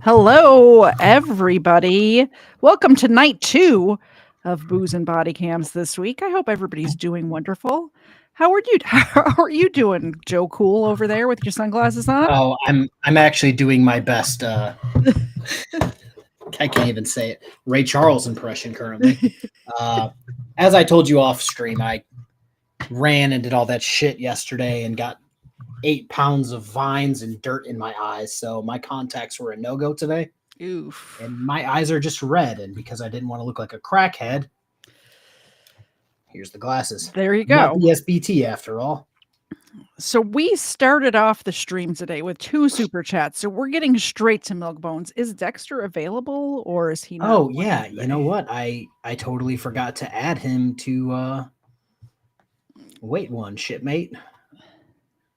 Hello, everybody. Welcome to night 2 of Booze and Bodycams this week. I hope everybody's doing wonderful. How are you doing, Joe Cool, over there with your sunglasses on? Oh, I'm actually doing my best. I can't even say it. Ray Charles impression currently. As I told you off stream, I ran and did all that shit yesterday and got 8 pounds of vines and dirt in my eyes. So my contacts were a no-go today. Oof. And my eyes are just red. And because I didn't want to look like a crackhead, here's the glasses. There you go. Not BSBT after all. So we started off the stream today with 2 super chats. So we're getting straight to Milk Bones. Is Dexter available or is he not? Oh, yeah. You know what? I totally forgot to add him to wait one, shipmate.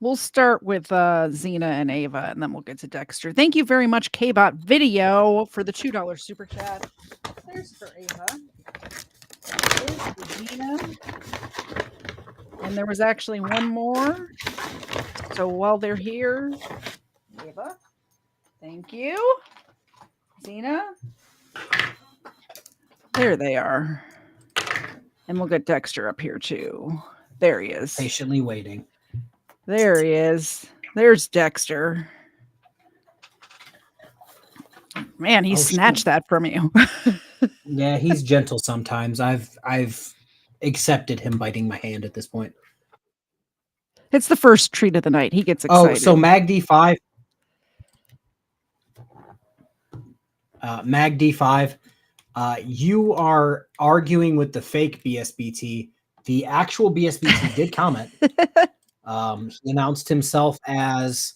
We'll start with Xena and Ava, and then we'll get to Dexter. Thank you very much, KBot Video, for the $2 super chat. There's for Ava. There's for Xena. And there was actually one more. So while they're here, Ava, thank you. Xena. There they are. And we'll get Dexter up here, too. There he is. Patiently waiting. There he is. There's Dexter. Man, he snatched that from you. Yeah, he's gentle sometimes. I've accepted him biting my hand at this point. It's the first treat of the night. He gets excited. Oh, so MagD5. MagD5, you are arguing with the fake BSBT. The actual BSBT did comment. He announced himself as,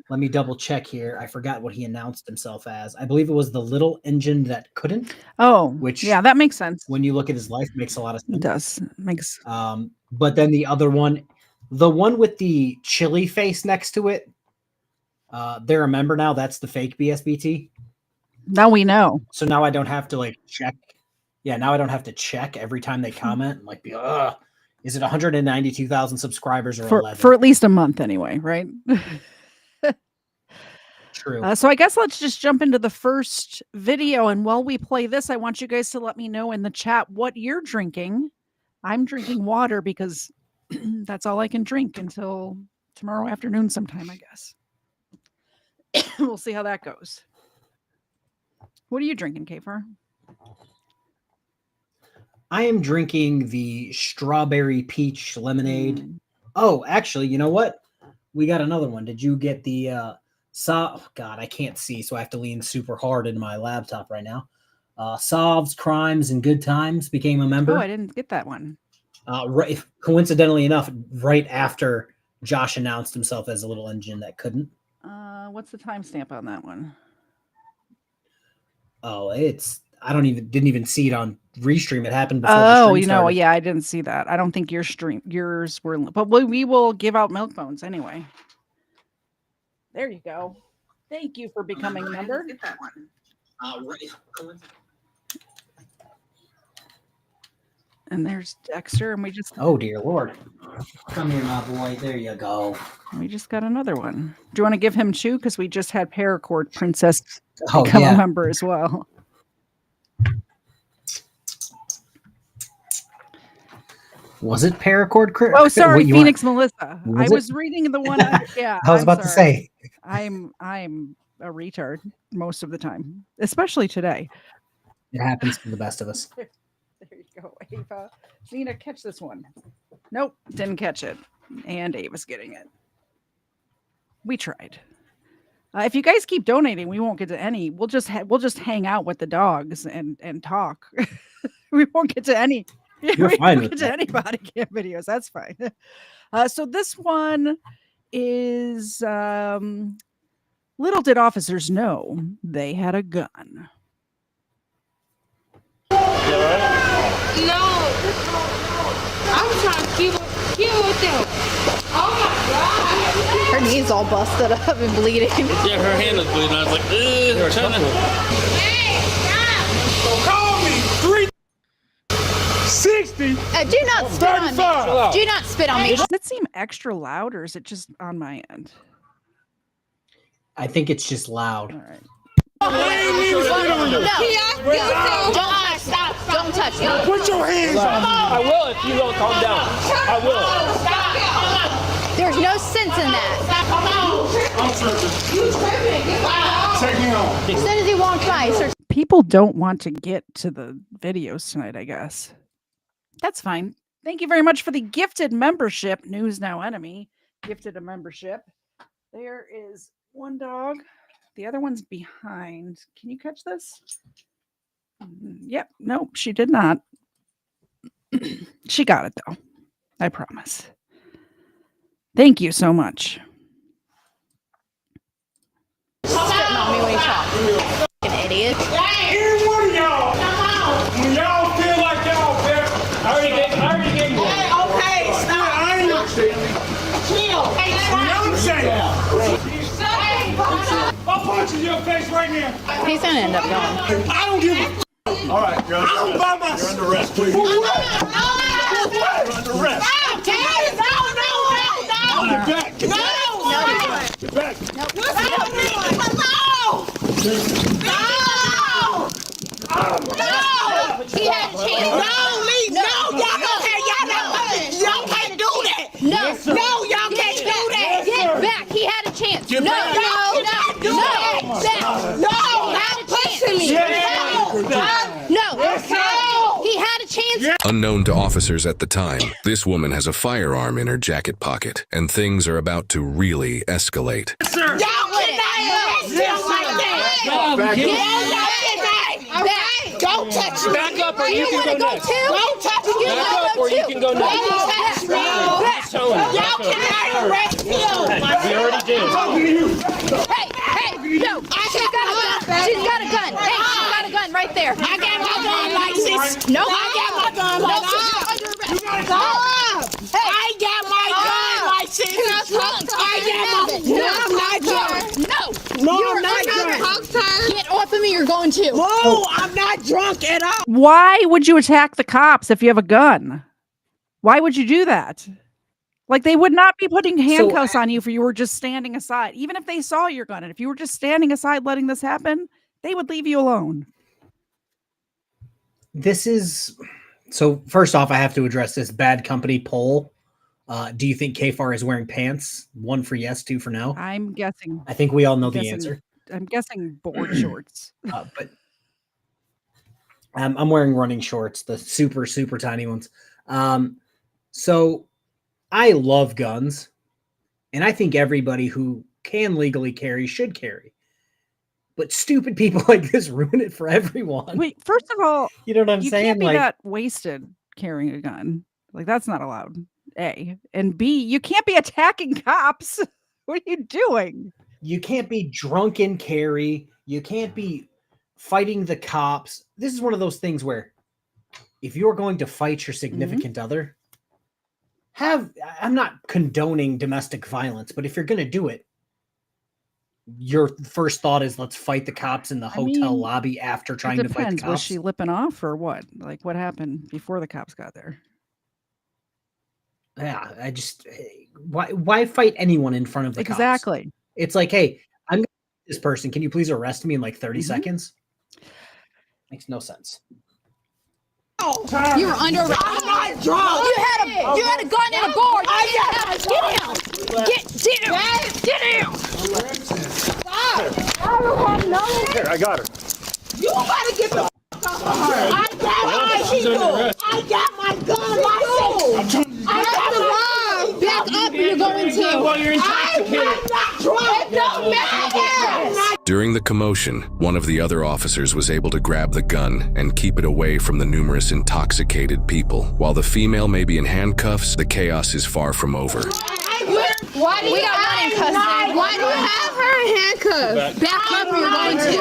let me double check here. I forgot what he announced himself as. I believe it was the little engine that couldn't. Oh, which, yeah, that makes sense. When you look at his life, makes a lot of sense. It does. Makes. But then the other one, the one with the chili face next to it, they're a member now. That's the fake BSBT. Now we know. So now I don't have to check. Yeah, now I don't have to check every time they comment. Like, is it 192,000 subscribers or 11? For at least a month anyway, right? True. So I guess let's just jump into the first video. And while we play this, I want you guys to let me know in the chat what you're drinking. I'm drinking water because that's all I can drink until tomorrow afternoon sometime, I guess. We'll see how that goes. What are you drinking, KFARR? I am drinking the strawberry peach lemonade. Oh, actually, you know what? We got another one. Did you get the oh, God, I can't see, so I have to lean super hard into my laptop right now. Solves Crimes and Good Times became a member. Oh, I didn't get that one. Right, coincidentally enough, right after Josh announced himself as a little engine that couldn't. What's the timestamp on that one? Oh, didn't even see it on Restream. It happened before. Oh, yeah, I didn't see that. I don't think yours were, but we will give out Milk Bones anyway. There you go. Thank you for becoming a member. Get that one. And there's Dexter, and we just. Oh dear Lord! Come here, my boy. There you go. We just got another one. Do you want to give him 2? Because we just had Paracord Princess become a member as well. Was it Paracord? Oh, sorry, Phoenix Melissa. I was reading the one. Yeah, I was about to say. I'm a retard most of the time, especially today. It happens to the best of us. There you go, Ava. Xena, catch this one. Nope, didn't catch it. And Ava's getting it. We tried. If you guys keep donating, we won't get to any. We'll just hang out with the dogs and talk. We won't get to any. You're fine with to any Bodycam videos. That's fine. So this one is little did officers know they had a gun. No, I'm trying to keep with them. Oh my God. Her knee's all busted up and bleeding. Yeah, her hand was bleeding. I was like, ugh, trying to. Hey, stop. Call me 360. Do not spit on me. Do not spit on me. Does it seem extra loud or is it just on my end? I think it's just loud. All right. Don't touch me. Put your hands on me. I will if you don't calm down. I will. There's no sense in that. I'm tripping. Take me home. As soon as he walked by, he starts. People don't want to get to the videos tonight, I guess. That's fine. Thank you very much for the gifted membership. News Now Enemy gifted a membership. There is one dog. The other one's behind. Can you catch this? Yep. Nope, she did not. She got it, though. I promise. Thank you so much. Spitting on me when he talks. An idiot. Any one of y'all. When y'all feel like y'all better. I already gave you one. Okay, stop. I ain't Chill. Hey, I'm saying. I'll punch you in your face right now. He's gonna end up going. I don't give a. All right, you're I'm by myself. under arrest, please. For what? You're under arrest. Get back. Get back. Get back. He had a chance. Y'all can't do that. No, Y'all can't do that. get back. He had a chance. Get No, back. no, do that. no. He had a chance. No, he had a chance. Unknown to officers at the time, this woman has a firearm in her jacket pocket, and things are about to really escalate. Y'all cannot arrest him like that. Don't touch me. Back up or you You can wanna go go next. too? Don't touch me. Back up or you can go next. Don't touch me. Y'all cannot arrest him. We already did. Hey, no. She's got a gun. She's got a gun. Hey, she's got a gun right there. I got my gun license. No. I got my gun license. I got my gun license. No, I'm not drunk. No, I'm not drunk. Get off of me. You're going to. No, I'm not drunk at all. Why would you attack the cops if you have a gun? Why would you do that? Like, they would not be putting handcuffs on you if you were just standing aside. Even if they saw your gun, and if you were just standing aside letting this happen, they would leave you alone. This is so. First off, I have to address this bad company poll. Do you think KFARR is wearing pants? 1 for yes, 2 for no. I'm guessing. I think we all know the guessing- answer. I'm guessing board shorts. But I'm wearing running shorts, the super, super tiny ones. So I love guns, and I think everybody who can legally carry should carry. But stupid people like this ruin it for everyone. Wait, first of all, You know what I'm you saying? can't be Like, that wasted carrying a gun. Like, that's not allowed. A. And B, you can't be attacking cops. What are you doing? you can't be drunk and carry. You can't be fighting the cops. This is one of those things where if you're going to fight your significant other, I'm not condoning domestic violence, but if you're going to do it, your first thought is let's fight the cops in the hotel lobby after trying to fight the cops. Was she lipping off or what? Like, what happened before the cops got there? Yeah, I just why fight anyone in front of the cops? Exactly. It's like, hey, I'm gonna this person. Can you please arrest me in like 30 seconds? Makes no sense. You were under arrest. I'm not drunk. You had a gun in a bar. Get down. Here, I got her. You better get the fuck off of her. I got my gun license. I got the gun. Back up. You're going to. While you're I'm intoxicated. not drunk. It don't matter. During the commotion, one of the other officers was able to grab the gun and keep it away from the numerous intoxicated people. While the female may be in handcuffs, the chaos is far from over. Why do We got one in custody. Why do you have her in handcuffs? Back up. You're going to.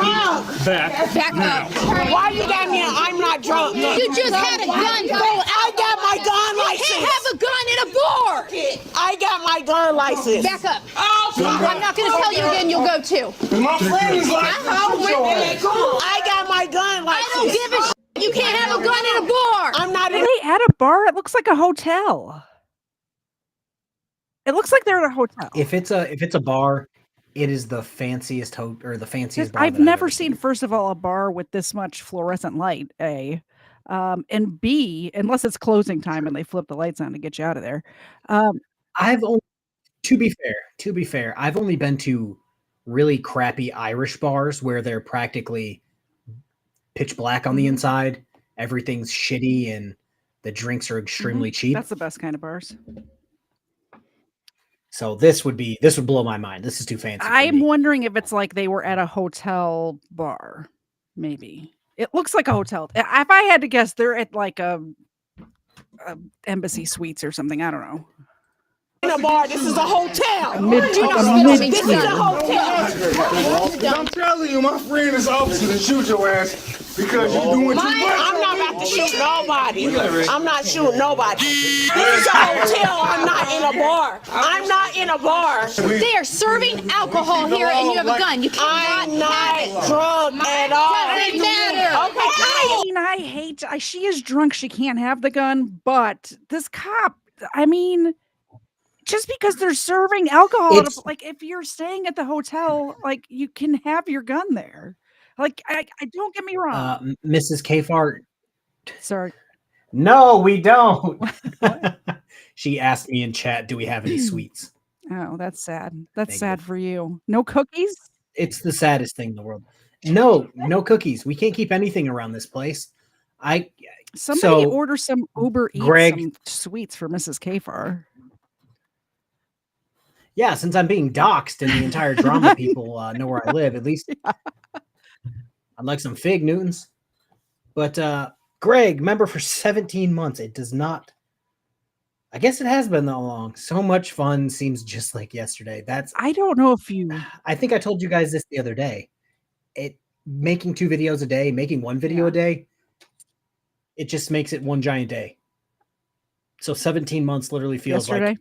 Back up. Why you got me? I'm not drunk. You just had a gun. I got my gun You license. can't have a gun in a bar. I got my gun license. Back up. I'm not going to tell you again. You'll go too. My friend is like, I got my gun I don't license. give a shit. You can't have a gun in a bar. I'm not Are in. they at a bar? It looks like a hotel. It looks like they're at a hotel. If it's a bar, It is the fanciest or the fanciest bar. I've that never ever seen, first of all, a bar with this much fluorescent light, A. And B, unless it's closing time and they flip the lights on to get you out of there. I've only, to be fair, I've only been to really crappy Irish bars where they're practically pitch black on the inside. Everything's shitty and the drinks are extremely cheap. That's the best kind of bars. So this would blow my mind. This is too fancy. I'm wondering if it's like they were at a hotel bar. Maybe it looks like a hotel. If I had to guess, they're at like a Embassy Suites or something. I don't know. In a bar, this is a hotel. This is a hotel. I'm telling you, my friend is officer to shoot your ass because you're doing too much. I'm not about to shoot nobody. I'm not shooting nobody. This is a hotel. I'm not in a bar. I'm not in a bar. They are serving alcohol here and you have a gun. You cannot I'm not drunk at all. Doesn't matter. Okay. I hate. She is drunk. She can't have the gun. But this cop. I mean. Just because they're serving alcohol, like if you're staying at the hotel, like you can have your gun there. Like I don't get me wrong, Mrs. KFARR. Sorry. No, we don't. She asked me in chat, "Do we have any sweets?" Oh, that's sad. That's sad for you. No cookies? It's the saddest thing in the world. No cookies. We can't keep anything around this place. Somebody order some Uber Eats some sweets for Mrs. KFARR. Yeah, since I'm being doxxed and the entire drama people know where I live, at least I'd like some Fig Newtons. But Greg, member for 17 months. It does not. I guess it has been that long. So much fun seems just like yesterday. I don't know if you. I think I told you guys this the other day. Making 2 videos a day, making 1 video a day, it just makes it one giant day. So 17 months literally feels like.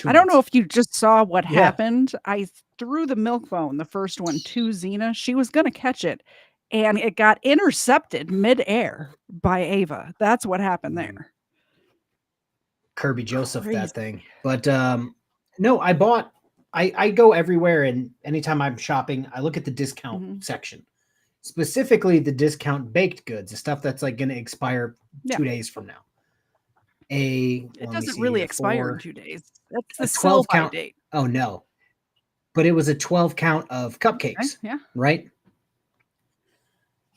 I don't know if you just saw what happened. I threw the milk phone, the first one, to Xena. She was going to catch it, and it got intercepted midair by Ava. That's what happened there. Kirby Joseph, that thing. But no, I go everywhere, and anytime I'm shopping, I look at the discount section. Specifically, the discount baked goods, the stuff that's like going to expire 2 days from now. It doesn't really expire in 2 days. That's the 12 sell-by count date. Oh no, but it was a 12 count of cupcakes. Okay, right.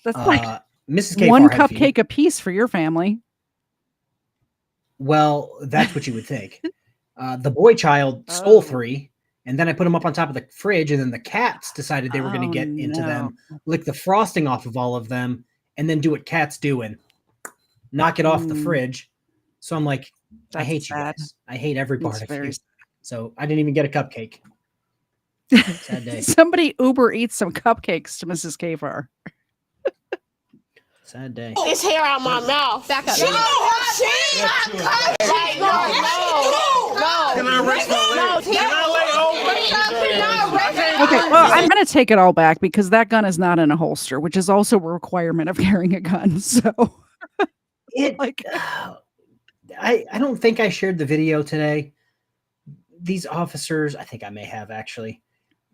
That's like Mrs. KFARR one cupcake a piece for your family. Well, that's what you would think. The boy child stole 3, and then I put them up on top of the fridge, and then the cats decided they were going to get into them, lick the frosting off of all of them, and then do what cats do and knock it off the fridge. So I'm like, I hate you guys. I hate every part of you. So I didn't even get a cupcake. Sad day. Somebody Uber Eats some cupcakes to Mrs. KFARR. Sad day. This hair out my mouth. Back up. No. Can I rest my leg? Can I lay over? Okay, well, I'm going to take it all back because that gun is not in a holster, which is also a requirement of carrying a gun. So I don't think I shared the video today. These officers, I think I may have actually,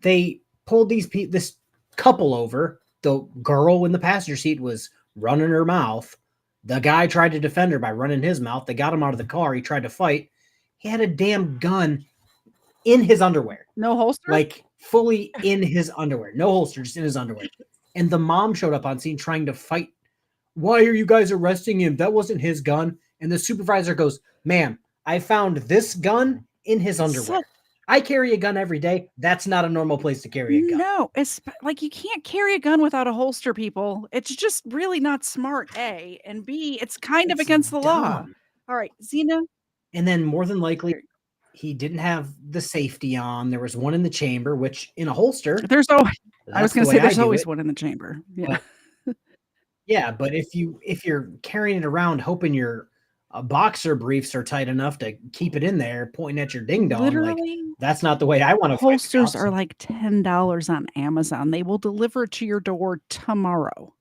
they pulled this couple over. The girl in the passenger seat was running her mouth. The guy tried to defend her by running his mouth. They got him out of the car. He tried to fight. He had a damn gun in his underwear. No holster? Like fully in his underwear. No holster, just in his underwear. And the mom showed up on scene trying to fight. Why are you guys arresting him? That wasn't his gun. And the supervisor goes, ma'am, I found this gun in his underwear. I carry a gun every day. That's not a normal place to carry a gun. No, it's like you can't carry a gun without a holster, people. It's just really not smart, A. And B, it's kind of against the law. All right, Xena. And then more than likely, he didn't have the safety on. There was one in the chamber, which in a holster. I was going to say there's always one in the chamber. Yeah. Yeah, but if you're carrying it around hoping your boxer briefs are tight enough to keep it in there, pointing at your ding dong, like, that's not the way I want to. Holsters are like $10 on Amazon. They will deliver it to your door tomorrow.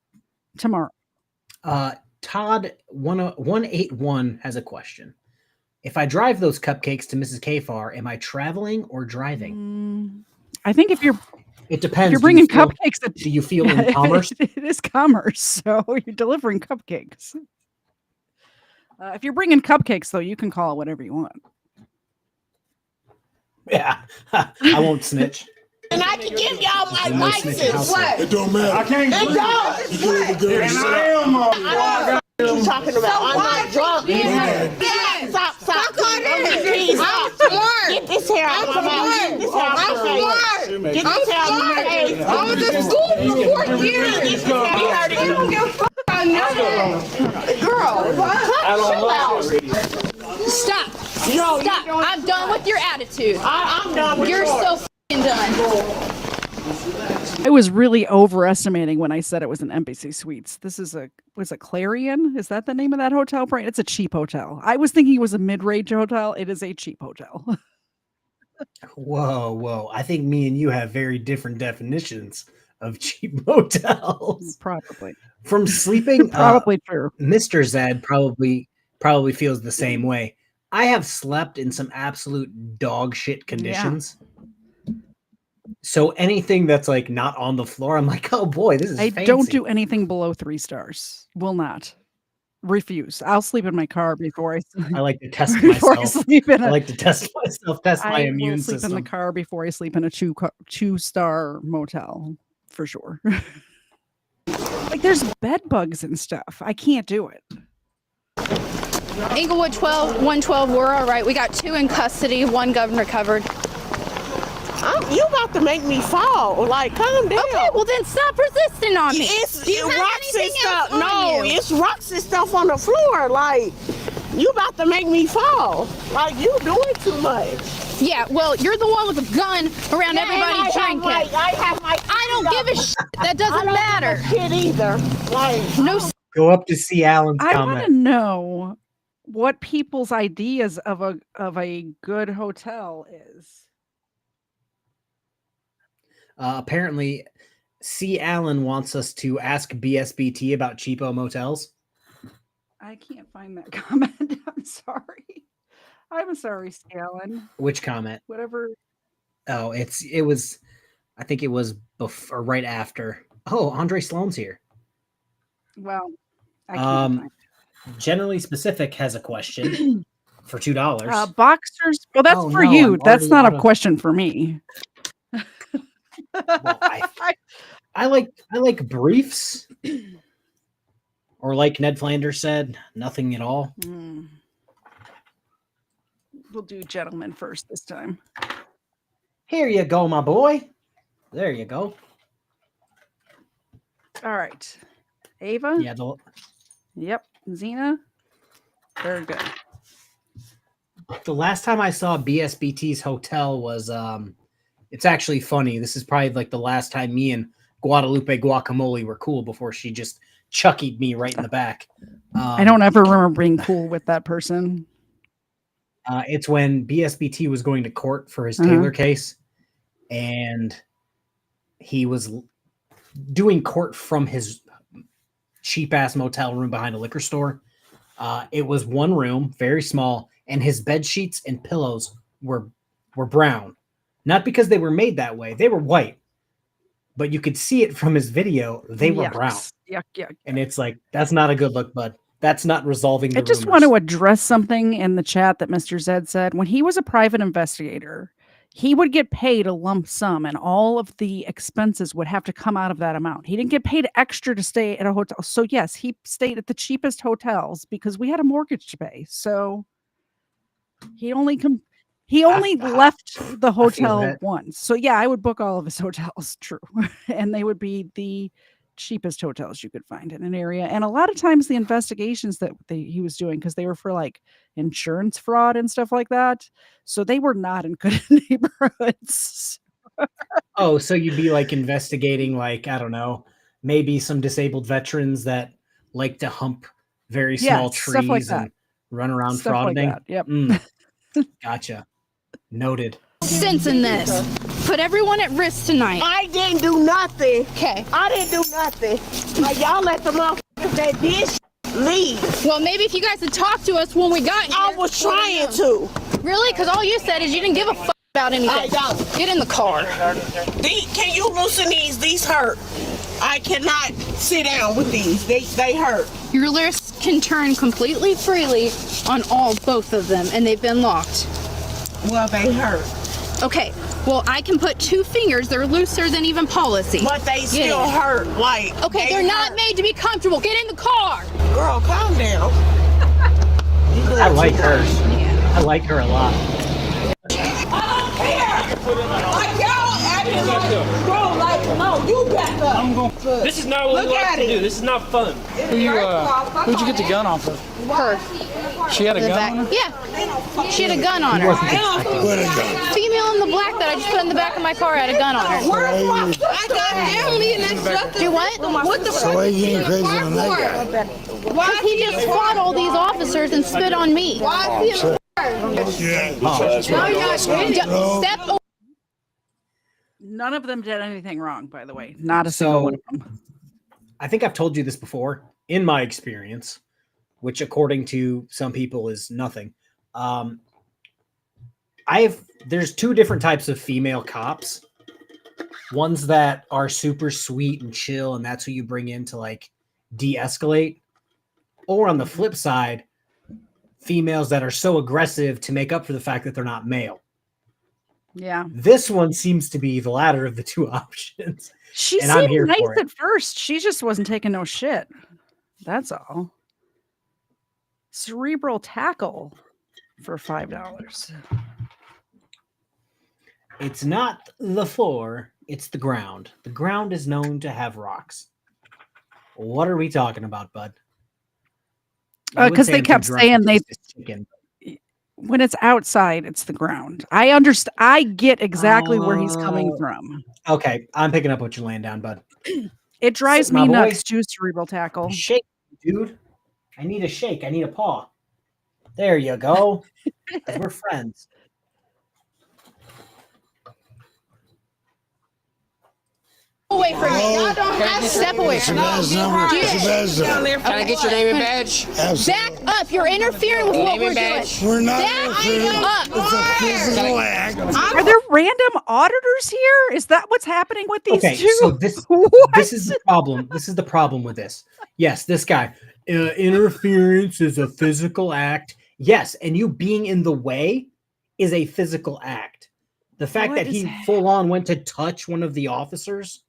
Todd 181 has a question. If I drive those cupcakes to Mrs. KFARR, am I traveling or driving? I think if you're It depends. If you're Do bringing you feel- cupcakes, that Do you feel in commerce? it is commerce. So you're delivering cupcakes. If you're bringing cupcakes, though, you can call it whatever you want. Yeah, I won't snitch. And I can give y'all my No snitching license. household. It don't matter. I can't It breathe. does. And I am What you talking about? I'm not drunk. Stop. Please stop. Get this hair out of my mouth. Get this hair out of my face. Get this hair out of my face. I was in school for 4 years. You don't give a fuck. I know. Girl, Stop. Stop. I'm done with your attitude. I'm done with You're yours. so f***ing done. I was really overestimating when I said it was an Embassy Suites. This is was it Clarion? Is that the name of that hotel? Right? It's a cheap hotel. I was thinking it was a mid-range hotel. It is a cheap hotel. Whoa. I think me and you have very different definitions of cheap hotels. Probably. From sleeping, Probably true. Mr. Zed probably feels the same way. I have slept in some absolute dog shit conditions. So anything that's like not on the floor, I'm like, oh boy, this is I fancy. don't do anything below 3 stars. Will not. Refuse. I'll sleep in my car before I I like to test before I myself. sleep in I a like to test myself, test my I immune will sleep system. in the car before I sleep in a 2-star motel for sure. Like there's bed bugs and stuff. I can't do it. Inglewood 112, we're all right. We got 2 in custody, 1 governor covered. You about to make me fall. Like, calm down. Okay, well then stop resisting on me. It's Do you have rocks and anything stuff. else on No, you? it's rocks and stuff on the floor. Like, you about to make me fall. Like, you doing too much. Yeah, well, you're the one with a gun around everybody drinking. I I don't give a shit. That doesn't matter. Shit either. Like, No, Go up to see Alan's I want comment. to know what people's ideas of a good hotel is. Apparently, C. Allen wants us to ask BSBT about cheapo motels. I can't find that comment. I'm sorry. I'm sorry, Scallon. Which comment? Whatever. Oh, it was. I think it was before, or right after. Oh, Andre Sloan's here. Well, I can't find Generally Specific has a question for $2. boxers. Well, that's Oh, for no, you. I'm That's already not out a of- question for me. Well, I like briefs, or like Ned Flanders said, nothing at all. We'll do gentlemen first this time. Here you go, my boy. There you go. All right. Ava? Yeah, Yep. Xena? Very good. the last time I saw BSBT's hotel was it's actually funny. This is probably like the last time me and Guadalupe Guacamole were cool before she just chuckied me right in the back. I don't ever remember being cool with that person. It's when BSBT was going to court for his Taylor case, and he was doing court from his cheap ass motel room behind a liquor store. It was one room, very small, and his bed sheets and pillows were brown. Not because they were made that way; they were white. But you could see it from his video; they were brown. Yuck. And it's like, that's not a good look, bud. That's not resolving the I just want to address something in the chat that Mr. Zed said. When he was a private investigator, he would get paid a lump sum and all of the expenses would have to come out of that amount. He didn't get paid extra to stay at a hotel. So yes, he stayed at the cheapest hotels because we had a mortgage to pay. So he only left the hotel that. once. So yeah, I would book all of his hotels, true. And they would be the cheapest hotels you could find in an area. And a lot of times the investigations that he was doing, because they were for like insurance fraud and stuff like that. So they were not in good neighborhoods. Oh, so you'd be like investigating, like, I don't know, maybe some disabled veterans that like to hump very small trees stuff like that. and run around Stuff like frauditing. that. Yep. Gotcha. Noted. sense in this. Put everyone at risk tonight. I didn't do nothing. Okay. I didn't do nothing. Like, y'all let the motherfuckers that did leave. Well, maybe if you guys had talked to us when we got here. I was trying to. Really? Because all you said is you didn't give a fuck about anything. I don't. Get in the car. Can you loosen these? These hurt. I cannot sit down with these. They hurt. Your wrists can turn completely freely on both of them, and they've been locked. Well, they hurt. Okay. Well, I can put 2 fingers. They're looser than even policy. But they still hurt. Like, okay, they're not made to be comfortable. Get in the car. Girl, calm down. I like her. I like her a lot. I don't care. Like, y'all acting like, bro, like, no, you back up. This is not what we like to do. This is not fun. Who'd you get the gun off of? Her. She had a gun on her? Yeah. She had a gun on her. What a gun. Female in the black that I just put in the back of my car had a gun on her. I got down me and that's Do what? What the So why are you getting crazy on that guy? Because he just fought all these officers and spit on me. Step over. None of them did anything wrong, by the way. Not a single one of them. I think I've told you this before. In my experience, which according to some people is nothing, there's 2 different types of female cops. Ones that are super sweet and chill, and that's who you bring in to like de-escalate. Or on the flip side, females that are so aggressive to make up for the fact that they're not male. Yeah. This one seems to be the latter of the 2 options. She and I'm seemed here nice for it. at first. She just wasn't taking no shit. That's all. Cerebral tackle for $5. It's not the floor, it's the ground. The ground is known to have rocks. What are we talking about, bud? Because they kept saying when it's outside, it's the ground. I understand. I get exactly where he's coming from. Okay, I'm picking up what you're laying down, bud. It drives me nuts too, cerebral tackle. Shake, dude. I need a shake. I need a paw. There you go. We're friends. Away from me. No, don't have step away from me. Can I get your name and badge? Back up. You're interfering with what we're doing. We're not Back interfering. up. It's a physical act. Are there random auditors here? Is that what's happening with these Okay, two? so this is the problem. This is the problem with this. Yes, this guy. Interference is a physical act. Yes, and you being in the way is a physical act. The fact that he full on went to touch one of the officers,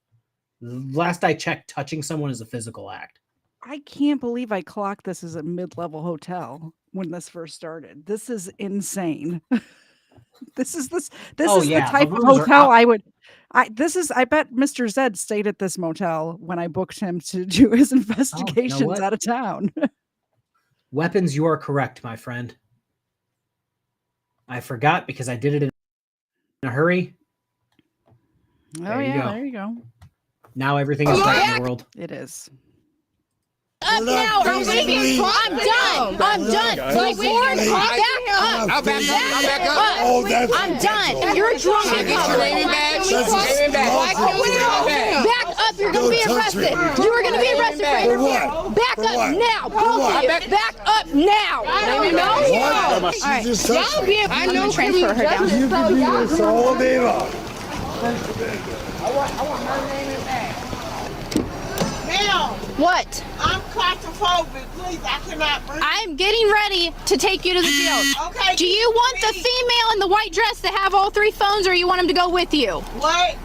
last I checked, touching someone is a physical act. I can't believe I clocked this as a mid-level hotel when this first started. This is insane. This is the type of hotel I would. I bet Mr. Zed stayed at this motel when I booked him to do his investigations out of town. Weapons, you are correct, my friend. I forgot because I did it in a hurry. There you go. Now everything is right in the world. It is. Up now. I'm done. I'm done. Like, Lord, back up. I'll back up. Oh, that's I'm done. You're drunk. Get your name and badge. Back up. You're going to be arrested. You are going to be arrested for interfering. Back up now. Both of you. Back up now. What? All right. Just touched me. I'm going to transfer her down. You can do this all day long. I want her name and badge. Now, What? I'm claustrophobic. Please, I cannot breathe. I'm getting ready to take you to the jail. Okay. Do you want the female in the white dress to have all 3 phones, or you want them to go with you? What?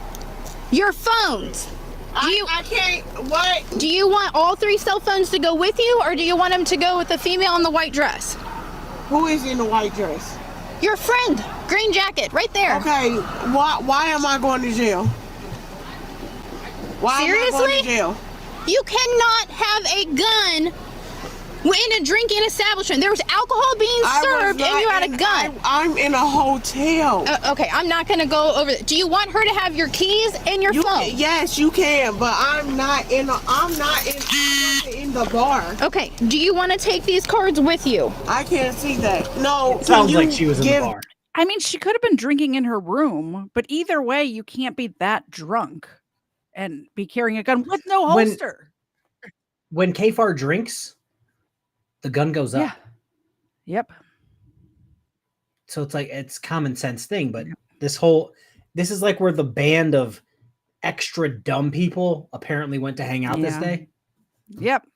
Your phones. I can't. What? Do you want all 3 cell phones to go with you, or do you want them to go with the female in the white dress? Who is in the white dress? Your friend, green jacket, right there. Okay. Why am I going to jail? Why am I going to jail? You cannot have a gun in a drinking establishment. There was alcohol being served and you had a gun. I'm in a hotel. Okay, I'm not going to go over that. Do you want her to have your keys and your phone? Yes, you can, but I'm not in the bar. Okay, do you want to take these cards with you? I can't see that. No. It sounds like she was in the bar. I mean, she could have been drinking in her room, but either way, you can't be that drunk and be carrying a gun with no holster. When KFARR drinks, the gun goes up. Yeah. Yep. So it's like, it's common sense thing, but This is like where the band of extra dumb people apparently went to hang out this Yeah. day. Yep.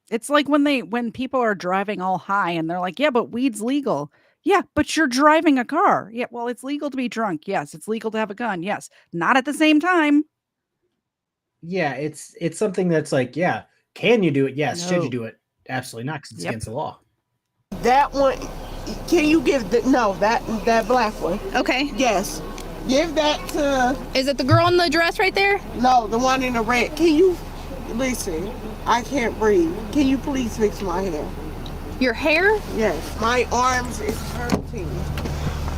It's like when people are driving all high and they're like, yeah, but weed's legal. Yeah, but you're driving a car. Yeah, well, it's legal to be drunk. Yes, it's legal to have a gun. Yes, not at the same time. Yeah, it's something that's like, yeah, can you do it? Yes. Should No. you do it? Absolutely not, because it's Yep. against the law. That one, can you give that black one? Okay. Yes. Give that to, Is it the girl in the dress right there? no, the one in the red. Can you, listen, I can't breathe. Can you please fix my hair? Your hair? Yes. My arms is hurting.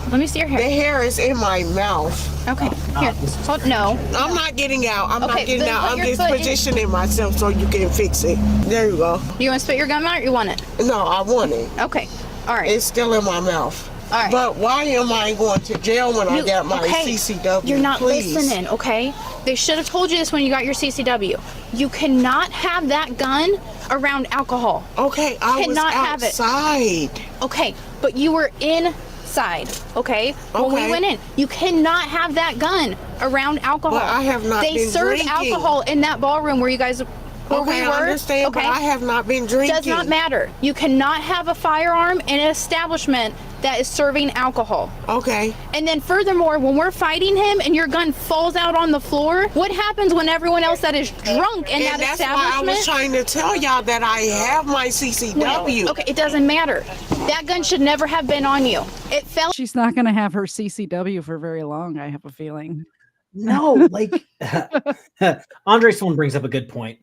Let me see your The hair. hair is in my mouth. Okay. Here. Hold, no. I'm not getting out. I'm Okay, not getting then out. put I'm your just foot in. positioning myself so you can fix it. There you go. You want to spit your gum out or you want it? No, I want it. Okay. All right. It's still in my mouth. All right. But why am I going to jail when I You- got my okay, CCW? You're not Please. listening, okay? They should have told you this when you got your CCW. You cannot have that gun around alcohol. Okay, I was Cannot have it. outside. Okay, but you were inside, okay? When we Okay. went in, you cannot have that gun around alcohol. But I have not They been serve drinking. alcohol in that ballroom where you guys where Okay, we were. I understand, okay? but I have not been drinking. Does not matter. You cannot have a firearm in an establishment that is serving alcohol. Okay. And then furthermore, when we're fighting him and your gun falls out on the floor, what happens when everyone else that is drunk in And that that's why I establishment? was trying to tell y'all that I have my CCW. Okay, it doesn't matter. That gun should never have been on you. It fell. She's not going to have her CCW for very long, I have a feeling. No, like Andre's phone brings up a good point.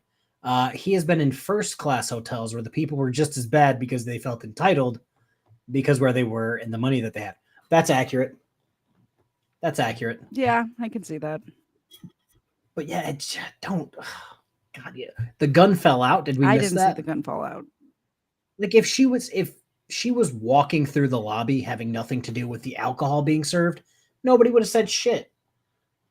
He has been in first class hotels where the people were just as bad because they felt entitled because where they were and the money that they had. That's accurate. That's accurate. Yeah, I can see that. But yeah, it don't. God, yeah. The gun fell out. Did we I miss didn't that? see the gun fall out. Like if she was walking through the lobby having nothing to do with the alcohol being served, nobody would have said shit.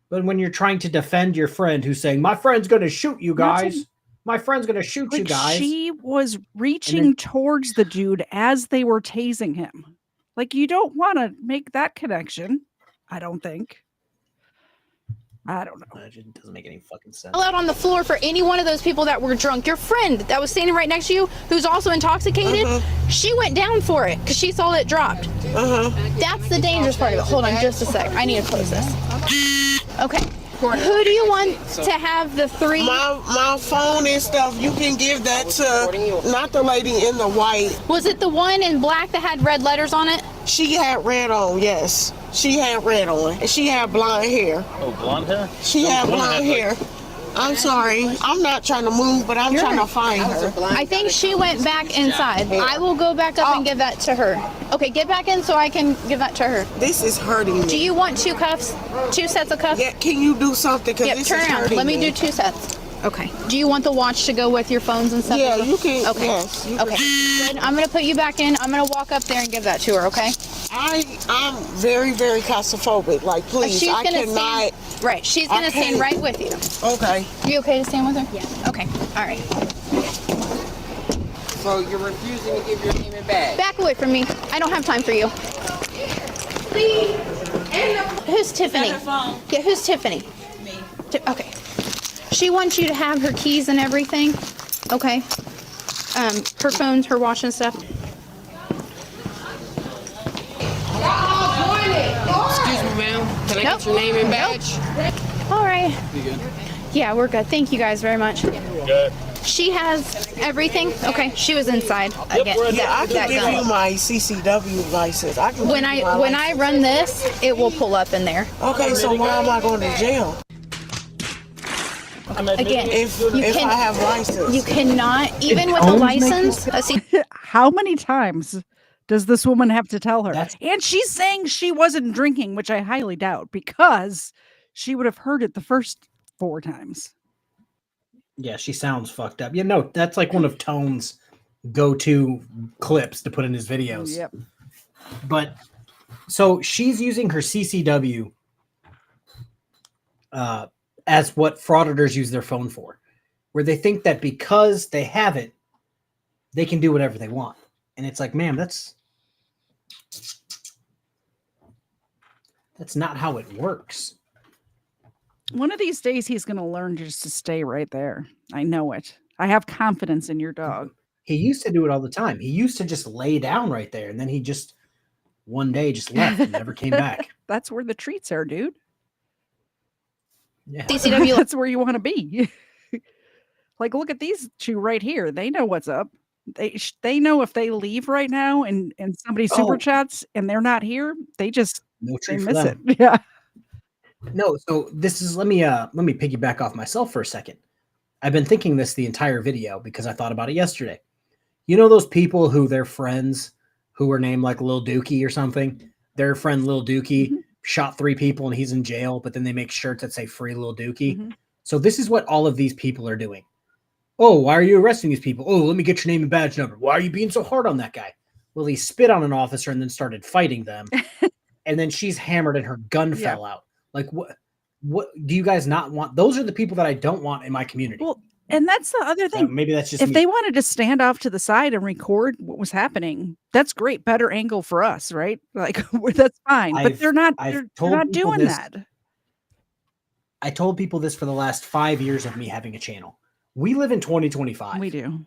But when you're trying to defend your friend who's saying, "My friend's going to shoot you guys. My friend's going to shoot you Like guys." she was reaching towards the dude as they were tasing him. Like you don't want to make that connection. I don't think. I don't know. It doesn't make any fucking sense. Out on the floor for any one of those people that were drunk. Your friend that was standing right next to you, who's also intoxicated, she went down for it because she saw it dropped. That's the dangerous part of it. Hold on just a sec. I need to close this. Okay. Who do you want to have the three? My phone and stuff, you can give that to, not the lady in the white. Was it the one in black that had red letters on it? She had red on, yes. She had red on. And she had blonde hair. Oh, blonde hair? She had blonde hair. I'm sorry. I'm not trying to move, but I'm trying to find her. I think she went back inside. I will go back up and give that to her. Okay, get back in so I can give that to her. This is hurting me. Do you want two cuffs? Two sets of cuffs? Yeah, can you do something? Because Yep, this turn is around. hurting Let me do two sets. Okay. Do you want the watch to go with your phones and stuff? Yeah, as well? you can. Okay. Yes. You Okay. Good. I'm gonna put you back in. I'm gonna walk up there and give that to her. Okay. I'm very, very claustrophobic. Like, please, She's I gonna cannot. stand. Right. She's gonna I stand can't. right with you. Okay. You okay to stand with her? Yeah. Okay. All right. So you're refusing to give your name and badge? Back away from me. I don't have time for you. Who's Tiffany? Yeah. Who's Tiffany? Me. Okay. She wants you to have her keys and everything. Okay. Her phones, her watch and stuff. Excuse me, ma'am. Can I get your name and badge? All right. You good? Yeah, we're good. Thank you guys very much. Good. She has everything. Okay, she was inside again. Yeah, I can that give gun. you my CCW license. I can. When give you my I license. run this, it will pull up in there. Okay, so why am I going to jail Again, if you if can I have license? you cannot even with a Combs make license. How many times does this woman have to tell her? That's- And she's saying she wasn't drinking, which I highly doubt because she would have heard it the first 4 times. Yeah, she sounds fucked up. Yeah, no, that's like one of Tone's go-to clips to put in his videos. Yep. But so she's using her CCW as what frauditors use their phone for, where they think that because they have it, they can do whatever they want. And it's like, ma'am, that's That's not how it works. One of these days, he's going to learn just to stay right there. I know it. I have confidence in your dog. He used to do it all the time. He used to just lay down right there, and then he just one day just left and never came back. That's where the treats are, dude. Yeah. DCW. That's where you want to be. Like, look at these two right here. They know what's up. They know if they leave right now and somebody super chats and they're not here, they just No they treat for miss them. it. Yeah. No, so this is let me piggyback off myself for a second. I've been thinking this the entire video because I thought about it yesterday. You know those people who their friends who were named like Lil Dookie or something? Their friend Lil Dookie shot 3 people and he's in jail, but then they make shirts that say free Lil Dookie. So this is what all of these people are doing. Oh, why are you arresting these people? Oh, let me get your name and badge number. Why are you being so hard on that guy? Well, he spit on an officer and then started fighting them. And then she's hammered and her gun fell out. Like, what do you guys not want? Those are the people that I don't want in my community. Well, and that's the other thing. Maybe that's just if me. they wanted to stand off to the side and record what was happening, that's great. Better angle for us, right? Like that's fine. But they're not. They're not doing that. I told people this for the last 5 years of me having a channel. We live in 2025. We do.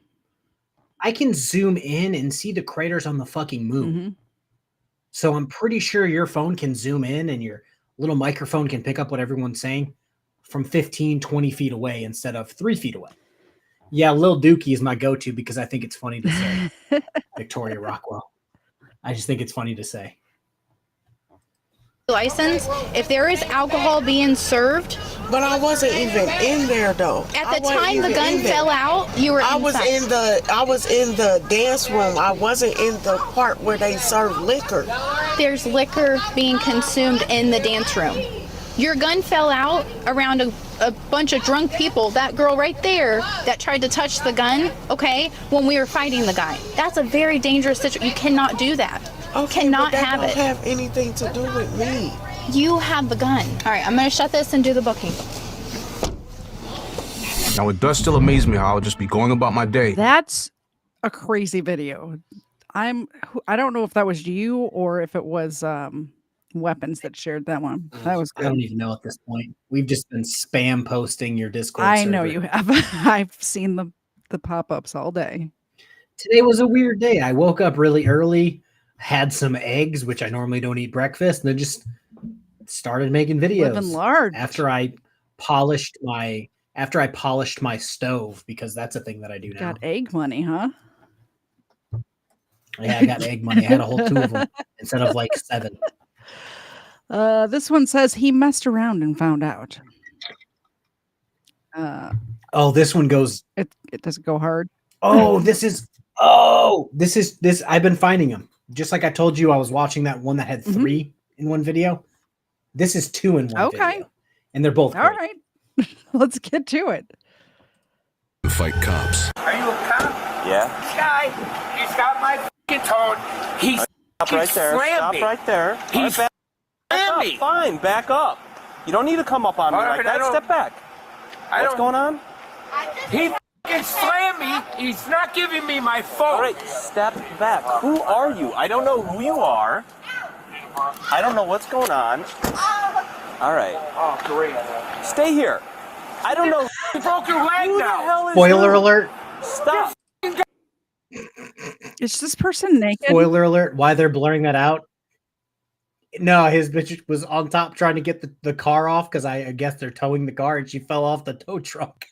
I can zoom in and see the craters on the fucking moon. So I'm pretty sure your phone can zoom in and your little microphone can pick up what everyone's saying from 15, 20 feet away instead of 3 feet away. Yeah, Lil Dookie is my go-to because I think it's funny to say. Victoria Rockwell. I just think it's funny to say. License, if there is alcohol being served. But I wasn't even in there though. At the time the gun fell out, you were inside. I was in the dance room. I wasn't in the part where they serve liquor. There's liquor being consumed in the dance room. Your gun fell out around a bunch of drunk people. That girl right there that tried to touch the gun, okay, when we were fighting the guy. That's a very dangerous situation. You cannot do that. Okay, cannot but that have don't it. have anything to do with me. You have the gun. All right, I'm going to shut this and do the booking. Now, it does still amaze me how I'll just be going about my day. That's a crazy video. I don't know if that was you or if it was Weapons that shared that one. That was good. I don't even know at this point. We've just been spam posting your Discord I server. know you have. I've seen the pop-ups all day. Today was a weird day. I woke up really early, had some eggs, which I normally don't eat breakfast, and then just started making videos. Living large. After I polished my stove, because that's a thing that I do now. Got egg money, huh? Yeah, I got egg money. I had a whole 2 of them instead of like 7. This one says he messed around and found out. This one goes. It doesn't go hard. This. I've been finding them. Just like I told you, I was watching that one that had 3 in one video. This is 2 in one video. And they're both all great. right. Let's get to it. Fight cops. Are you a cop? Yeah. This guy, he's got my f***ing tone. He's Stop right there. Stop right there. He's back up. Fine, back up. You don't need to come up on me like that. Step back. What's going on? He f***ing slammed me. He's not giving me my phone. All right, step back. Who are you? I don't know who you are. I don't know what's going on. All right. Oh, great. Stay here. I don't know. You broke your leg Who the now. hell is Spoiler you? alert. Stop. Is this person naked? Spoiler alert. Why they're blurring that out? No, his bitch was on top trying to get the car off because I guess they're towing the car and she fell off the tow truck.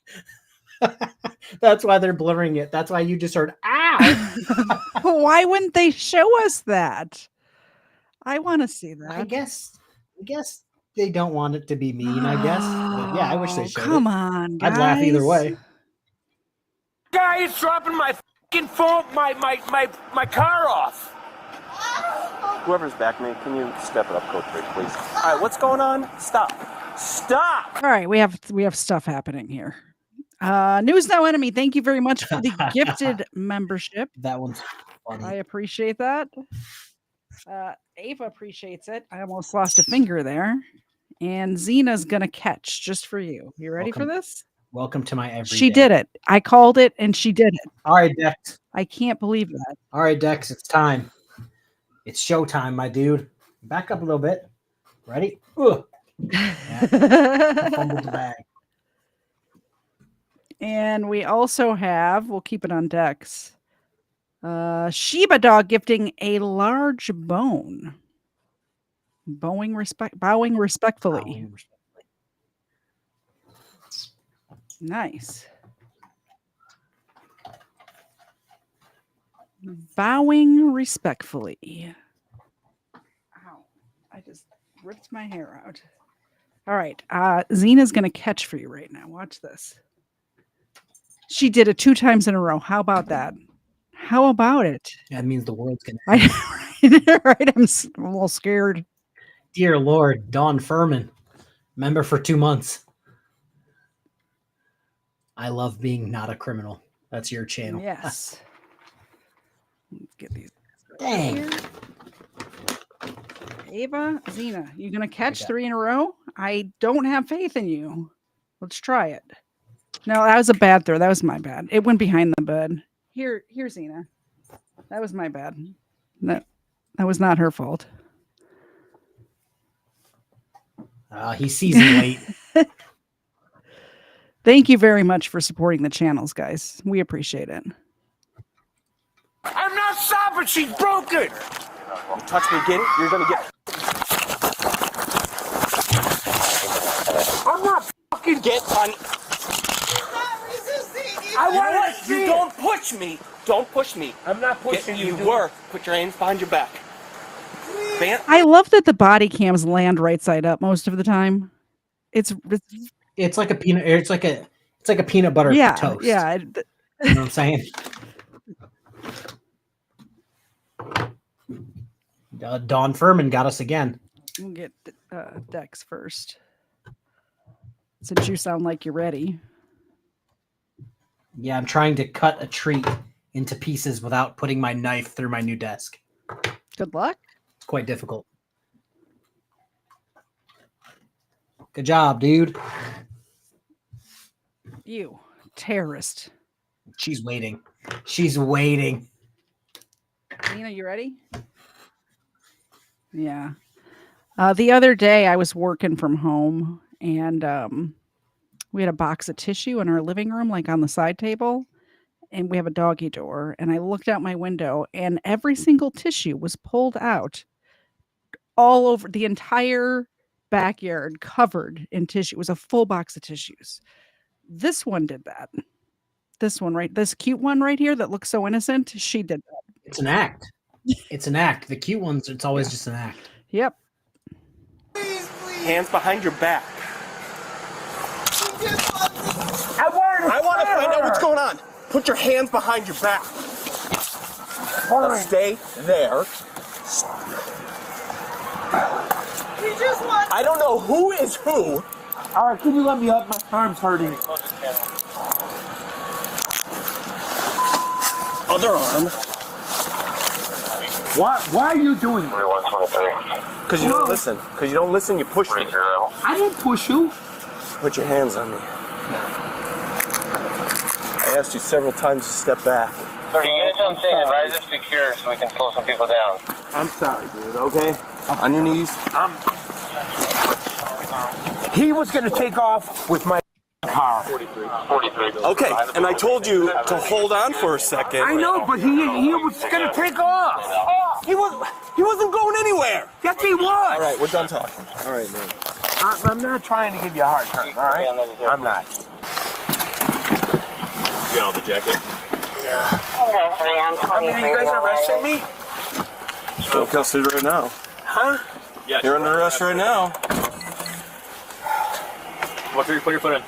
That's why they're blurring it. That's why you just heard, ow. Why wouldn't they show us that? I want to see that. I guess they don't want it to be mean, I guess. But yeah, I wish they showed Come it. on, guys. I'd laugh either way. Guy is dropping my f***ing phone, my car off. Whoever's back me, can you step it up, Code 3, please? All right, what's going on? Stop. Stop. All right, we have stuff happening here. News Now Enemy, thank you very much for the gifted membership. That one's funny. I appreciate that. Ava appreciates it. I almost lost a finger there. And Zena's gonna catch just for you. You ready for this? Welcome to my everyday. She did it. I called it and she did it. All right, Dex. I can't believe that. All right, Dex, it's time. It's showtime, my dude. Back up a little bit. Ready? Ugh. Yeah. Fumbled the bag. And we also have, we'll keep it on decks, Shiba dog gifting a large bone. Bowing respectfully. Nice. Bowing respectfully. Ow. I just ripped my hair out. All right. Zena's going to catch for you right now. Watch this. She did it 2 times in a row. How about that? How about it? That means the world's going to end. Right? I'm a little scared. Dear Lord, Dawn Furman, member for 2 months. I love being not a criminal. That's your channel. Yes. Let's get these. Dang. Ava, Zena, you going to catch 3 in a row? I don't have faith in you. Let's try it. No, that was a bad throw. That was my bad. It went behind the bed. Here, Zena. That was my bad. That was not her fault. He's season late. Thank you very much for supporting the channels, guys. We appreciate it. I'm not stopping. She's broken. You touch me again, you're gonna get. I'm not fucking get on. I want to see You don't push me. Don't push me. I'm not pushing you. You were. Put your hands behind your back. I love that the body cams land right side up most of the time. It's like a peanut. It's like a peanut butter toast. Yeah. You know what I'm saying? Dawn Furman got us again. We'll get Dex first. Since you sound like you're ready. Yeah, I'm trying to cut a treat into pieces without putting my knife through my new desk. Good luck. It's quite difficult. Good job, dude. You terrorist. She's waiting. She's waiting. Nina, you ready? Yeah. The other day I was working from home and we had a box of tissue in our living room, like on the side table, and we have a doggy door. And I looked out my window and every single tissue was pulled out all over the entire backyard, covered in tissue. It was a full box of tissues. This one did that. This one, right? This cute one right here that looks so innocent. She did that. It's an act. It's an act. The cute ones, it's always just an act. Yep. Hands behind your back. I want to find out what's going on. Put your hands behind your back. Now stay there. I don't know who is who. All right, can you let me up? My arm's hurting. Other arm. Why are you doing it? Because you don't listen. Because you don't listen, you push me. I didn't push you. Put your hands on me. I asked you several times to step back. Sir, you get some things, rise up secure so we can slow some people down. I'm sorry, dude, okay? On your knees. He was going to take off with my car. 43. Okay, and I told you to hold on for a second. I know, but he was going to take off. He wasn't going anywhere. Yes, he was. All right, we're done talking. All right, man. I'm not trying to give you a hard time, all right? I'm not. You got all the jacket? I mean, you guys arresting me? Still in custody right now. Huh? Yeah. You're under arrest right now. Put your foot in.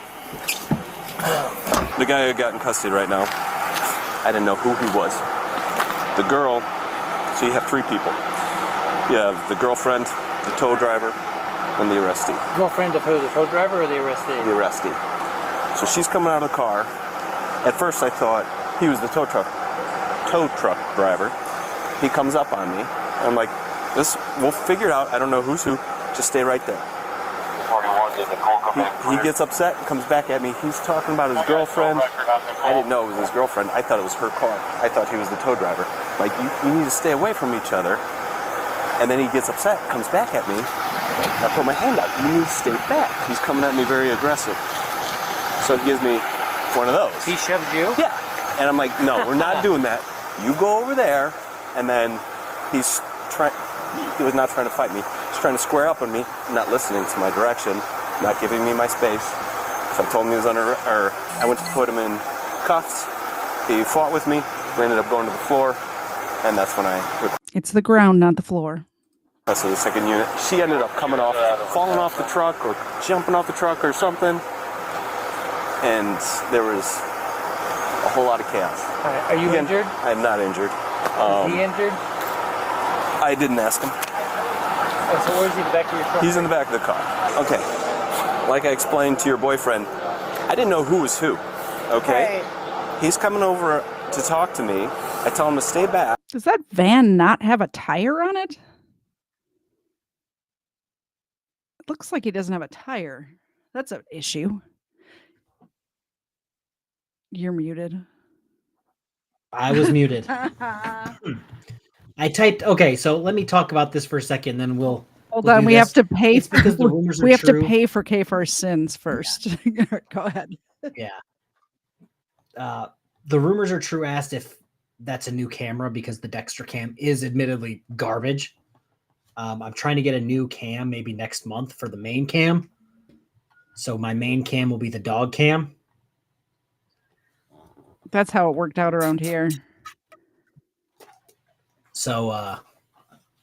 The guy who got in custody right now, I didn't know who he was. The girl, so you have 3 people. You have the girlfriend, the tow driver, and the arrestee. Girlfriend of who? The tow driver or the arrestee? The arrestee. So she's coming out of the car. At first I thought he was the tow truck driver. He comes up on me. I'm like, we'll figure it out. I don't know who's who. Just stay right there. He gets upset and comes back at me. He's talking about his girlfriend. I didn't know it was his girlfriend. I thought it was her car. I thought he was the tow driver. Like, you need to stay away from each other. And then he gets upset, comes back at me, I put my hand out. You need to stay back. He's coming at me very aggressive. So he gives me one of those. He shoved you? Yeah. And I'm like, no, we're not doing that. You go over there. And then he was not trying to fight me. He's trying to square up on me, not listening to my direction, not giving me my space. So I told him he was under, or I went to put him in cuffs. He fought with me. We ended up going to the floor. And that's when I... It's the ground, not the floor. So the second unit, she ended up coming off, falling off the truck or jumping off the truck or something. And there was a whole lot of chaos. Are you injured? I'm not injured. Is he injured? I didn't ask him. Oh, so where's he in the back of your truck? He's in the back of the car. Okay. Like I explained to your boyfriend, I didn't know who was who. Okay? Right. He's coming over to talk to me. I tell him to stay back. Does that van not have a tire on it? It looks like he doesn't have a tire. That's an issue. You're muted. I was muted. I typed, okay, so let me talk about this for a second, then we'll Hold on, we have to pay It's because the rumors are we have true. to pay for KFARR's sins first. Yeah. Go ahead. Yeah. The rumors are true. Asked if that's a new camera because the Dexter cam is admittedly garbage. I'm trying to get a new cam maybe next month for the main cam. So my main cam will be the dog cam. That's how it worked out around here. So,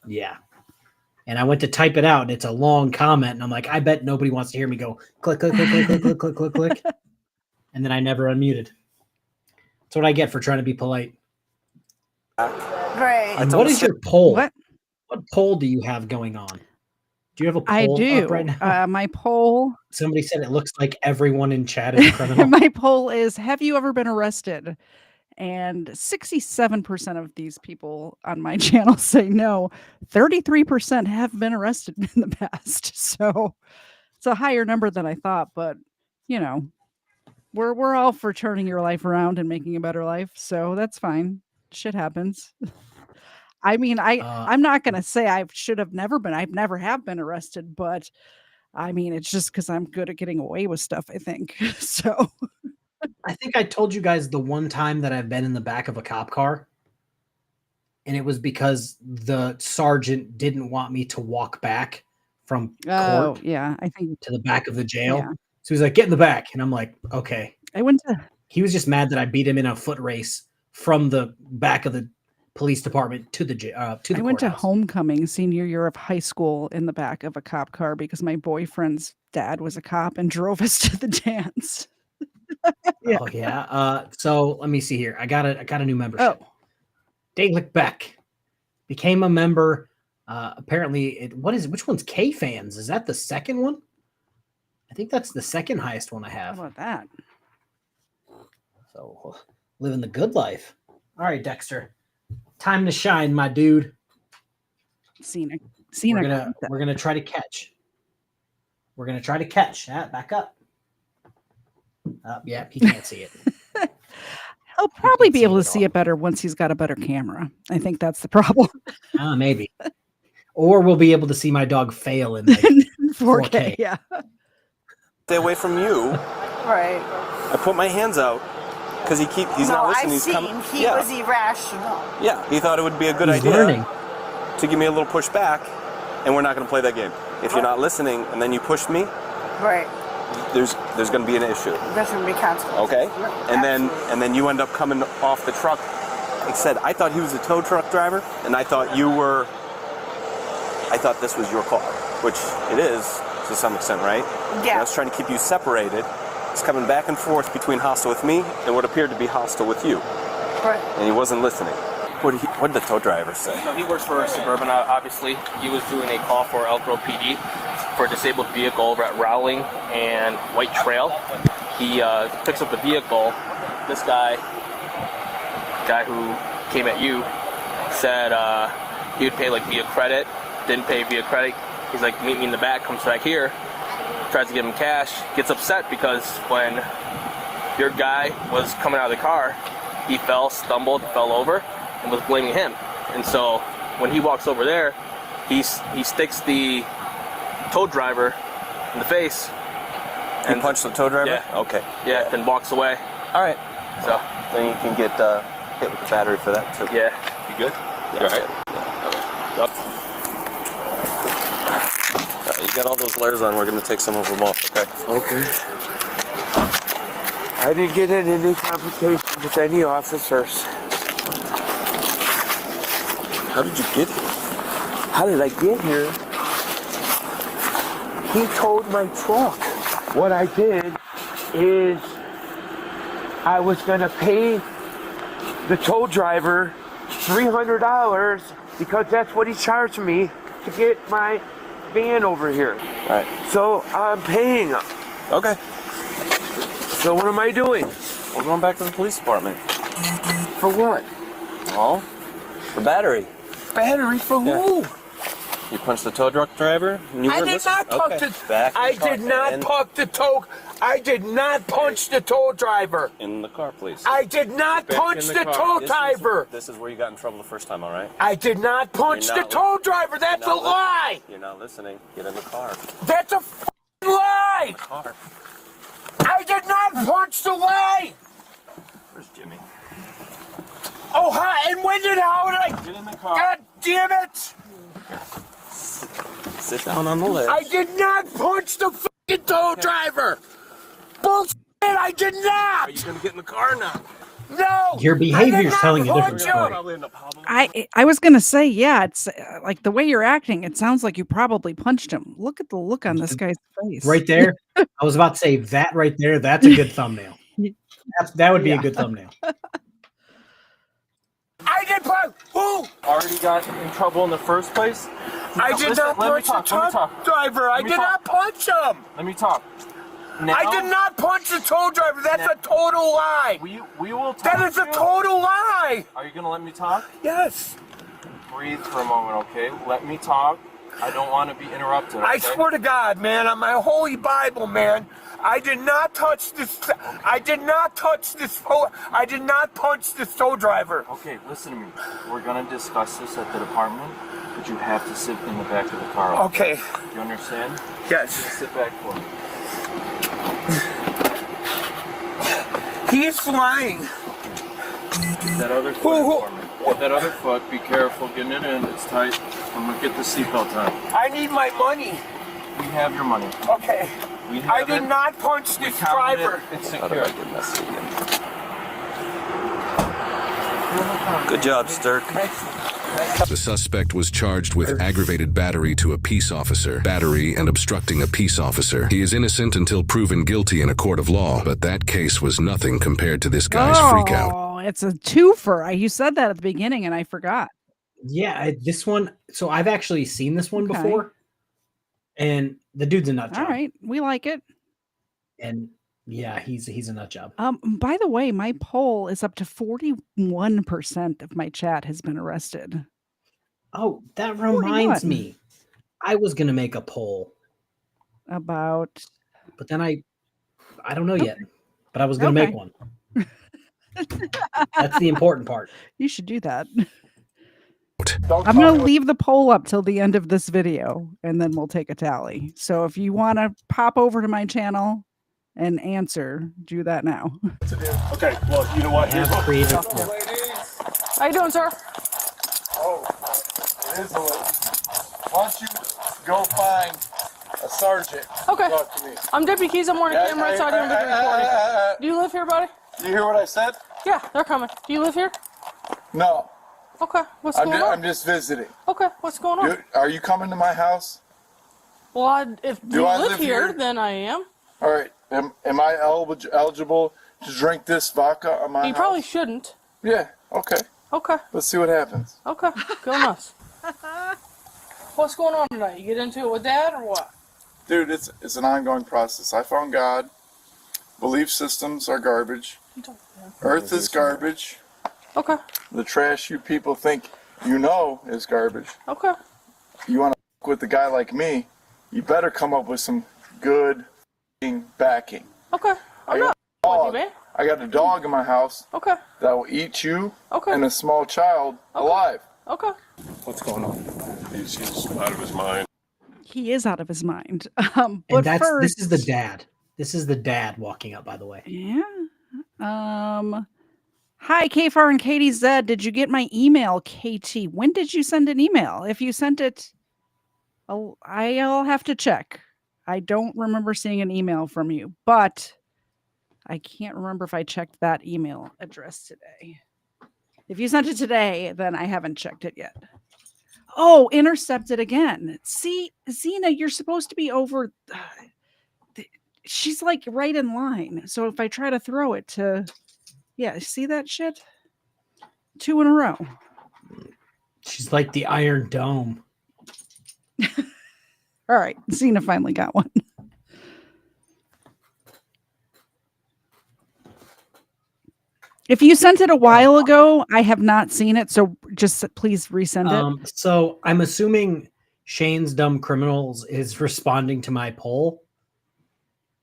yeah. And I went to type it out, and it's a long comment, and I'm like, I bet nobody wants to hear me go click, click, click, click, click, click, click, click, click. And then I never unmuted. That's what I get for trying to be polite. Right. And what is your poll? What poll do you have going on? Do you have a poll I do. up right now? My poll. Somebody said it looks like everyone in chat is a criminal. My poll is: have you ever been arrested? And 67% of these people on my channel say no. 33% have been arrested in the past. So it's a higher number than I thought, but you know, we're all for turning your life around and making a better life. So that's fine. Shit happens. I mean, I'm not going to say I should have never been. I've never have been arrested, but I mean, it's just because I'm good at getting away with stuff, I think. So I think I told you guys the one time that I've been in the back of a cop car, and it was because the sergeant didn't want me to walk back from court yeah, I think to the back of the jail. Yeah. So he's like, get in the back. And I'm like, okay. He was just mad that I beat him in a foot race from the back of the police department to the jail. I went to homecoming senior year of high school in the back of a cop car because my boyfriend's dad was a cop and drove us to the dance. Yeah. Oh yeah. So let me see here. I got a new membership. Daglick Beck became a member. Apparently, which one's K fans? Is that the second one? I think that's the second highest one I have. How about that? So living the good life. All right, Dexter. Time to shine, my dude. Cena. We're gonna try to catch. We're gonna try to catch. Back up. Yeah, he can't see it. He'll probably be able to see it better once he's got a better camera. I think that's the problem. Maybe. Or we'll be able to see my dog fail in 4K. Yeah. Stay away from you. Right. I put my hands out because he's not listening. I've seen he was irrational. Yeah, he thought it would be a good He's idea learning. to give me a little push back, and we're not going to play that game. If you're not listening and then you push me, right, there's going to be an issue. There's going to be consequences. Okay, and then you end up coming off the truck. Like I said, I thought he was a tow truck driver, and I thought this was your car, which it is to some extent, right? Yeah. And I was trying to keep you separated. He's coming back and forth between hostile with me and what appeared to be hostile with you. Right. And he wasn't listening. What did the tow driver say? So he works for Suburban, obviously. He was doing a call for Elk Grove PD for a disabled vehicle over at Rowling and White Trail. He picks up the vehicle. This guy who came at you, said he would pay like via credit. Didn't pay via credit. He's like, meet me in the back, comes back here, tries to give him cash, gets upset because when your guy was coming out of the car, he stumbled, fell over, and was blaming him. And so when he walks over there, he sticks the tow driver in the face. And punched the tow driver? Yeah. Okay. Yeah, then walks away. All right. So then you can get hit with the battery for that too. Yeah. You good? Yeah. All right. Yep. You got all those layers on. We're going to take some of them off, okay? Okay. I didn't get in any confrontation with any officers. How did you get here? How did I get here? He towed my truck. What I did is I was going to pay the tow driver $300 because that's what he charged me to get my van over here. All right. So I'm paying him. Okay. So what am I doing? We're going back to the police department. For what? Well, for battery. Battery for who? You punched the tow truck driver? And you I were did listening? not punch Okay. the. Back in I the car did not and punch the tow. I did not punch the tow driver. in the car, please. I did not Back punch in the car. tow This driver. This is where you got in trouble the first time, all right? I did not punch You're the not tow driver. That's a You're not lie. listening. You're not listening. Get in the car. That's a f***ing lie. Car. I did not punch the lie. Where's Jimmy? Oh, hi. And when did how did I? Get in the car. God damn it! Sit down on the list. I did not punch the fucking tow driver. Bullshit! I did not. Are you going to get in the car now? No. Your behavior is telling a different story. Probably end up hobbling. I was gonna say, yeah, it's like the way you're acting. It sounds like you probably punched him. Look at the look on this guy's face. Right there. I was about to say that right there. That's a good thumbnail. That would be a good thumbnail. I did punch. Who? already got in trouble in the first place. I did not punch the tow driver. I did not punch him. Let me talk. Now, I did not punch the tow driver. That's a total lie. We will talk. That is a total lie. Are you going to let me talk? Yes. Breathe for a moment, okay? Let me talk. I don't want to be interrupted. Okay? I swear to God, man, on my holy Bible, man, I did not touch this. I did not touch this. I did not punch this tow driver. Okay, listen to me. We're going to discuss this at the department, but you have to sit in the back of the car. Okay. You understand? Yes. Just sit back for me. He is lying. Get that other foot for me. Get that other foot. Be careful getting it in. It's tight. I'm going to get the seatbelt on. I need my money. We have your money. Okay. We have I did not punch this driver. It's How did secure. I get messy again? Good job, Stirk. The suspect was charged with aggravated battery to a peace officer, battery and obstructing a peace officer. He is innocent until proven guilty in a court of law, but that case was nothing compared to this guy's freakout. Oh, it's a twofer. You said that at the beginning and I forgot. Yeah, this one. So I've actually seen this one Okay. before, and the dude's a nut job. All right, we like it. And yeah, he's a nut job. By the way, my poll is up to 41% of my chat has been arrested. Oh, that reminds 41. me. I was gonna make a poll About but then I don't know yet. But I was gonna make Okay. one. That's the important part. you should do that. I'm going to leave the poll up till the end of this video and then we'll take a tally. So if you want to pop over to my channel and answer, do that now. Okay, well, you know what? Have creative. How you doing, sir? Oh, it is a lady. Why don't you go find a sergeant? Okay. Talk to me. I'm Deputy Keys. I'm wearing a camera outside here. I'm doing recording. Do you live here, buddy? You hear what I said? Yeah, they're coming. Do you live here? No. Okay. What's going on? I'm just visiting. Okay. What's going on? Are you coming to my house? Well, if Do you I live live here, here? then I am. All right. Am I eligible to drink this vodka on my You house? probably shouldn't. Yeah. Okay. Okay. Let's see what happens. Okay. Go nuts. What's going on tonight? You get into it with Dad or what? Dude, it's an ongoing process. I found God. Belief systems are garbage. Earth is garbage. Okay. The trash you people think you know is garbage. Okay. You want to with a guy like me, you better come up with some good backing. Okay. I'm not with you, man. I got a dog in my house Okay. that will eat you Okay. and a small child alive. Okay. What's going on? He's out of his mind. He is out of his mind. And But this first, is the dad. This is the dad walking up, by the way. yeah. Hi, KFARR and KTZed. Did you get my email, KT? When did you send an email? If you sent it, I'll have to check. I don't remember seeing an email from you, but I can't remember if I checked that email address today. If you sent it today, then I haven't checked it yet. Oh, intercepted again. See, Xena, you're supposed to be over. She's like right in line. So if I try to throw it to, yeah, see that shit? 2 in a row. She's like the Iron Dome. All right, Xena finally got one. If you sent it a while ago, I have not seen it, so just please resend it. So I'm assuming Shane's Dumb Criminals is responding to my poll.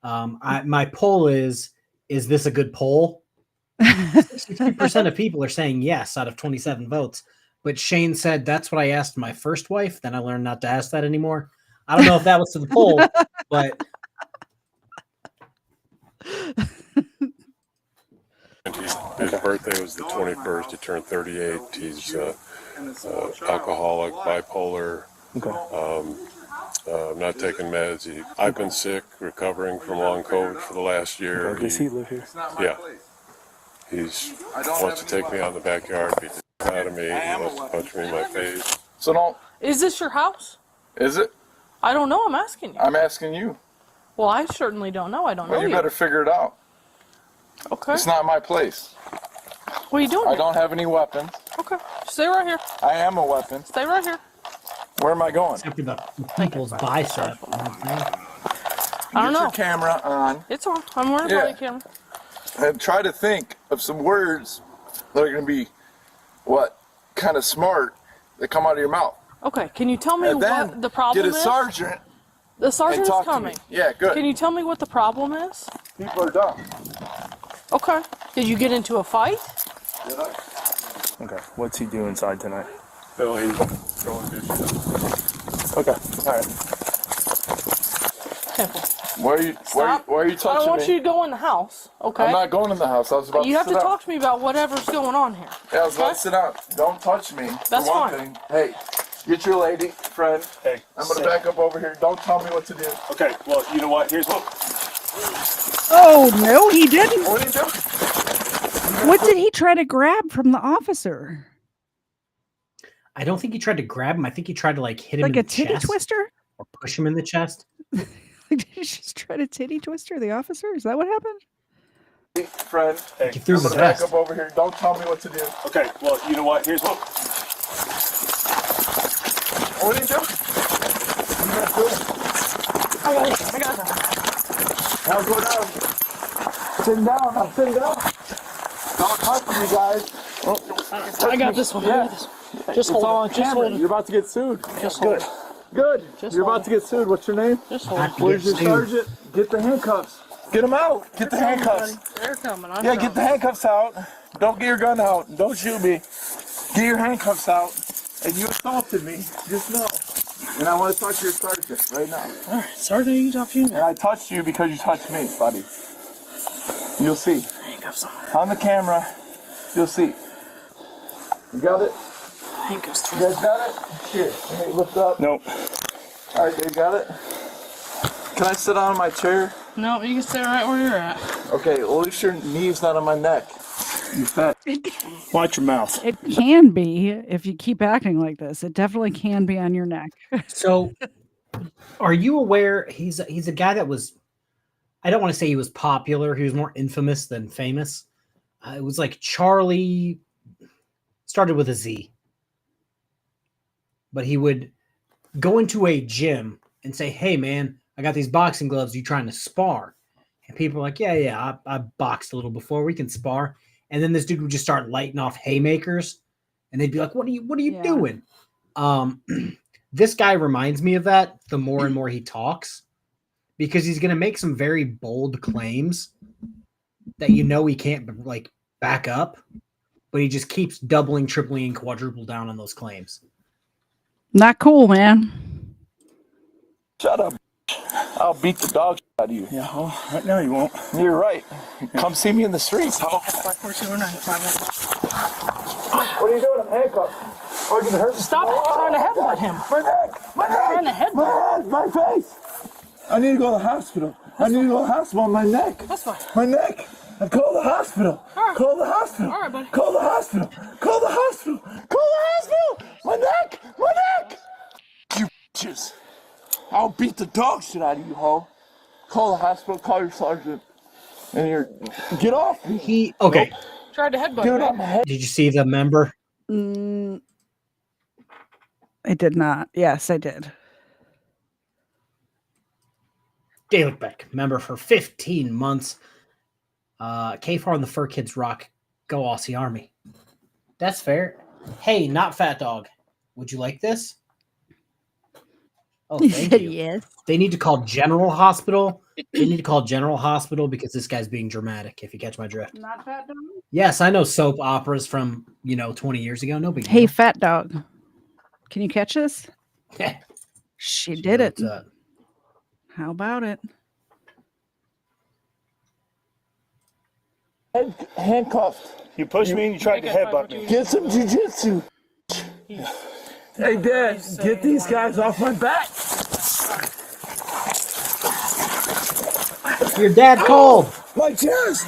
My poll is this a good poll? 60% of people are saying yes out of 27 votes. But Shane said, that's what I asked my first wife. Then I learned not to ask that anymore. I don't know if that was to the poll, but... His birthday was the 21st. He turned 38. He's alcoholic, bipolar. Not taking meds. I've been sick, recovering from long COVID for the last year. Does he live here? Yeah. He wants to take me out in the backyard, beat the shit out of me. He wants to punch me in my face. So don't. Is this your house? Is it? I don't know. I'm asking you. I'm asking you. Well, I certainly don't know. I don't know You better figure it out. Okay. It's not my place. What are you doing? I don't have any weapons. Okay. Stay right here. I am a weapon. Stay right here. Where am I going? Except for the people's bicep. I don't know. Your camera on. It's on. I'm wearing a body camera. And try to think of some words that are going to be, kind of smart that come out of your mouth. Okay. Can you tell me what the problem is? Get a sergeant. The sergeant is talk to coming. me. Yeah, good. Can you tell me what the problem is? People are dumb. Okay. Did you get into a fight? Did I? Okay. What's he do inside tonight? Bill, he's throwing dishes. Okay. All right. Why are you touching me? I don't want you to go in the house, okay? I'm not going in the house. I was about to You have sit to down. talk to me about whatever's going on here. Yeah, I was about to sit down. Don't touch me. That's for one fine. thing. Hey, get your lady friend. Hey, I'm going to back up over here. Don't tell me what to do. Okay, well, you know what? Here's what. Oh, no, he didn't. What are you doing? What did he try to grab from the officer? I don't think he tried to grab him. I think he tried to hit him Like in a the titty chest twister? or push him in the chest. Did he just try to titty twister the officer? Is that what happened? Friend. Hey, He threw I'm the going to back vest. up over here. Don't tell me what to do. Okay, well, you know what? Here's what. What are you doing? What are you doing? I got it. Now go down. Sitting down. I'm sitting down. Don't touch me, guys. I got this one. I got this one. Just hold on. Just hold on. You're about to get sued. Just hold it. Good. Just You're hold about to get sued. What's your name? Just hold Not to Where's get your sued. sergeant? Get the handcuffs. Get them out. Get the handcuffs. They're coming. Yeah, get the handcuffs out. Don't get your gun out. Don't shoot me. Get your handcuffs out. And you assaulted me. Just know. And I want to talk to your sergeant right now. All right, sergeant, you can talk to you. And I touched you because you touched me, buddy. You'll see. Handcuffs on. On the camera, you'll see. You got it? Handcuffs. You guys got it? Here. Hey, lift up. Nope. All right, you got it? Can I sit on my chair? No, you can stay right where you're at. Okay, at least your knee's not on my neck. You fat. Watch your mouth. It can be if you keep acting like this. It definitely can be on your neck. So, are you aware he's a guy that was? I don't want to say he was popular. He was more infamous than famous. It was like Charlie. Started with a Z. But he would go into a gym and say, "Hey, man, I got these boxing gloves. You trying to spar?" And people are like, "Yeah, I boxed a little before. We can spar." And then this dude would just start lighting off haymakers, and they'd be like, "What are you doing?" This guy reminds me of that. The more and more he talks, because he's going to make some very bold claims that he can't back up, but he just keeps doubling, tripling, and quadruple down on those claims. Not cool, man. Shut up. I'll beat the dog out of you. Yeah, well, right now you won't. You're right. Come see me in the streets, ho. 54209. What are you doing? I'm handcuffed. Oh, you're gonna hurt me. Stop trying to headbutt him. My neck! My neck! Trying to headbutt. My head! My face! I need to go to the hospital. I need to go to the hospital on my neck. That's fine. My neck! I call the hospital. Right. Call the hospital. All right, buddy. Call the hospital. Call the hospital. Call the hospital! My neck! My neck! You bitches. I'll beat the dog shit out of you, ho. Call the hospital, call your sergeant. And you're... Get off me. Okay. Tried to headbutt Get him. on my head. Did you see the member? I did not. Yes, I did. David Beck, member for 15 months. KFARR and the Fur Kids rock. Go Aussie Army. That's fair. Hey, not Fat Dog. Would you like this? Oh, thank you. Yes. They need to call General Hospital. They need to call General Hospital because this guy's being dramatic, if you catch my drift. Not Fat Dog? Yes, I know soap operas from, 20 years ago. No big deal. Hey, Fat Dog. Can you catch this? She did it. How about it? Handcuffed. You pushed me and you tried to headbutt me. Get some jujitsu. Hey, Dad, get these guys off my back. Your dad called. My chest.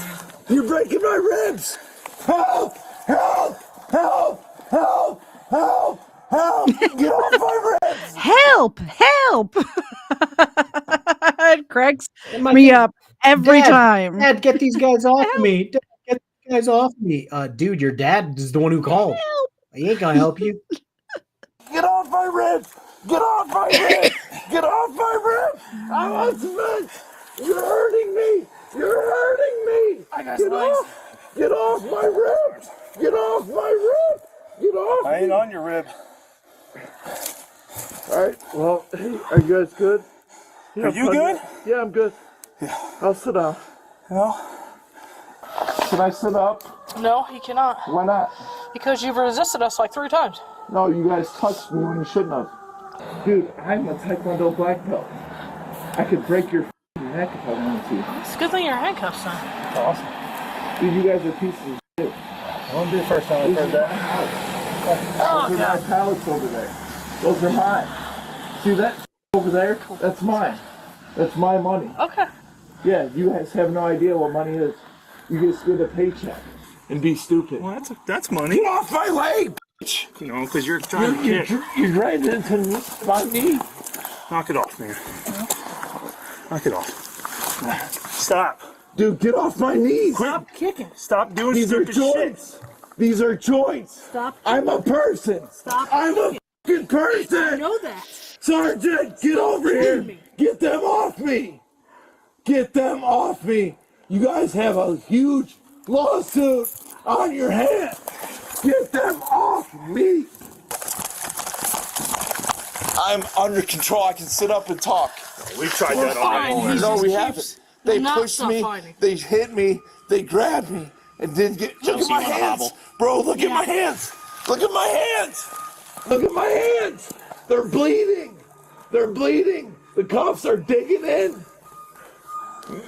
You're breaking my ribs. Help! Help! Help! Help! Help! Help! Get off my ribs! Help! Help! It cracks me up every time. Dad, get these guys off me. Dad, get these guys off me. Dude, your dad is the one who called. Help. He ain't gonna help you. Get off my ribs! Get off my ribs! Get off my ribs! I want cement! You're hurting me! You're hurting me! I got Get off! Get off my rib! Get off my rib! Get off! I ain't on your rib. All right. Well, hey, are you guys good? Are you good? Yeah, I'm good. Yeah. I'll sit down. No. Can I sit up? No, he cannot. Why not? Because you've resisted us like 3 times. No, you guys touched me when you shouldn't have. Dude, I'm a Taekwondo black belt. I could break your neck if I wanted to. It's a good thing you're handcuffed, son. That's awesome. Dude, you guys are pieces of shit. It won't be the first time I've heard that. Those are my pallets over there. Those are mine. See that over there? That's mine. That's my money. Okay. Yeah, you guys have no idea what money is. You just get a paycheck and be stupid. Well, that's money. Get off my leg, bitch! No, because you're trying to kick. You're right into my knee. Knock it off, man. Knock it off. Stop. Dude, get off my knees. Stop kicking. Stop doing These are stupid joints. shit. These are joints. Stop. I'm a person. Stop. I'm a fucking person. I know that. Sergeant, get over here. Get them off me. Get them off me. You guys have a huge lawsuit on your hands. Get them off me. I'm under control. I can sit up and talk. We tried that already. No, we haven't. They Not pushed stop me. fighting. They hit me. They grabbed me. And didn't get. Look at my hands. Bro, look at my hands. Look at my hands. Look at my hands. They're bleeding. They're bleeding. The cops are digging in.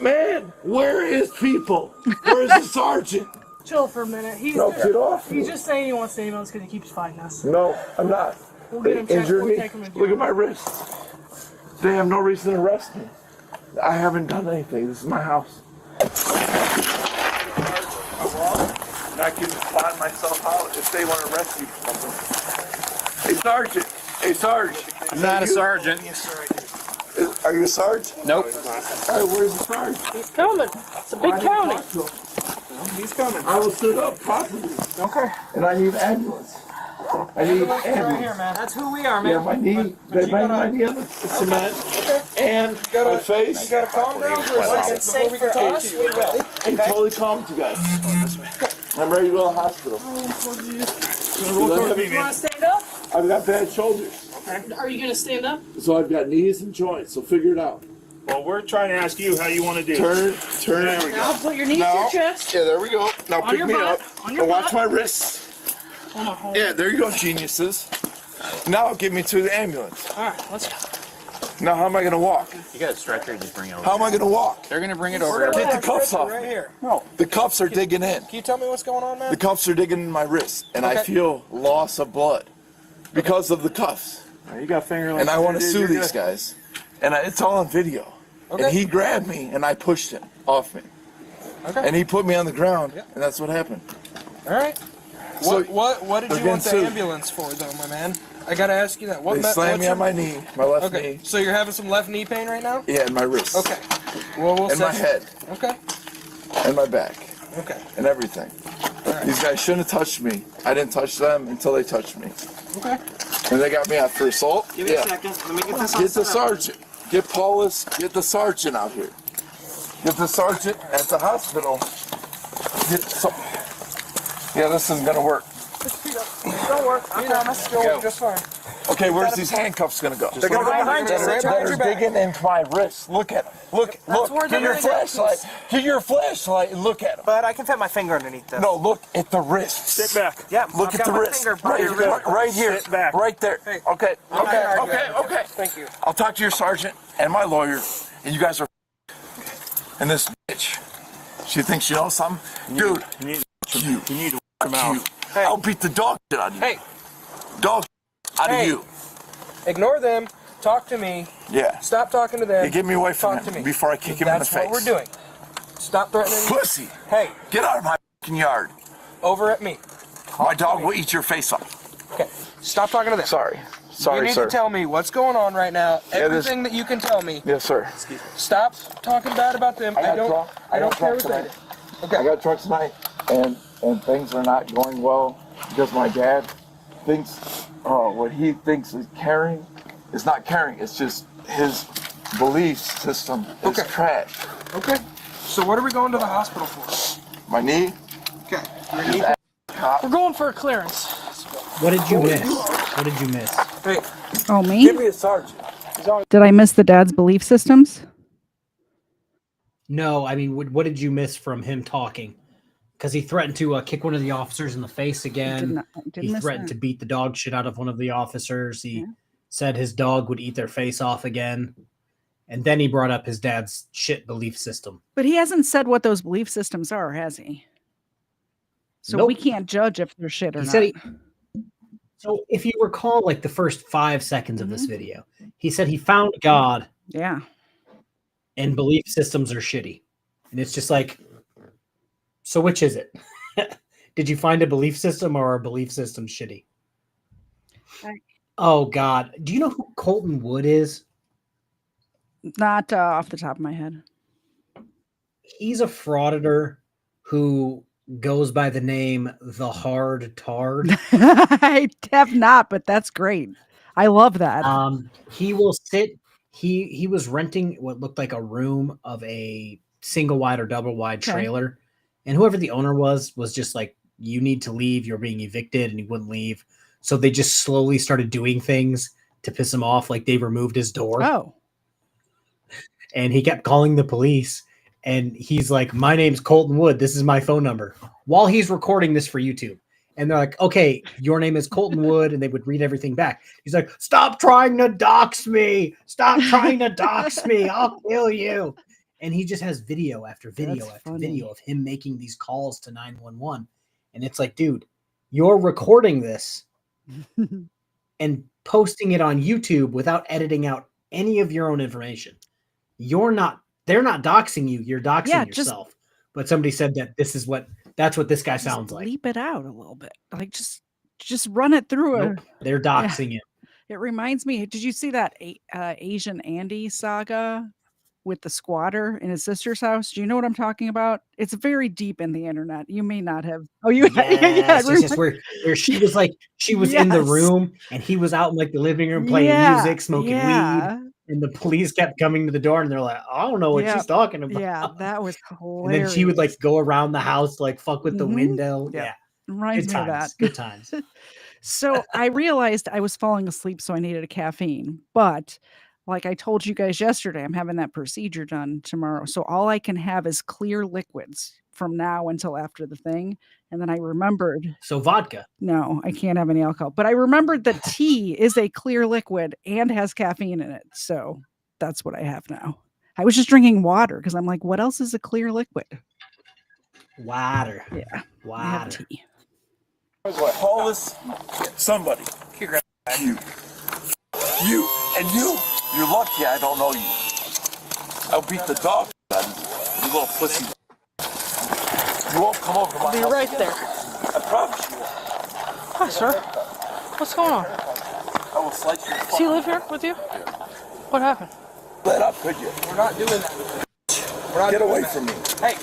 Man, where is people? Where is the sergeant? Chill for a minute. He's No, get off He's me. just saying he wants to ambulance because he keeps fighting us. No, I'm not. We'll They get him checked. injured We'll me. take him in jail. Look at my wrists. They have no reason to arrest me. I haven't done anything. This is my house. I can find myself out if they want to arrest me for something. Hey, Sergeant. Hey, Sarge. I'm not a sergeant. Are you a Sarge? Nope. All right, where's the Sarge? He's coming. It's a big county. He's coming. I will sit up properly. Okay. And I need ambulance. I need Right ambulance. here, man. That's who we are, man. Yeah, my knee. They banged my knee on the cement. And my face. You gotta calm down for a second before we can talk to you. We will. I'm totally calm to you guys. I'm ready to go to the hospital. You want to stand up? I've got bad shoulders. Are you gonna stand up? So I've got knees and joints, so figure it out. Well, we're trying to ask you how you want to do it. Turn. There we go. Now put your knees to your chest. Yeah, there we go. Now On pick your me butt. up. On your And watch butt. my wrists. Hold on. Yeah, there you go, geniuses. Now get me to the ambulance. All right, let's go. Now how am I gonna walk? You got a stretcher, just bring it over. How am I gonna walk? They're gonna bring it over. Get the cuffs off. Right here. No, the cuffs are digging in. Can you tell me what's going on, man? The cuffs are digging in my wrist, and I Okay. feel loss of blood because of the cuffs. You got finger like And I want to dude, sue you're these good. guys. And it's all on video. Okay. And he grabbed me, and I pushed him off me. Okay. And he put me on the ground, and that's what happened. All right. So What did they're you want the getting sued. ambulance for, though, my man? I gotta ask you that. They slammed me on my knee, my left Okay. knee. So you're having some left knee pain right now? Yeah, in my wrist. Okay. Well, we'll And my set- head. Okay. And my back. Okay. And everything. These guys shouldn't have touched me. I didn't touch them until they touched me. Okay. And they got me out for assault. Give me a second. Let me get this all Get the set up. sergeant. Get Paulus. Get the sergeant out here. Get the sergeant at the hospital. Get some. Yeah, this isn't gonna work. Don't work. I promise. You'll work just fine. Okay, where's these handcuffs gonna go? They're gonna go behind you. Right behind your back. digging into my wrist. Look at them. Look. That's where Get they're your gonna go. flashlight. Get your flashlight and look at them. But I can fit my finger underneath this. No, look at the wrists. Sit back. Yeah. Look I've at got the my wrist. finger by your wrist. Right here. Sit back. Right there. Hey. Okay. I'm not gonna argue that. Okay. Thank you. I'll talk to your sergeant and my lawyer, and you guys are. And this bitch, she thinks she knows something. Dude, you need to work him out. Hey. I'll beat the dog shit out of you. Hey. Dog out Hey. of you. Ignore them. Talk to me. Yeah. Stop talking to them. You get me away from Talk to him me. before I kick him in the That's face. what we're doing. Stop threatening me. Pussy. Hey. Get out of my fucking yard. Over at me. My dog will eat your face off. Okay. Stop talking to them. Sorry, You need sir. to tell me what's going on right now. Yeah, this- Everything that you can tell me. Yes, sir. Stop talking bad about them. I don't care what they do. Okay. I got truck tonight, and things are not going well because my dad thinks what he thinks is caring is not caring. It's just his belief system is trash. Okay. So what are we going to the hospital for? My knee. Okay. Your knee. We're going for a clearance. What did you miss? What did you miss? Hey. Oh, me? Give me a sergeant. Did I miss the dad's belief systems? No, I mean, what did you miss from him talking? Because he threatened to kick one of the officers in the face again. He threatened to beat the dog shit out of one of the officers. He said his dog would eat their face off again. And then he brought up his dad's shit belief system. But he hasn't said what those belief systems are, has he? So Nope. we can't judge if they're shit or He not. said so if you recall, like the first 5 seconds of this video, he said he found God. Yeah. And belief systems are shitty. And it's just like, so which is it? Did you find a belief system or a belief system shitty? Oh God. Do you know who Colton Wood is? Not off the top of my head. He's a frauditor who goes by the name The Hard Tard. I have not, but that's great. I love that. He will sit. He was renting what looked like a room of a single wide or double wide Okay. trailer, and whoever the owner was just like, "You need to leave. You're being evicted," and he wouldn't leave. So they just slowly started doing things to piss him off. Like they removed his door. Oh. And he kept calling the police. And he's like, "My name's Colton Wood. This is my phone number," while he's recording this for YouTube. And they're like, "Okay, your name is Colton Wood." And they would read everything back. He's like, "Stop trying to dox me. Stop trying to dox me. I'll kill you." And he just has video after video after video of him making these calls to 911. And it's like, dude, you're recording this and posting it on YouTube without editing out any of your own information. They're not doxing you, you're doxing yourself. But somebody said that that's what this guy sounds like. Leap it out a little bit. Like just run it through. Nope, they're doxing him. It reminds me, did you see that Asian Andy saga with the squatter in his sister's house? Do you know what I'm talking about? It's very deep in the internet. You may not have. Oh, you Yes, it's just where she was like, she was in the Yes. room and he was out in like the living room playing music, smoking weed. And the police kept coming to the door and they're like, "I don't know what she's talking about." Yeah, that was hilarious. And then she would like go around the house, like fuck with the Mhm. window. Yep. Yeah. Reminds Good me of times. that. Good times. So I realized I was falling asleep, so I needed a caffeine. But like I told you guys yesterday, I'm having that procedure done tomorrow. So all I can have is clear liquids from now until after the thing. And then I remembered. So vodka. No, I can't have any alcohol. But I remembered that tea is a clear liquid and has caffeine in it. So that's what I have now. I was just drinking water because I'm like, what else is a clear liquid? Water. Yeah. I have Water. tea. Call this somebody. You. You. And you. You're lucky I don't know you. I'll beat the dog out of you, you little pussy. You won't come over to my house. Be right there. I promise you won't. Hi, sir. What's going on? I will slice your Does he live here with you? What happened? Let up, could you? We're not doing that. Get away from me. Hey,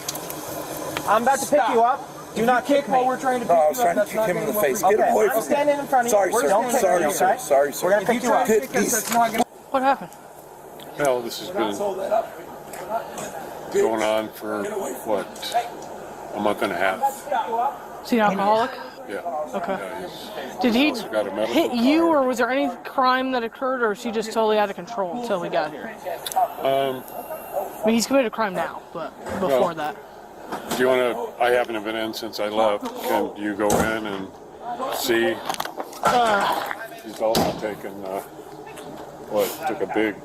I'm about to pick you up. Do not kick while we're trying to pick No, I was you up. trying to kick him in the face. Get him away from I'm me. standing in front of you. Sorry, We're sir. don't kick Sorry, me, sir. okay? Sorry, sir. We're gonna pick you up. What happened? Well, this has been going on for, what, a month and a half? Is he an alcoholic? Yeah. Okay. Yeah, Did he also got a medical hit you, card. or was there any crime that occurred, or is he just totally out of control until we got here? Um, I mean, he's committed a crime now, but before Well, that. do you want to, I haven't been in since I left. Can you go in and see? He's also taken, took a big,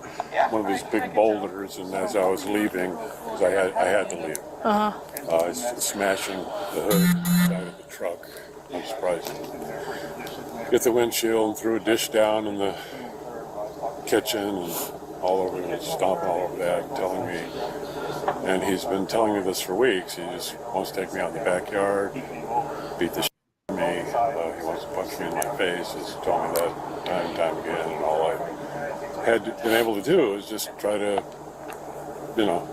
one of these big boulders, and as I was leaving, because I had to leave, he's smashing the hood side of the truck. I'm surprised. Hit the windshield and threw a dish down in the kitchen and all over, and stomping all over that, telling me, and he's been telling me this for weeks. He just wants to take me out in the backyard, beat the shit out of me. He wants to punch me in my face. He's told me that time and time again, and all I had been able to do is just try to, you know.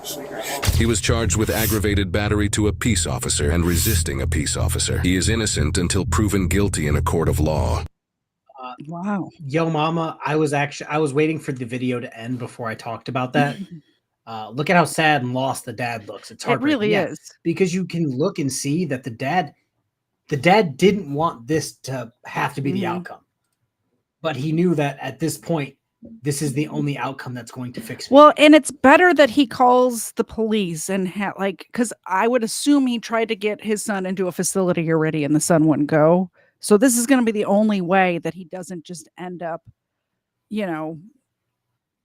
He was charged with aggravated battery to a peace officer and resisting a peace officer. He is innocent until proven guilty in a court of law. Wow. Yo mama, I was waiting for the video to end before I talked about that. Look at how sad and lost the dad looks. It's It heartbreaking. really is. Because you can look and see that the dad didn't want this to have to be the outcome. But he knew that at this point, this is the only outcome that's going to fix it. Well, and it's better that he calls the police and because I would assume he tried to get his son into a facility already and the son wouldn't go. So this is going to be the only way that he doesn't just end up,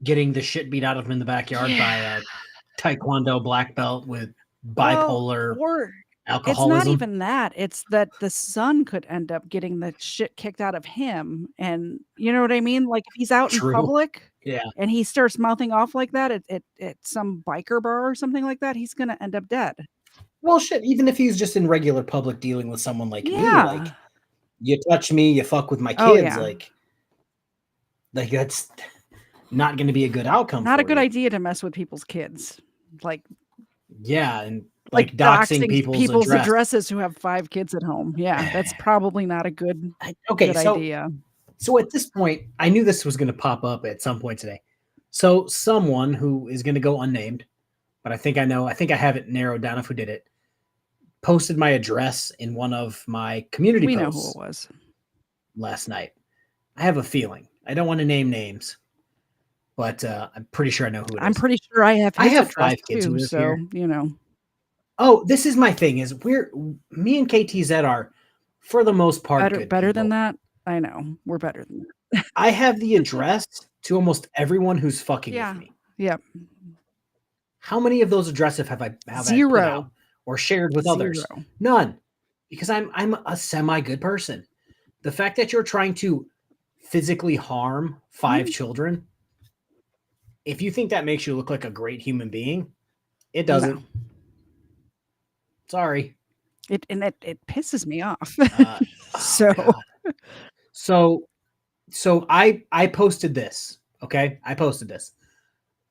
getting the shit beat out of him in the backyard by a taekwondo black belt with bipolar or alcoholism. It's not even that. It's that the son could end up getting the shit kicked out of him. And you know what I mean? Like if he's out in public and he starts mouthing off like that at some biker bar or something like that, he's going to end up dead. Well, shit, even if he's just in regular public dealing with someone like me, like you touch me, you fuck with my kids, like that's not going to be a good outcome. Not a good idea to mess with people's kids. Like, yeah. And like doxing people's addresses who have 5 kids at home. Yeah. That's probably not a good, good idea. So at this point, I knew this was going to pop up at some point today. So someone who is going to go unnamed, but I think I have it narrowed down of who did it, posted my address in one of my community posts. We know who it was. Last night. I have a feeling. I don't want to name names, but I'm pretty sure I know who it is. I'm pretty sure I have 5 kids too, so here. You know. Oh, this is my thing is me and KTZed are for the most part better than that. I know. We're better than that. I have the address to almost everyone who's fucking with me. Yep. How many of those addresses have I Zero. put out or shared with others? None. Because I'm a semi-good person. The fact that you're trying to physically harm 5 children, if you think that makes you look like a great human being, it doesn't. No. Sorry. It pisses me off. So I posted this. Okay, I posted this.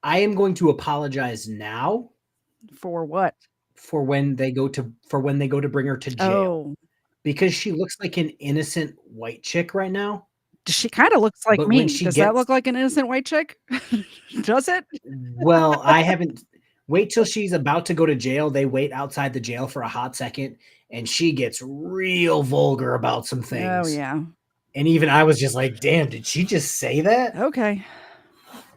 I am going to apologize now. For what? For when they go to bring her to jail. Oh. Because she looks like an innocent white chick right now. She kind of looks like me. Does that look like an innocent white chick? Does it? Well, I haven't. Wait till she's about to go to jail. They wait outside the jail for a hot second, and she gets real vulgar about some things. Oh, yeah. And even I was just like, damn, did she just say that? Okay.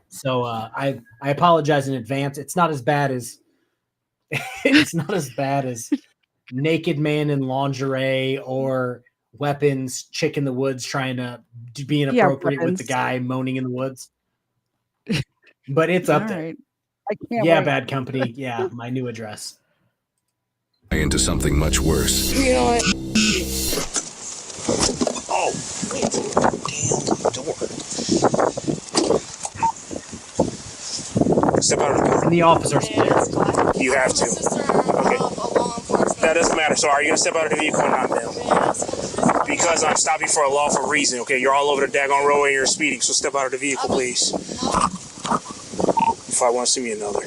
So I apologize in advance. It's not as bad as naked man in lingerie or weapons, chick in the woods trying to be inappropriate with the guy moaning in the woods. but it's up All there. right. I can't Yeah, wait. Bad Company. Yeah, my new address. Into something much worse. You know what? Oh, damn door. Step out of the car. And the officers. You have to. Okay. That doesn't matter. So are you going to step out of the vehicle or not, ma'am? Because I'm stopping for a lawful reason, okay? You're all over the daggone roadway and you're speeding, so step out of the vehicle, please. If I want to see me another.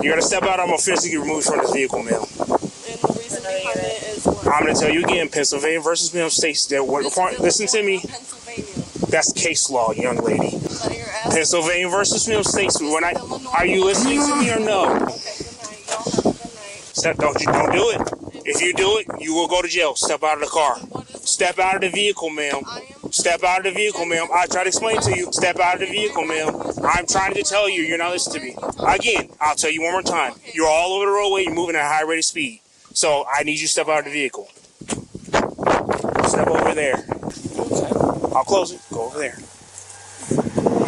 You're going to step out, I'm going to physically remove you from this vehicle, ma'am. And the reason behind it is what? I'm going to tell you again, Pennsylvania versus Mill States. Listen to me. That's case law, young lady. Pennsylvania versus Mill States. Are you listening to me or no? Don't do it. If you do it, you will go to jail. Step out of the car. Step out of the vehicle, ma'am. Step out of the vehicle, ma'am. I try to explain to you. Step out of the vehicle, ma'am. I'm trying to tell you. You're not listening to me. Again, I'll tell you one more time. You're all over the roadway. You're moving at a high rate of speed. So I need you to step out of the vehicle. Step over there. I'll close it. Go over there.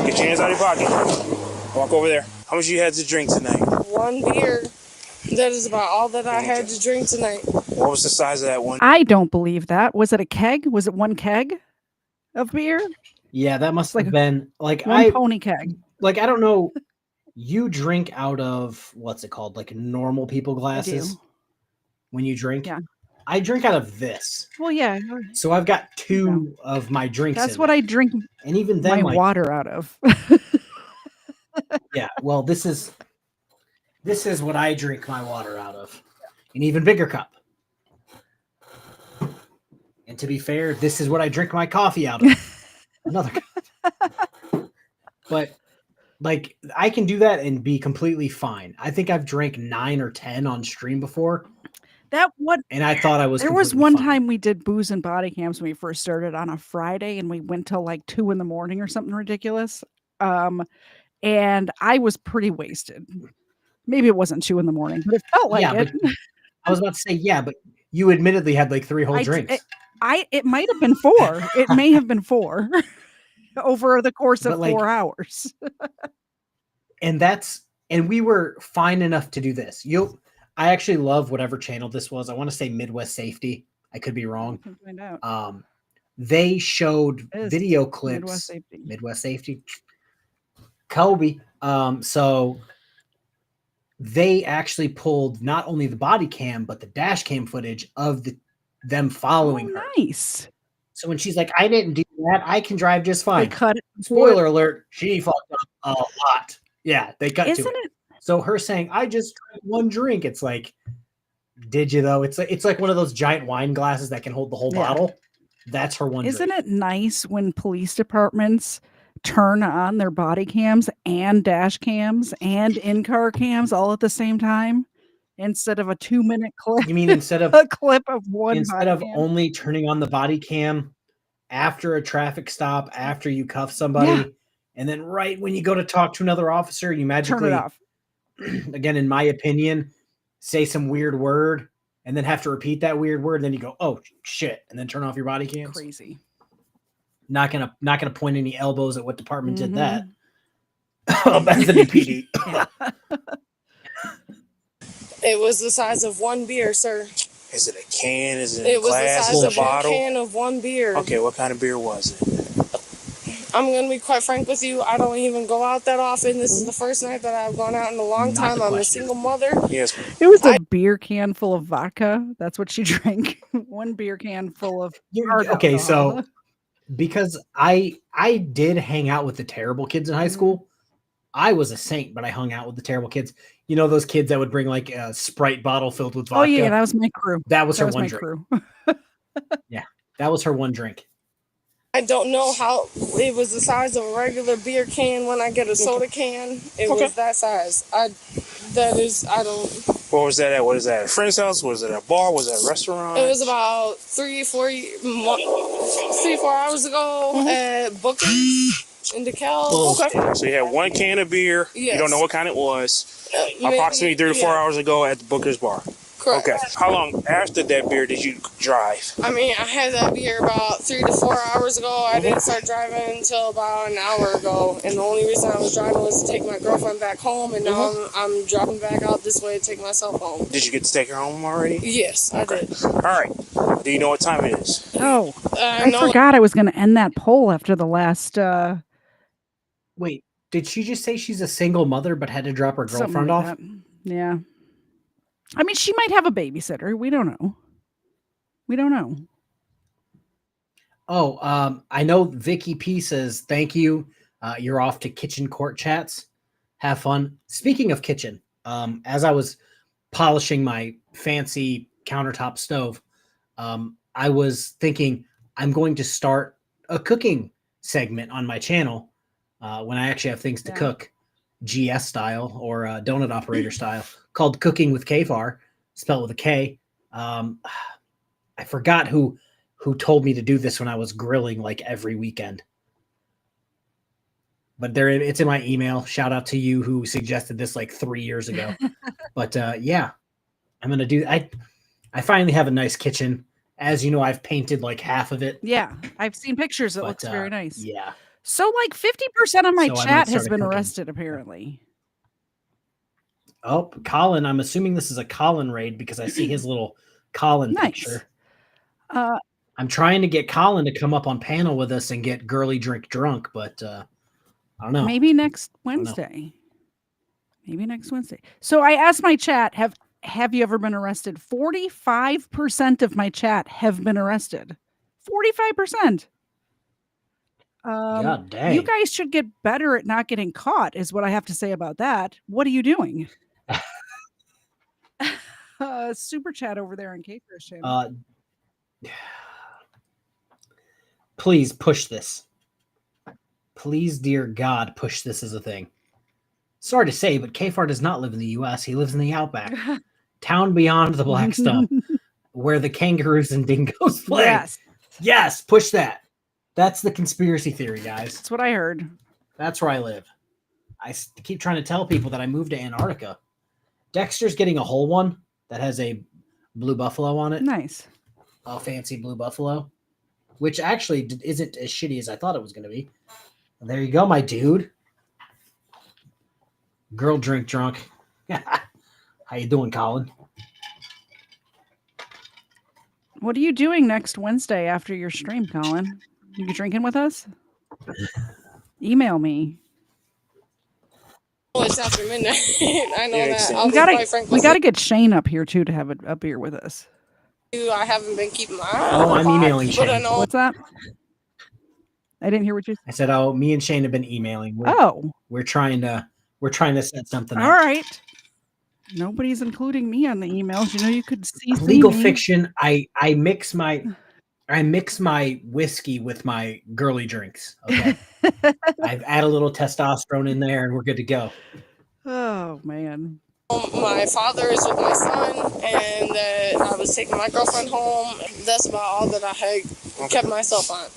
Get your hands out of your pocket. Walk over there. How much you had to drink tonight? 1 beer. That is about all that I had to drink tonight. What was the size of that one? I don't believe that. Was it a keg? Was it one keg of beer? Yeah, that must have been like One pony keg. Like, I don't know. You drink out of what's it called? Like normal people glasses when you drink. Yeah. I drink out of this. Well, yeah. So I've got two of my drinks. That's in what there. I drink And even then, my like, water out of. yeah. Well, this is what I drink my water out of. An even bigger cup. And to be fair, this is what I drink my coffee out of. Another cup. But like, I can do that and be completely fine. I think I've drank 9 or 10 on stream before. And I thought I was. There was completely one fine. time we did booze and body cams when we first started on a Friday, and we went till like 2 a.m. or something ridiculous. And I was pretty wasted. Maybe it wasn't 2 a.m, but it felt like it. But I was about to say, yeah, but you admittedly had like 3 whole drinks. It might have been 4. It may have been 4 over the course of 4 hours. And we were fine enough to do this. I actually love whatever channel this was. I want to say Midwest Safety. I could be wrong. Find out. They showed video clips. Midwest Safety. Kobe. So they actually pulled not only the body cam but the dash cam footage of them following her. Nice. So when she's like, "I didn't do that. I can drive just fine." They cut it. Spoiler alert: she fucked up a lot. Yeah, they cut Isn't to it. it? So her saying, "I just drank 1 drink." It's like, did you though? It's like one of those giant wine glasses that can hold the whole bottle. That's her 1 Isn't drink. it nice when police departments turn on their body cams and dash cams and in-car cams all at the same time instead of a 2-minute clip? You mean instead of a clip of one instead body of cam? only turning on the body cam after a traffic stop, after you cuff somebody, and then right when you go to talk to another officer, you magically Turn it off. Again, in my opinion, say some weird word and then have to repeat that weird word. And then you go, "Oh shit," and then turn off your body cams. Crazy. Not gonna point any elbows at what department did that. Mm-hmm. Bethany PD. It was the size of 1 beer, sir. Is it a can? Is it It a was the glass? size Is it of a a bottle? can of 1 beer. Okay, what kind of beer was it? I'm going to be quite frank with you. I don't even go out that often. This is the first night that I've gone out in a long time. I'm a single mother. Yes. It was a beer can full of vodka. That's what she drank. 1 beer can full of hard Okay, alcohol. so because I did hang out with the terrible kids in high school. I was a saint, but I hung out with the terrible kids. You know those kids that would bring like a Sprite bottle filled with vodka? Oh yeah, that was my crew. That was her my 1 drink. crew. Yeah, that was her 1 drink. I don't know how it was the size of a regular beer can when I get a soda can. It was that size. I don't. What was that at? What is that? At a friend's house? Was it a bar? Was it a restaurant? It was about 3-4 hours ago at Booker's in DeKalb. Okay. So you had 1 can of beer. Yes. You don't know what kind it was. Maybe, approximately 3 to 4 hours ago at the Booker's bar. Correct. Okay. How long after that beer did you drive? I mean, I had that beer about 3 to 4 hours ago. I didn't start driving until about an hour ago. And the only reason I was driving was to take my girlfriend back home. And now I'm driving back out this way to take myself home. Did you get to take her home already? Yes, I did. All right. Do you know what time it is? Oh, I forgot I was going to end that poll after the last. Wait, did she just say she's a single mother but had to drop her girlfriend off? That. Yeah. I mean, she might have a babysitter. We don't know. We don't know. Oh, I know Vicky P says, thank you. You're off to kitchen court chats. Have fun. Speaking of kitchen, as I was polishing my fancy countertop stove, I was thinking I'm going to start a cooking segment on my channel when I actually have things to cook, GS style or donut operator style, called Cooking with KFARR, spelled with a K. I forgot who told me to do this when I was grilling like every weekend. But it's in my email. Shout out to you who suggested this like 3 years ago. But yeah, I'm going to do I finally have a nice kitchen. As you know, I've painted like half of it. Yeah, I've seen pictures. It looks very nice. Yeah. So like 50% of my So chat has been arrested, apparently. Oh, Colin. I'm assuming this is a Colin raid because I see his little Colin picture. I'm trying to get Colin to come up on panel with us and get girly drink drunk, but I don't know. Maybe next Wednesday. Maybe next Wednesday. So I asked my chat, have you ever been arrested? 45% of my chat have been arrested. 45%. God dang. You guys should get better at not getting caught, is what I have to say about that. What are you doing? Super chat over there on KFARR's channel. Please push this. Please, dear God, push this as a thing. Sorry to say, but KFARR does not live in the U.S. He lives in the Outback, town beyond the Blackstone, where the kangaroos and dingoes play. Yes, push that. That's the conspiracy theory, guys. That's what I heard. That's where I live. I keep trying to tell people that I moved to Antarctica. Dexter's getting a whole one that has a blue buffalo on it. Nice. A fancy blue buffalo, which actually isn't as shitty as I thought it was going to be. And there you go, my dude. Girl drink drunk. How you doing, Colin? What are you doing next Wednesday after your stream, Colin? You drinking with us? Email me. Oh, it's after midnight. I know that. We gotta get Shane up here too to have a beer with us. I haven't been keeping my eye Oh, I'm emailing Shane. What's that? I didn't hear what you said. I said, "Oh, me and Shane have been emailing. We're trying to set something up." All right. Nobody's including me on the emails. You know, you could see legal me. fiction. I mix my whiskey with my girly drinks. Okay. I've add a little testosterone in there, and we're good to go. Oh man. My father is with my son, and that I was taking my girlfriend home. That's about all that I had kept myself on.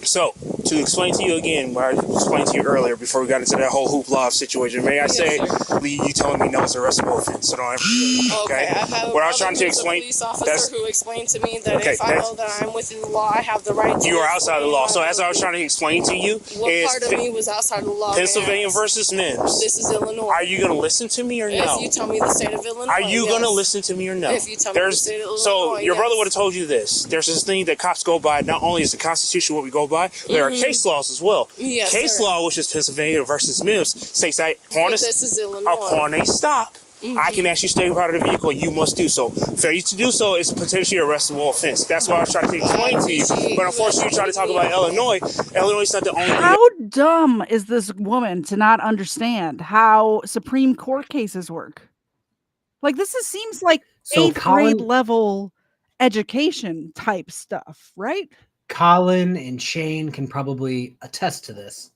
So, to explain to you again, what I explained to you earlier before we got into that whole hoopla situation, may I say, you telling me no, it's a arrestable offense, so don't ever do it, okay? What I was trying to explain, police officer who explained to me that if I know that I'm within the law, I have the right to. You are outside the law. So as I was trying to explain to you, what part of me was outside the law? Pennsylvania versus Mims. This is Illinois. Are you going to listen to me or no? If you tell me the state of Illinois. Are you going to listen to me or no? If you tell me the state of Illinois. So your brother would have told you this. There's this thing that cops go by. Not only is the Constitution what we go by, there are case laws as well. Yes, case law, which is Pennsylvania versus Mims, states that this is Illinois. Upon a stop, I can actually stay out of the vehicle. You must do so. Failure to do so is potentially arrestable offense. That's what I was trying to explain to you. But unfortunately, you try to talk about Illinois. Illinois is not the only. How dumb is this woman to not understand how Supreme Court cases work? Like seems like eighth grade level education type stuff, right? Colin and Shane can probably attest to this.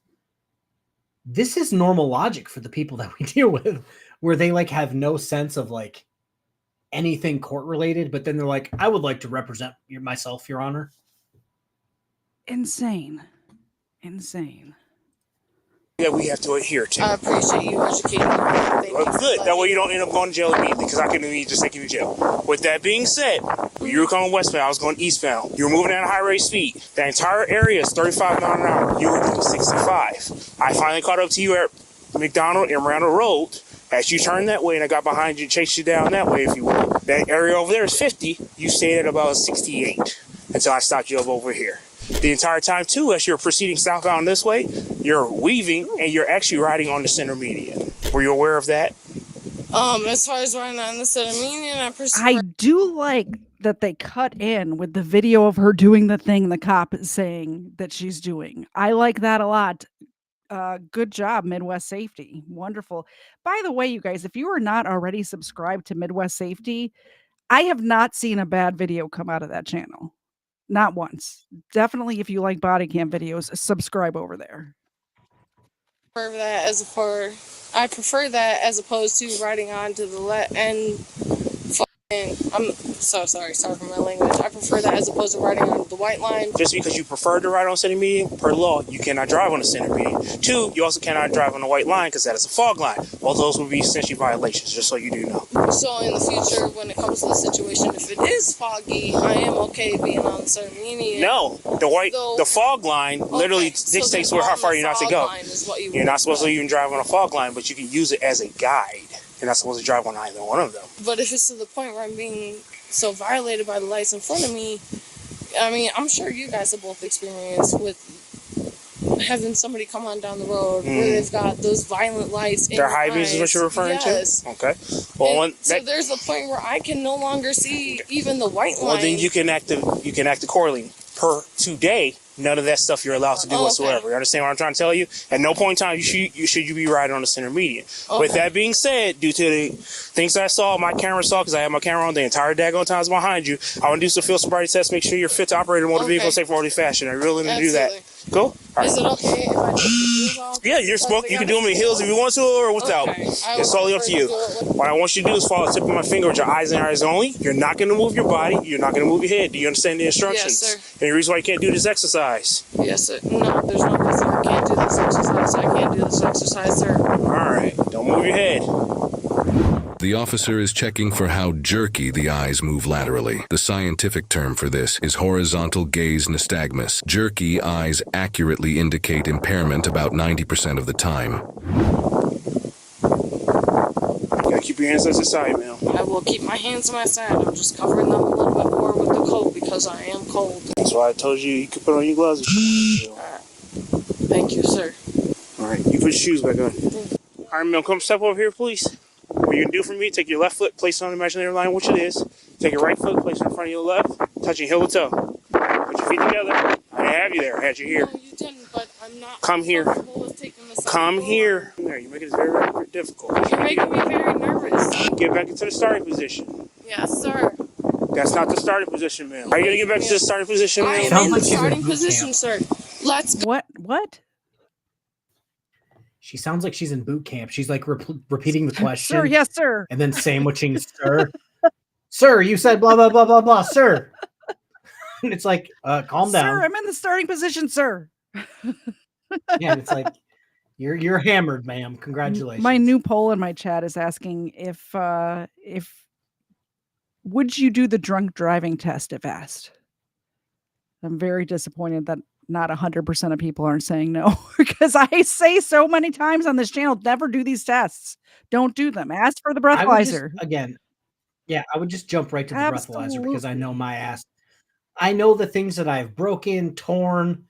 This is normal logic for the people that we deal with, where they have no sense of anything court related, but then they're like, I would like to represent myself, Your Honor. Insane. That we have to adhere to. I appreciate you educating me. Good. That way you don't end up going to jail immediately, because I can immediately just take you to jail. With that being said, you were going westbound, I was going eastbound. You were moving at a high rate speed. The entire area is 35 miles an hour. You were doing 65. I finally caught up to you at McDonald and Randall Road. As you turned that way and I got behind you and chased you down that way, if you will. That area over there is 50. You stayed at about 68 until I stopped you up over here. The entire time, too, as you're proceeding southbound this way, you're weaving and you're actually riding on the center median. Were you aware of that? As far as riding on the center median, I do like that they cut in with the video of her doing the thing the cop is saying that she's doing. I like that a lot. Good job, Midwest Safety. Wonderful. By the way, you guys, if you are not already subscribed to Midwest Safety, I have not seen a bad video come out of that channel. Not once. Definitely, if you like body cam videos, subscribe over there. I prefer that as opposed to riding on to the left and I'm so sorry for my language. I prefer that as opposed to riding on the white line. Just because you prefer to ride on center median, per law, you cannot drive on the center median. 2, you also cannot drive on the white line because that is a fog line. Both those would be essentially violations, just so you do know. So in the future, when it comes to the situation, if it is foggy, I am okay being on the center median. No, the fog line literally dictates how far you're not to go. You're not supposed to even drive on a fog line, but you can use it as a guide. You're not supposed to drive on either one of them. But if it's to the point where I'm being so violated by the lights in front of me, I mean, I'm sure you guys have both experienced with having somebody come on down the road where they've got those violent lights. They're high beams is what you're referring to? Okay. Well, so there's a point where I can no longer see even the white line. Well, then you can act accordingly. Per today, none of that stuff you're allowed to do whatsoever. You understand what I'm trying to tell you? At no point in time should you be riding on the center median. With that being said, due to the things that I saw, my camera saw, because I had my camera on the entire daggone times behind you, I want to do some field sobriety tests, make sure you're fit to operate a motor vehicle in safe and orderly fashion. I really need to do that. Cool? Right. Is it okay if I take the shoes off? Yeah, you're smoking. You can do them in heels if you want to or without. It's totally up to you. What I want you to do is follow the tip of my finger with your eyes and eyes only. You're not going to move your body. You're not going to move your head. Do you understand the instructions? Yes, sir. Any reason why you can't do this exercise? Yes, sir. No, there's no reason I can't do this exercise. I can't do this exercise, sir. All right. Don't move your head. The officer is checking for how jerky the eyes move laterally. The scientific term for this is horizontal gaze nystagmus. Jerky eyes accurately indicate impairment about 90% of the time. You gotta keep your hands at the side, ma'am. I will keep my hands on my side. I'm just covering them a little bit more with the coat because I am cold. That's why I told you could put on your gloves. Thank you, sir. All right, you put your shoes back on. All right, ma'am, come step over here, please. What you're going to do for me, take your left foot, place it on the imaginary line, which it is. Take your right foot, place it in front of your left, touching heel to toe. Put your feet together. I didn't have you there. I had you here. No, you didn't, but I'm not Come here. Come here. There, you make it very, very difficult. You're making me very nervous. Get back into the starting position. Yes, sir. That's not the starting position, ma'am. Are you going to get back to the starting position, ma'am? I am in the starting position, sir. Let's go. What? She sounds like she's in boot camp. She's like repeating the question. Sir, yes, sir. And then sandwiching, sir. Sir, you said blah, blah, blah, blah, blah, sir. And it's like, calm down. Sir, I'm in the starting position, sir. Yeah, it's like, you're hammered, ma'am. Congratulations. My new poll in my chat is asking if would you do the drunk driving test if asked? I'm very disappointed that not 100% of people aren't saying no, because I say so many times on this channel, never do these tests. Don't do them. Ask for the breathalyzer. I would just jump right to the breathalyzer because I know my ass. I know the things that I've broken, torn,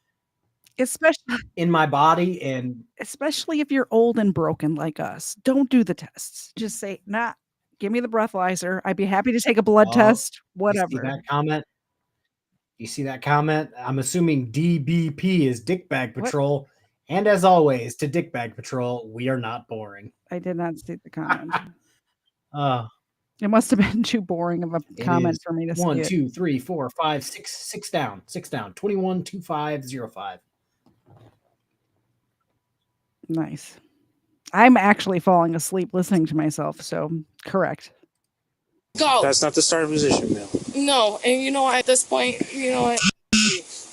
especially in my body, and especially if you're old and broken like us. Don't do the tests. Just say, nah, give me the breathalyzer. I'd be happy to take a blood test, whatever. You see that comment? You see that comment? I'm assuming DBP is Dick Bag Patrol. And as always, to Dick Bag Patrol, we are not boring. I did not see the comment. It must have been too boring of a comment for me to see. 1, 2, 3, 4, 5, 6 down. 6 down. 212505. Nice. I'm actually falling asleep listening to myself, so correct. Go. That's not the starting position, ma'am. No, and you know what, at this point, you know what?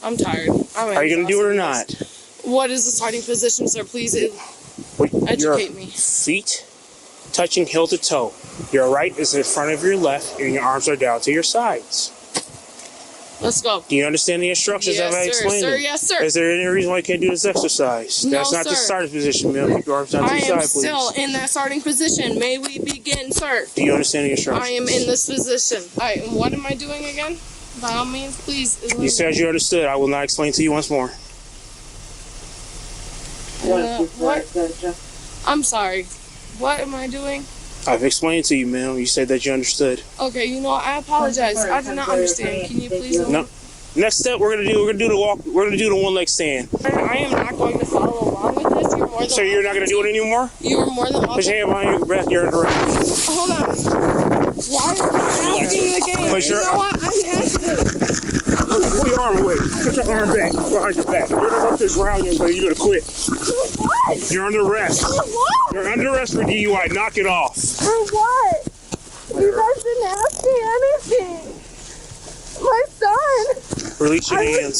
I'm tired. Are you going to do it or not? What is the starting position, sir? Please educate me. Feet touching heel to toe. Your right is in front of your left, and your arms are down to your sides. Let's go. Do you understand the instructions Yes, that I sir. explained? Sir, yes, sir. Is there any reason why you can't do this exercise? No, That's not the sir. starting position, ma'am. Keep your arms down to I your am side, please. still in that starting position. May we begin, sir? Do you understand the instructions? I am in this position. All right, and what am I doing again? By all means, please. You said you understood. I will not explain to you once more. What? I'm sorry. What am I doing? I've explained to you, ma'am. You said that you understood. Okay, you know what? I apologize. I did not understand. Can you please? No. Next step, we're gonna do the walk. We're gonna do the one leg stand. I am not going to follow along with this. You're more than So you're not gonna do it anymore? You are more than welcome. Put your hand behind your back. You're arrest. Hold on. Why are you asking the game? Push You your- know what? I'm asking. Pull your arm away. Put your arm back behind your back. You're gonna go to the ground, young lady. You're gonna quit. What? You're under arrest. For what? You're under arrest for DUI. Knock it off. For what? You guys didn't ask me anything. My son. Release your hands.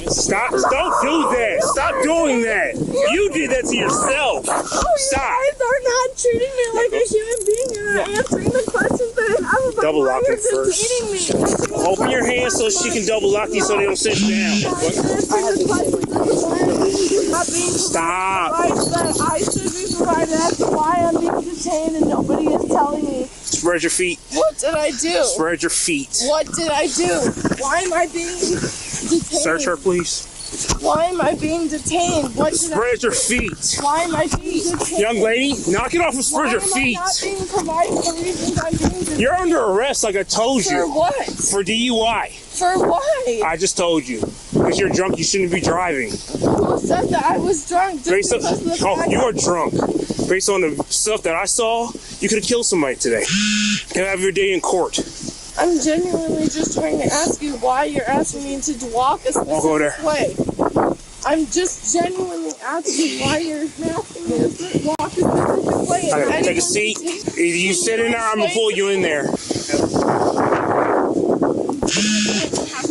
Stop! Don't do that! Stop doing that! You did that to yourself. Stop! You guys are not treating me like a human being. You're not answering the questions that I have about Double why lock you're it first. detaining me. Open your hands so she can double lock these so they don't sit down. Stop! That I should be provided. That's why I'm being detained and nobody is telling me. Spread your feet. What did I do? Spread your feet. What did I do? Why am I being detained? Search her, please. Why am I being detained? What did Spread your feet. Why am I being detained? Young lady, knock it off and spread your feet. Why am I not being provided the reasons I'm being detained? You're under arrest, like I told you. For what? For DUI. For what? I just told you. Because you're drunk, you shouldn't be driving. Who said that I was drunk? Based on, you are drunk. Based on the stuff that I saw, you could have killed somebody today. You have your day in court. I'm genuinely just trying to ask you why you're asking me to walk a Walk over there. specific way. I'm just genuinely asking why you're asking me to walk a specific way. All right, take a seat. Either you sit in there, I'm going to pull you in there.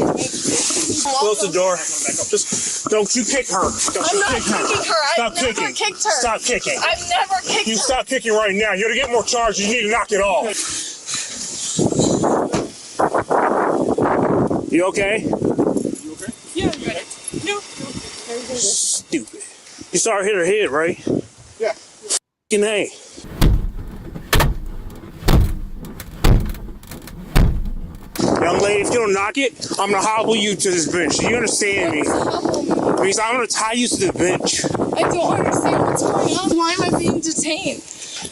Close the door. Just don't you kick her. Don't I'm you not kick her. kicking her. Stop I've never kicking. kicked her. Stop kicking. I've never kicked You her. stop kicking right now. You're going to get more charges. You need to knock it off. You okay? Yeah, I'm good. No. Stupid. You saw her hit her head, right? Yeah. F***ing A. Young lady, if you don't knock it, I'm gonna hobble you to this bench. Do you understand me? Because I'm gonna tie you to the bench. I don't understand what's going on. Why am I being detained?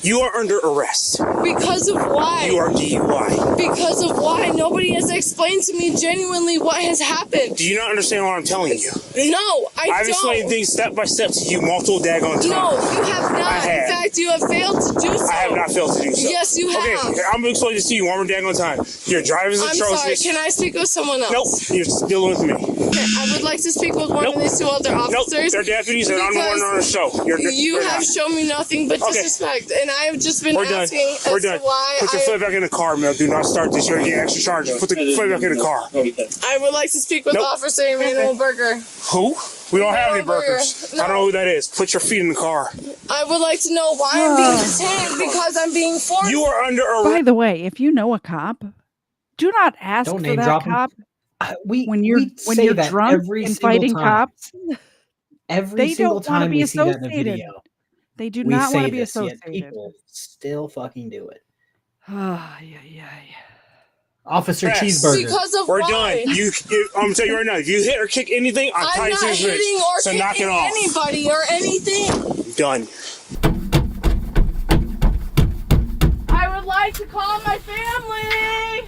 You are under arrest. Because of why? You are DUI. Because of why? Nobody has explained to me genuinely what has happened. Do you not understand what I'm telling you? No, I I've don't. explained things step by step to you multiple daggone times. No, you have not. I have. In fact, you have failed to do so. I have not failed to do so. Yes, you have. Okay, I'm gonna explain this to you one more daggone time. Your driver's I'm atrocious. sorry, can I speak with someone else? Nope, you're dealing with me. Okay, I would like to speak with one of these two other officers. Nope, they're deputies and I'm the one on the show. You have shown me nothing but Okay. disrespect, and I have just been We're done. asking We're as done. to why Put your foot back in the car, man. Do not start this. You're gonna get extra charges. Put the foot back in the car. I would like to speak with Nope. Officer Emmanuel Berger. Who? We don't have any Emmanuel Berger. burgers. I don't know who that is. Put your feet in the car. I would like to know why I'm being detained because I'm being forced. You are under By arrest. the way, if you know a cop, do not ask Don't for name that drop 'em. cop We when you're say that drunk every and single fighting time. cops. Every They single don't want to time be we see that in a associated. video, They do we not want say to be this, yet associated. people still fucking do it. Ah, yeah. Officer Yes. Cheeseburger. Because of We're why? done. I'm gonna tell you right now. If you hit or kick anything, I'm I'm tying not to this hitting bitch. or So knock it kicking off. anybody or anything. Done. I would like to call my family.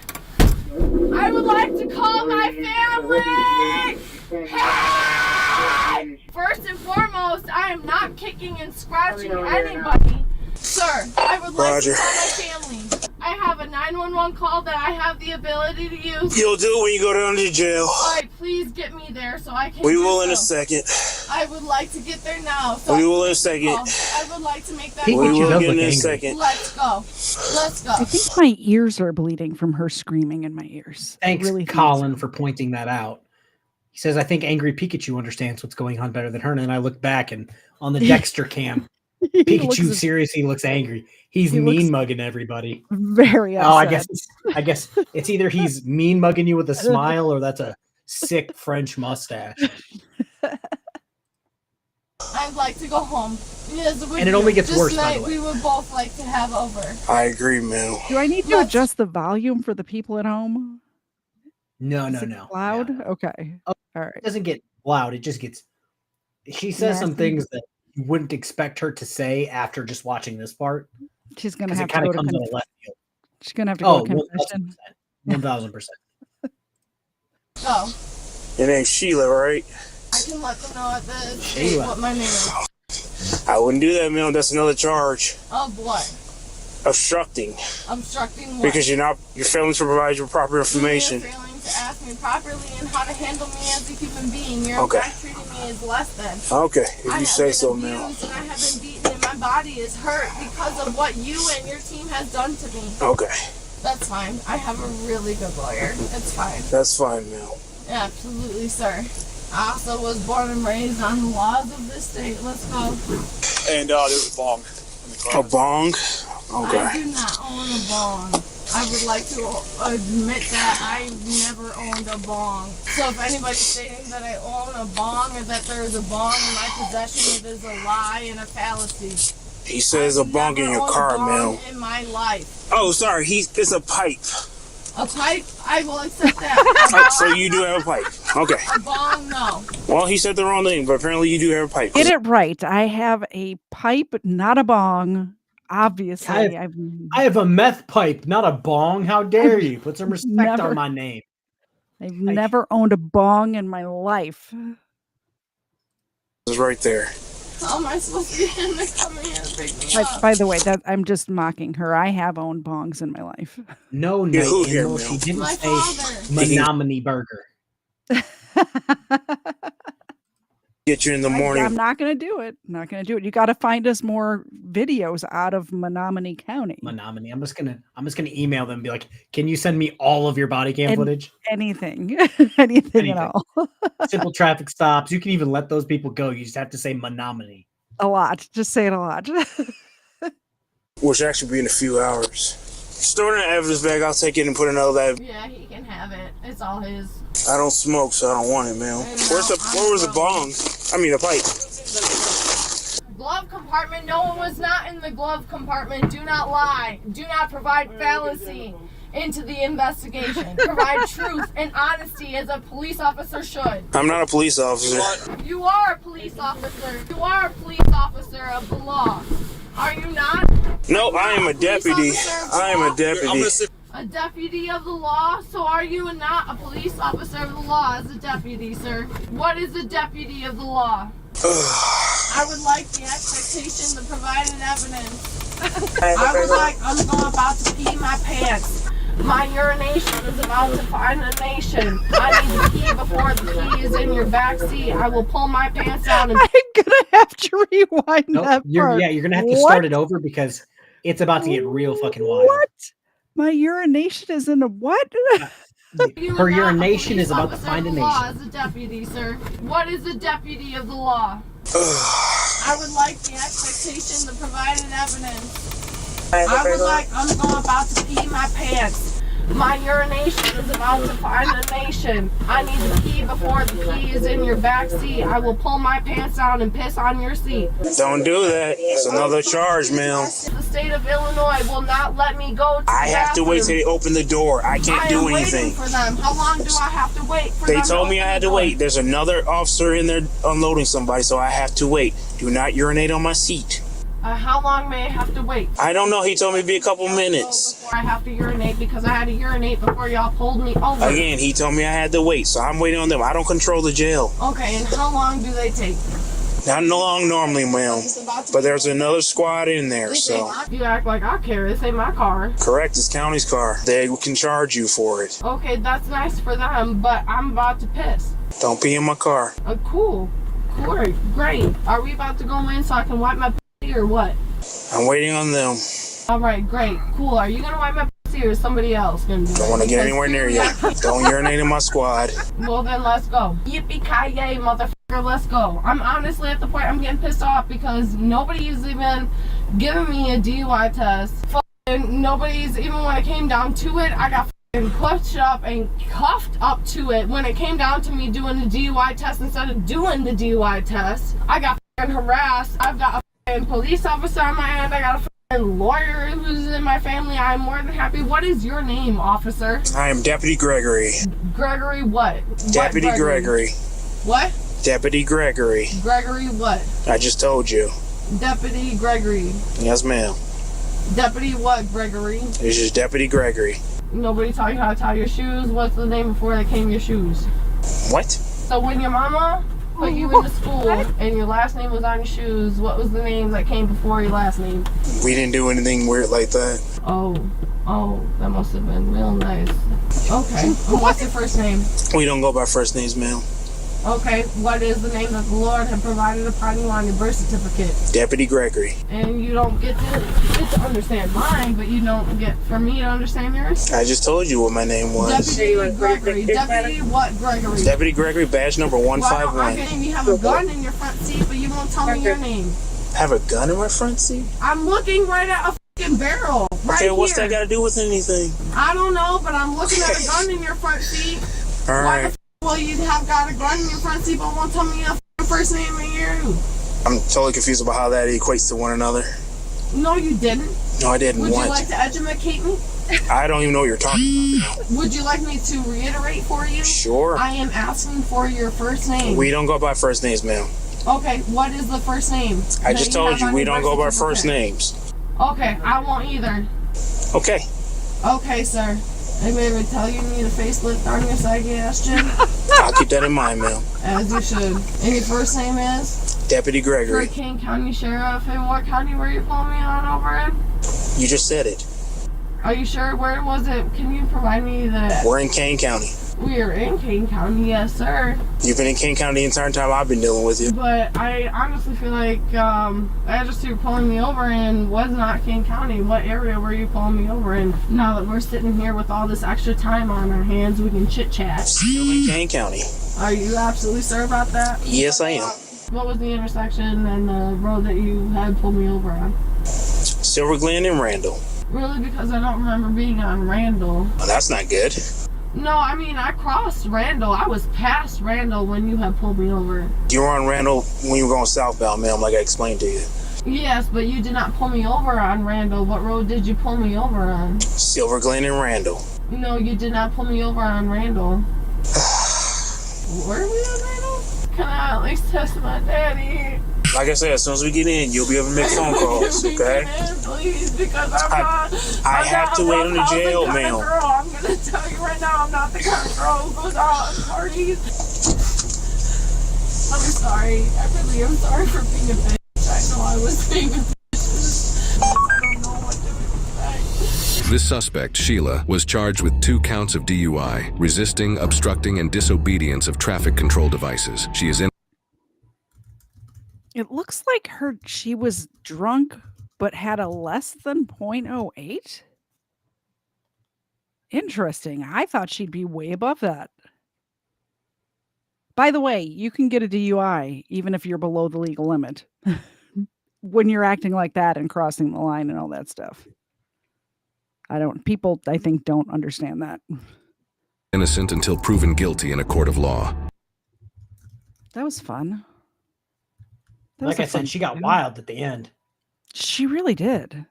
I would like to call my family. Hey! First and foremost, I am not kicking and scratching anybody. Sir, I would like Roger. to call my family. I have a 911 call that I have the ability to use. You'll do it when you go down to jail. All right, please get me there so I can. We do will in a so. second. I would like to get there now. So We will in a second. I would like to make that. Pikachu We will does get in look a angry. second. Let's go. Let's go. I think my ears are bleeding from her screaming in my ears. I Thanks, really think Colin, so. for pointing that out. He says, I think Angry Pikachu understands what's going on better than her. And then I look back and on the Dexter cam, Pikachu seriously looks angry. He's he mean looks mugging everybody. very Oh, I upset. guess it's either he's mean mugging you with a smile or that's a sick French mustache. I'd like to go home. Yes, And it only gets worse, by Tonight the way. we would both like to have over. I agree, Mel. Do I need to adjust the volume for the people at home? No, Is no, it no. loud? no. Okay. Oh, All right. It doesn't get loud. It just gets. She says some Nasty. things that you wouldn't expect her to say after just watching this part. She's gonna 'Cause have it to kind go of to comes out of left field. she's gonna have to go Oh, to confession. 1000%. Go. Your name's Sheila, right? I can let them know at the Sheila. what my name is. I wouldn't do that, Mel. That's another charge. Of what? Obstructing. Obstructing what? Because you're failing to provide your proper information. You're failing to ask me properly and how to handle me as a human being. You're Okay. in fact treating me as less than. Okay, if I you have say been so, Mel. abused and I have been beaten and my body is hurt because of what you and your team has done to me. Okay, That's fine. I have a really good lawyer. It's fine. that's fine, Mel. Absolutely, sir. I also was born and raised on the laws of this state. Let's go. And there's a bong. A bong? I Okay. do not own a bong. I would like to admit that I've never owned a bong. So if anybody's stating that I own a bong or that there is a bong in my possession, it is a lie and a fallacy. He says a bong in your car, Mel. In my life. Oh, sorry. It's a pipe. A pipe? I will accept that. So you do have a pipe. Okay. A bong? No. Well, he said the wrong thing, but apparently you do have a pipe. Get it right. I have a pipe, not a bong. Obviously, I have a meth pipe, not a bong. How dare you? Put some respect never- on my name. I've never owned a bong in my life. It's right there. How am I supposed to get him to come here and pick me up? By the way, that I'm just mocking her. I have owned bongs in my life. No, Yeah, who Night here, Animal. Mel? She didn't My say father. Menominee Burger. Get you in the morning. I'm not going to do it. Not going to do it. You got to find us more videos out of Menominee County. Menominee. I'm just gonna email them and be like, can you send me all of your body cam footage? Anything. Anything at all. Simple traffic stops. You can even let those people go. You just have to say Menominee. A lot. Just say it a lot. Which actually be in a few hours. Store it in an evidence bag. I'll take it and put another bag. Yeah, he can have it. It's all his. I don't smoke, so I don't want it, Mel. Where was the bong? I mean, the pipe. Glove compartment. No one was not in the glove compartment. Do not lie. Do not provide fallacy into the investigation. Provide truth and honesty as a police officer should. I'm not a police officer. You are a police officer. You are a police officer of the law. Are you not? No, I am a deputy. I am a deputy. A deputy of the law? So are you not a police officer of the law as a deputy, sir? What is a deputy of the law? I would like the expectation, the provided evidence. I'm about to pee my pants. My urination is about to find a nation. I need to pee before the pee is in your back seat. I will pull my pants down and... I'm gonna have to rewind that part. You're gonna have to start it over because it's about to get real fucking wild. What? My urination is in a what? Her urination is about to find a nation. As a deputy, sir. What is a deputy of the law? I would like the expectation, the provided evidence. I'm about to pee my pants. My urination is about to find a nation. I need to pee before the pee is in your back seat. I will pull my pants down and piss on your seat. Don't do that. It's another charge, Mel. The state of Illinois will not let me go to I have to wait till they open the door. I can't do anything. For them. How long do I have to wait for them? They told me I had to wait. There's another officer in there unloading somebody, so I have to wait. Do not urinate on my seat. How long may I have to wait? I don't know. He told me it'd be a couple minutes. Before I have to urinate because I had to urinate before y'all pulled me over. Again, he told me I had to wait, so I'm waiting on them. I don't control the jail. Okay, and how long do they take? Not long normally, Mel. But there's another squad in there, so. You act like I care. This ain't my car. Correct, it's county's car. They can charge you for it. Okay, that's nice for them, but I'm about to piss. Don't pee in my car. Cool. Great. Are we about to go in so I can wipe my pee or what? I'm waiting on them. All right, great. Cool. Are you going to wipe my pee or is somebody else going to do it? Don't want to get anywhere near you. Don't urinate in my squad. Well, then let's go. Yippee-ki-yay, motherfucker. let's go. I'm honestly at the point I'm getting pissed off because nobody's even giving me a DUI test. Nobody's even, when it came down to it, I got pushed up and cuffed up to it. When it came down to me doing the DUI test instead of doing the DUI test, I got harassed. I've got a police officer on my end. I got a lawyer who's in my family. I'm more than happy. What is your name, officer? I am Deputy Gregory. Gregory what? Deputy Gregory. What? Deputy Gregory. Gregory what? I just told you. Deputy Gregory. Yes, ma'am. Deputy what, Gregory? It's just Deputy Gregory. Nobody taught you how to tie your shoes? What's the name before they came your shoes? What? So when your mama put you into school and your last name was on your shoes, what was the name that came before your last name? We didn't do anything weird like that. Oh, that must have been real nice. Okay, what's your first name? We don't go by first names, ma'am. Okay, what is the name that the Lord had provided upon you on your birth certificate? Deputy Gregory. And you don't get to understand mine, but you don't get for me to understand yours? I just told you what my name was. Deputy Gregory. Deputy what, Gregory? Deputy Gregory, badge number 151. Okay, you have a gun in your front seat, but you won't tell me your name. Have a gun in my front seat? I'm looking right at a fucking barrel. Right okay, what's here. that got to do with anything? I don't know, but I'm looking at a gun in your front seat. All right. Well, you have got a gun in your front seat, but won't tell me your first name and you. I'm totally confused about how that equates to one another. No, you didn't. No, I didn't. Would you like to educate me? I don't even know what you're talking about. Would you like me to reiterate for you? Sure. I am asking for your first name. We don't go by first names, ma'am. Okay, what is the first name? I just told you we don't go by first names. Okay, I won't either. Okay. Okay, sir. Anybody ever tell you need a facelift on your suggestion? I'll keep that in mind, ma'am. As you should. And your first name is? Deputy Gregory. For King County Sheriff. And what county were you pulling me on over in? You just said it. Are you sure? Where was it? Can you provide me the... We're in Kane County. We are in Kane County, yes, sir. You've been in Kane County the entire time I've been dealing with you. But I honestly feel like the address you were pulling me over in was not Kane County. What area were you pulling me over in? Now that we're sitting here with all this extra time on our hands, we can chit-chat. Still in Kane County. Are you absolutely sure about that? Yes, I am. What was the intersection and the road that you had pulled me over on? Silver Glen and Randall. Really? Because I don't remember being on Randall. Well, that's not good. No, I mean, I crossed Randall. I was past Randall when you had pulled me over. You were on Randall when you were going southbound, ma'am, like I explained to you. Yes, but you did not pull me over on Randall. What road did you pull me over on? Silver Glen and Randall. No, you did not pull me over on Randall. Were we on Randall? Can I at least test my daddy? Like I said, as soon as we get in, you'll be able to make phone calls, okay? Please, because I have to wait on the jail, ma'am. I'm going to tell you right now, I'm not the kind of girl who goes out on parties. I'm sorry. I really am sorry for being a bitch. I know I was being a bitch. I don't know what to expect. This suspect, Sheila, was charged with 2 counts of DUI, resisting, obstructing, and disobedience of traffic control devices. She is in. It looks like she was drunk, but had a less than 0.08. Interesting. I thought she'd be way above that. By the way, you can get a DUI even if you're below the legal limit when you're acting like that and crossing the line and all that stuff. People, I think, don't understand that. Innocent until proven guilty in a court of law. That was fun. Like I said, she got wild at the end. She really did.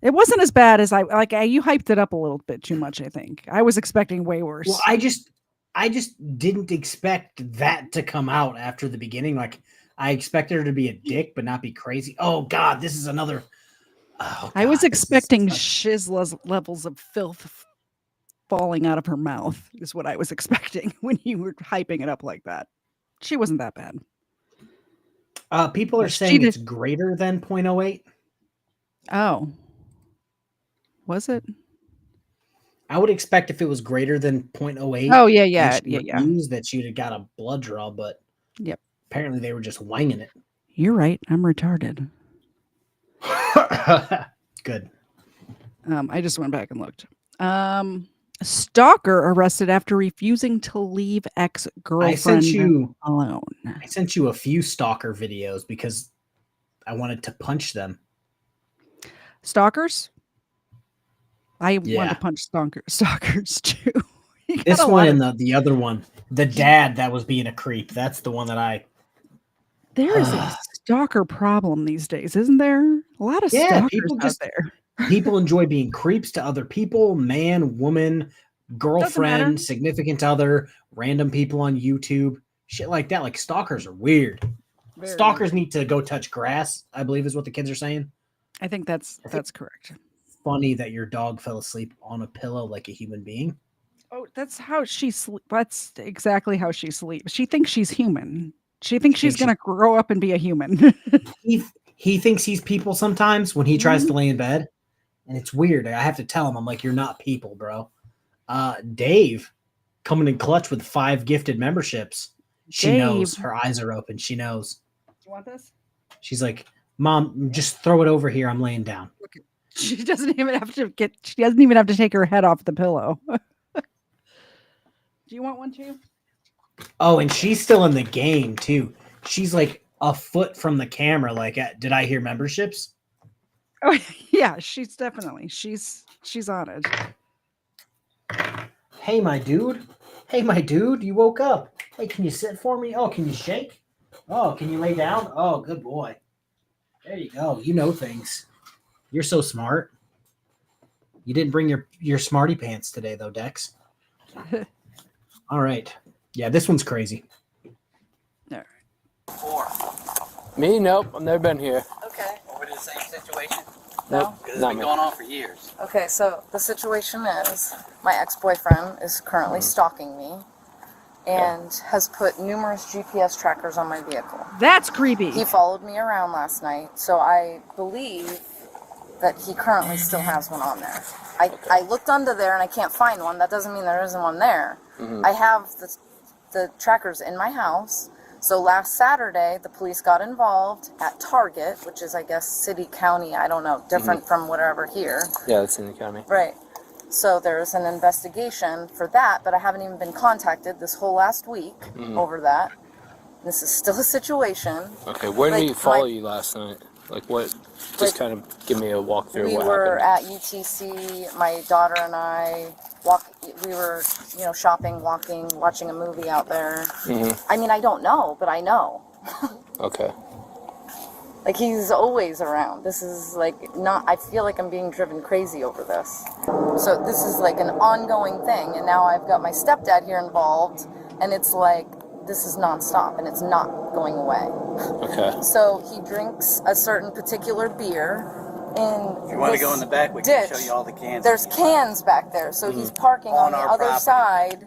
It wasn't as bad as you hyped it up a little bit too much, I think. I was expecting way worse. Well, I just didn't expect that to come out after the beginning. Like, I expected her to be a dick, but not be crazy. Oh, God, this is another... Oh, God, I was expecting shiz levels of filth falling out of her mouth, is what I was expecting when you were hyping it up like that. She wasn't that bad. People are saying it's greater than 0.08. Oh. Was it? I would expect if it was greater than 0.08. Oh, yeah. That she'd have got a blood draw, but yep. Apparently they were just winging it. You're right. I'm retarded. Good. I just went back and looked. Stalker arrested after refusing to leave ex-girlfriend alone. I sent you a few stalker videos because I wanted to punch them. Stalkers? I want to punch stalkers too. This one and the other one, the dad that was being a creep. That's the one that I. There is a stalker problem these days, isn't there? A lot of stalkers people out there. People enjoy being creeps to other people, man, woman, girlfriend, significant other, random people on YouTube, shit like that. Like stalkers are weird. Stalkers need to go touch grass, I believe is what the kids are saying. I think that's correct. Funny that your dog fell asleep on a pillow like a human being. Oh, that's how she sleeps. That's exactly how she sleeps. She thinks she's human. She thinks she's going to grow up and be a human. He thinks he's people sometimes when he tries to lay in bed. And it's weird. I have to tell him, I'm like, you're not people, bro. Dave coming in clutch with 5 gifted memberships. She knows. Her eyes are open. She knows. You want this? She's like, Mom, just throw it over here. I'm laying down. She doesn't even have to take her head off the pillow. Do you want one too? Oh, and she's still in the game too. She's like a foot from the camera. Like, did I hear memberships? Oh yeah, she's on it. Hey, my dude. You woke up. Hey, can you sit for me? Oh, can you shake? Oh, can you lay down? Oh, good boy. There you go. You know things. You're so smart. You didn't bring your smarty pants today, though, Dex. All right. Yeah, this one's crazy. All right. Me? Nope. I've never been here. Okay. Over the same situation? Nope. Because it's been going on for years. Okay, so the situation is my ex-boyfriend is currently stalking me and has put numerous GPS trackers on my vehicle. That's creepy. He followed me around last night, so I believe that he currently still has one on there. I looked under there and I can't find one. That doesn't mean there isn't one there. I have the trackers in my house. So last Saturday, the police got involved at Target, which is, I guess, city, county, I don't know, different from whatever here. Yeah, it's in the county. Right. So there's an investigation for that, but I haven't even been contacted this whole last week over that. This is still a situation. Okay, where did he follow you last night? Like what? Just kind of give me a walkthrough. We were at UTC. My daughter and I we were, shopping, walking, watching a movie out there. I mean, I don't know, but I know. Okay. Like he's always around. This is I feel like I'm being driven crazy over this. So this is like an ongoing thing, and now I've got my stepdad here involved, and it's like this is nonstop, and it's not going away. Okay. So he drinks a certain particular beer. If you want to go in the back, we can show you all the cans. There's cans back there, so he's parking on the other side.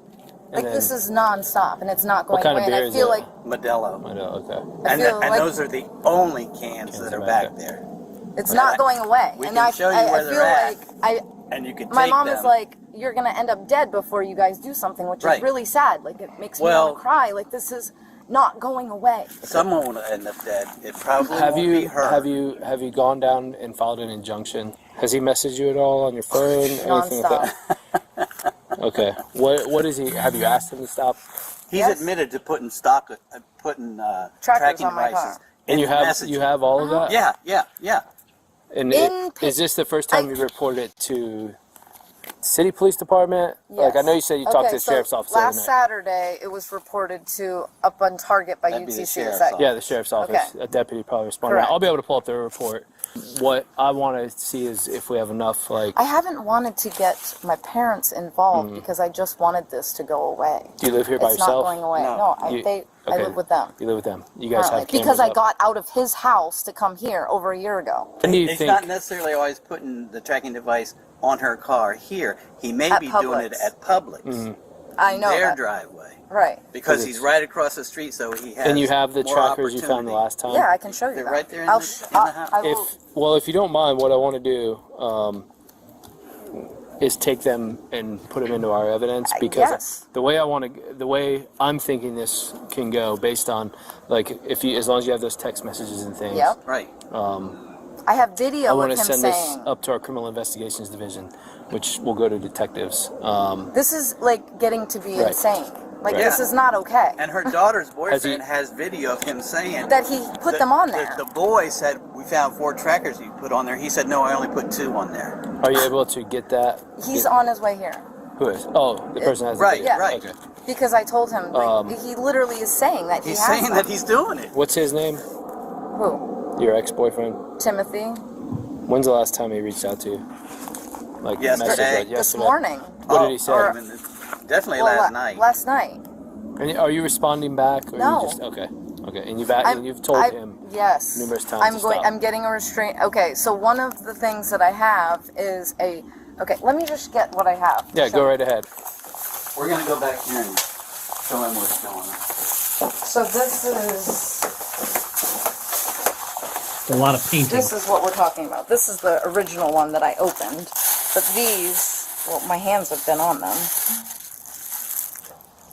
Like this is nonstop, and it's not going away. And I feel like Modelo. Okay. And those are the only cans that are back there. It's not going away. We can show you where they're at. And you can my take mom them. is like, you're gonna end up dead before you guys do something, which is really sad. Like it makes me want to cry. Like this is not going away. Someone will end up dead. It probably won't be her. Have you gone down and filed an injunction? Has he messaged you at all on your phone? Anything Nonstop. like that? Okay. What is he? Have you asked him to stop? He's admitted to putting tracking on my devices. car. And you have all of that? Yeah. And is this the first time you reported it to city police department? Yes. Like I know you said you talked to the sheriff's office. Last Saturday, it was reported to up on Target by UTC. Yeah, the sheriff's office. Okay. A deputy probably responded. Correct. I'll be able to pull up the report. What I want to see is if we have enough. I haven't wanted to get my parents involved because I just wanted this to go away. Do you live here by yourself? It's not going away. No, I live with them. You live with them. You guys have cameras because I up. got out of his house to come here over a year ago. When do you He's think? not necessarily always putting the tracking device on her car here. He may be doing it at Publix. I know their that. driveway. Right. Because he's right across the street, so he has. And you have the more trackers you found the last time? Yeah, I can show you They're that. right there in the house. If you don't mind, what I want to do is take them and put them into our evidence, because the way I'm thinking this can go, based on as long as you have those text messages and things. Yep. Right. I have video I of want him to send saying. this up to our criminal investigations division, which will go to detectives. This is like getting to be Right. insane. Like Right. this is not okay. And her daughter's boyfriend has video of him saying that he put them on there. The boy said, we found 4 trackers you put on there. He said, no, I only put 2 on there. Are you able to get that? He's on his way here. Who is? Oh, the person has the Right, video. right. Okay. Because I told him, he literally is saying that he He's has saying them. that he's doing it. What's his name? Who? Your ex-boyfriend? Timothy. When's the last time he reached out to you? Like Yesterday. message, This morning. What did he say? Definitely Well, last night. Last night. And are you responding back? Or No. You just, okay. And you've told him yes numerous times I'm to going. stop. I'm getting a restraint. Okay, so one of the things that I have is a. Okay, let me just get what I have. Yeah, go right ahead. We're going to go back here and show him what's going on. So this is. A lot of painting. This is what we're talking about. This is the original one that I opened, but these. Well, my hands have been on them.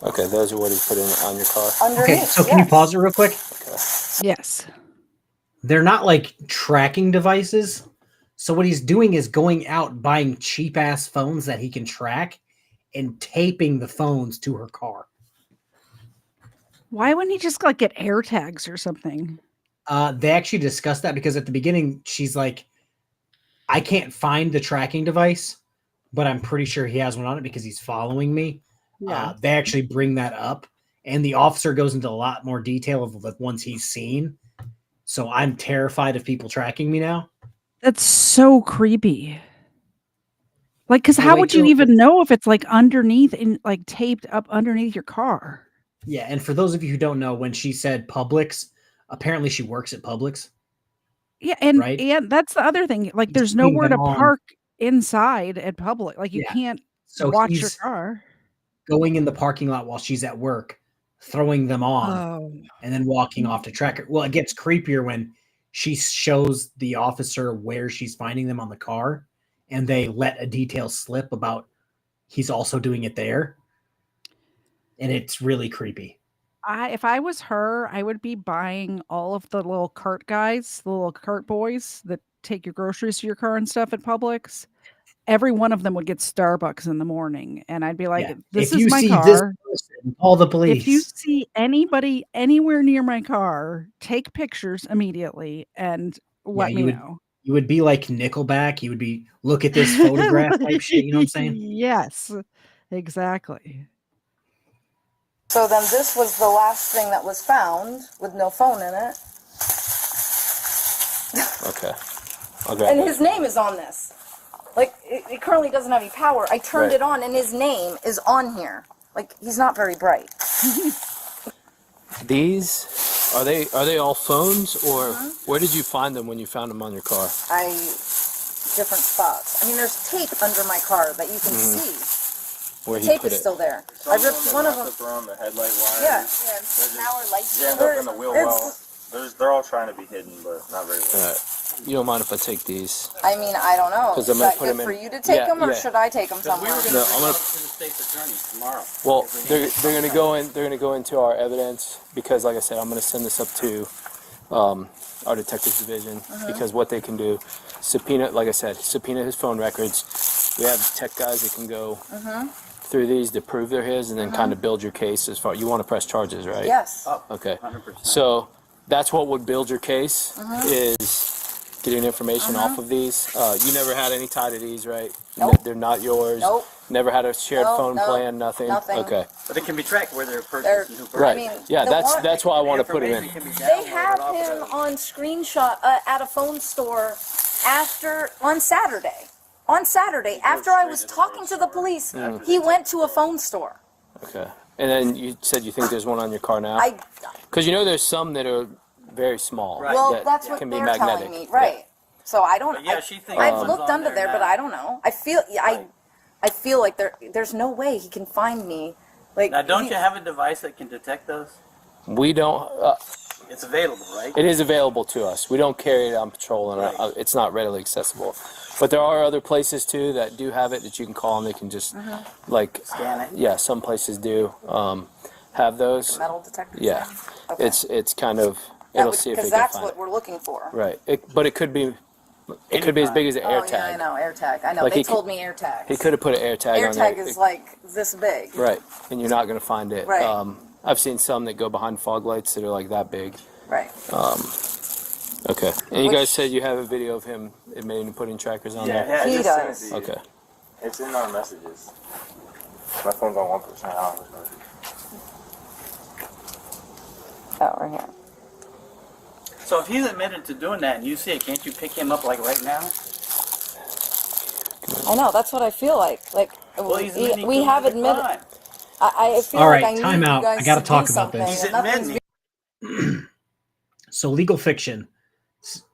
Okay, those are what he put in on your car. Okay, so can you pause it real quick? Yes. They're not like tracking devices. So what he's doing is going out buying cheap ass phones that he can track and taping the phones to her car. Why wouldn't he just like get air tags or something? They actually discussed that because at the beginning she's like, I can't find the tracking device, but I'm pretty sure he has one on it because he's following me. Yeah. They actually bring that up, and the officer goes into a lot more detail of the ones he's seen. So I'm terrified of people tracking me now. That's so creepy. Like, because how Wait would you till- even know if it's like underneath and like taped up underneath your car? Yeah, and for those of you who don't know, when she said Publix, apparently she works at Publix. Yeah, and Right? and that's the other thing. Like, there's putting nowhere to them on- park inside at public. Like, you Yeah. can't So watch your he's car. going in the parking lot while she's at work, throwing them on, Oh, and then walking off to track her. Well, it gets creepier when she shows the officer where she's finding them on the car, and they let a detail slip about he's also doing it there. And it's really creepy. if I was her, I would be buying all of the little cart guys, the little cart boys that take your groceries to your car and stuff at Publix. Every one of them would get Starbucks in the morning, and I'd be like, Yeah. "This If is you my see car. this person, call the police. If you see anybody anywhere near my car, take pictures immediately and let me know." You would be like Nickelback. You would be, look at this photograph type shit. You know what I'm saying? Yes, exactly. So then this was the last thing that was found with no phone in it. Okay. Okay. And his name is on this. Like, it currently doesn't have any power. I turned Right. it on and his name is on here. Like, he's not very bright. These are they all phones, or where did you find them when you found them on your car? Different spots. I mean, there's tape under my car that you can see. Where he Tape put is it? still there. I ripped one of them. Throw on the headlight wires. Yeah. Now our lights You end up in the wheel well. They're all trying to be hidden, but not very well. You don't mind if I take these? I mean, I don't know. 'Cause Is I'm gonna that put good them for in- you to take Yeah, them, or yeah. should I take them somewhere? No, I'm gonna. To the state's attorneys tomorrow. Well, they're gonna go in. They're gonna go into our evidence because, like I said, I'm gonna send this up to our detectives division because what they can do, subpoena. Like I said, subpoena his phone records. We have tech guys that can go through these to prove they're his, and then kind of build your case as far. You want to press charges, right? Yes. Okay. 100%. So that's what would build your case is getting information off of these. You never had any tie to these, right? Nope. They're not yours. Nope. Never had a shared Nope, phone nope, plan. Nothing. nothing. Okay. But it can be tracked where they're purchased They're- and who purchased. Right. I mean, Yeah. the That's why I want to put it in. Information can be They downloaded have off him of- on screenshot at a phone store on Saturday. On Saturday, after I was talking to the police, he went to a phone store. Okay. And then you said you think there's one on your car now? I Because there's some that are very small. well, that that's what can be they're magnetic. telling me, right? So I don't. But yeah, I, she thinks I've one's looked on under there there, but now. I don't know. I feel like there's no way he can find me. Like Now, don't you have a device that can detect those? We don't. It's available, right? It is available to us. We don't carry it on patrol, and it's not readily accessible. But there are other places too that do have it that you can call, and they can just like Scan it. Yeah, some places do have those. metal detectors. Yeah, Okay. it's kind of it'll see if it because can that's find what it. we're looking for. Right, but it could be It could be as big as an air Oh, tag. yeah, I know, air tag. I know, Like they told me air tags. He could have put an air tag Air on there. tag is like this big. Right, and you're not going to find it. Right. I've seen some that go behind fog lights that are like that big. Right. Okay. And you guys said you have a video of him admitting to putting trackers on there? Yeah, he does. Okay. It's in our messages. My phone's on 1%. Oh, right here. So if he's admitted to doing that and you see it, can't you pick him up like right now? I know, that's what I feel like. Like, Well, he's admitting we to have the admitted. crime. I feel All like right, I time need out. you guys I gotta to talk do about this. something, and nothing's So Legal Fiction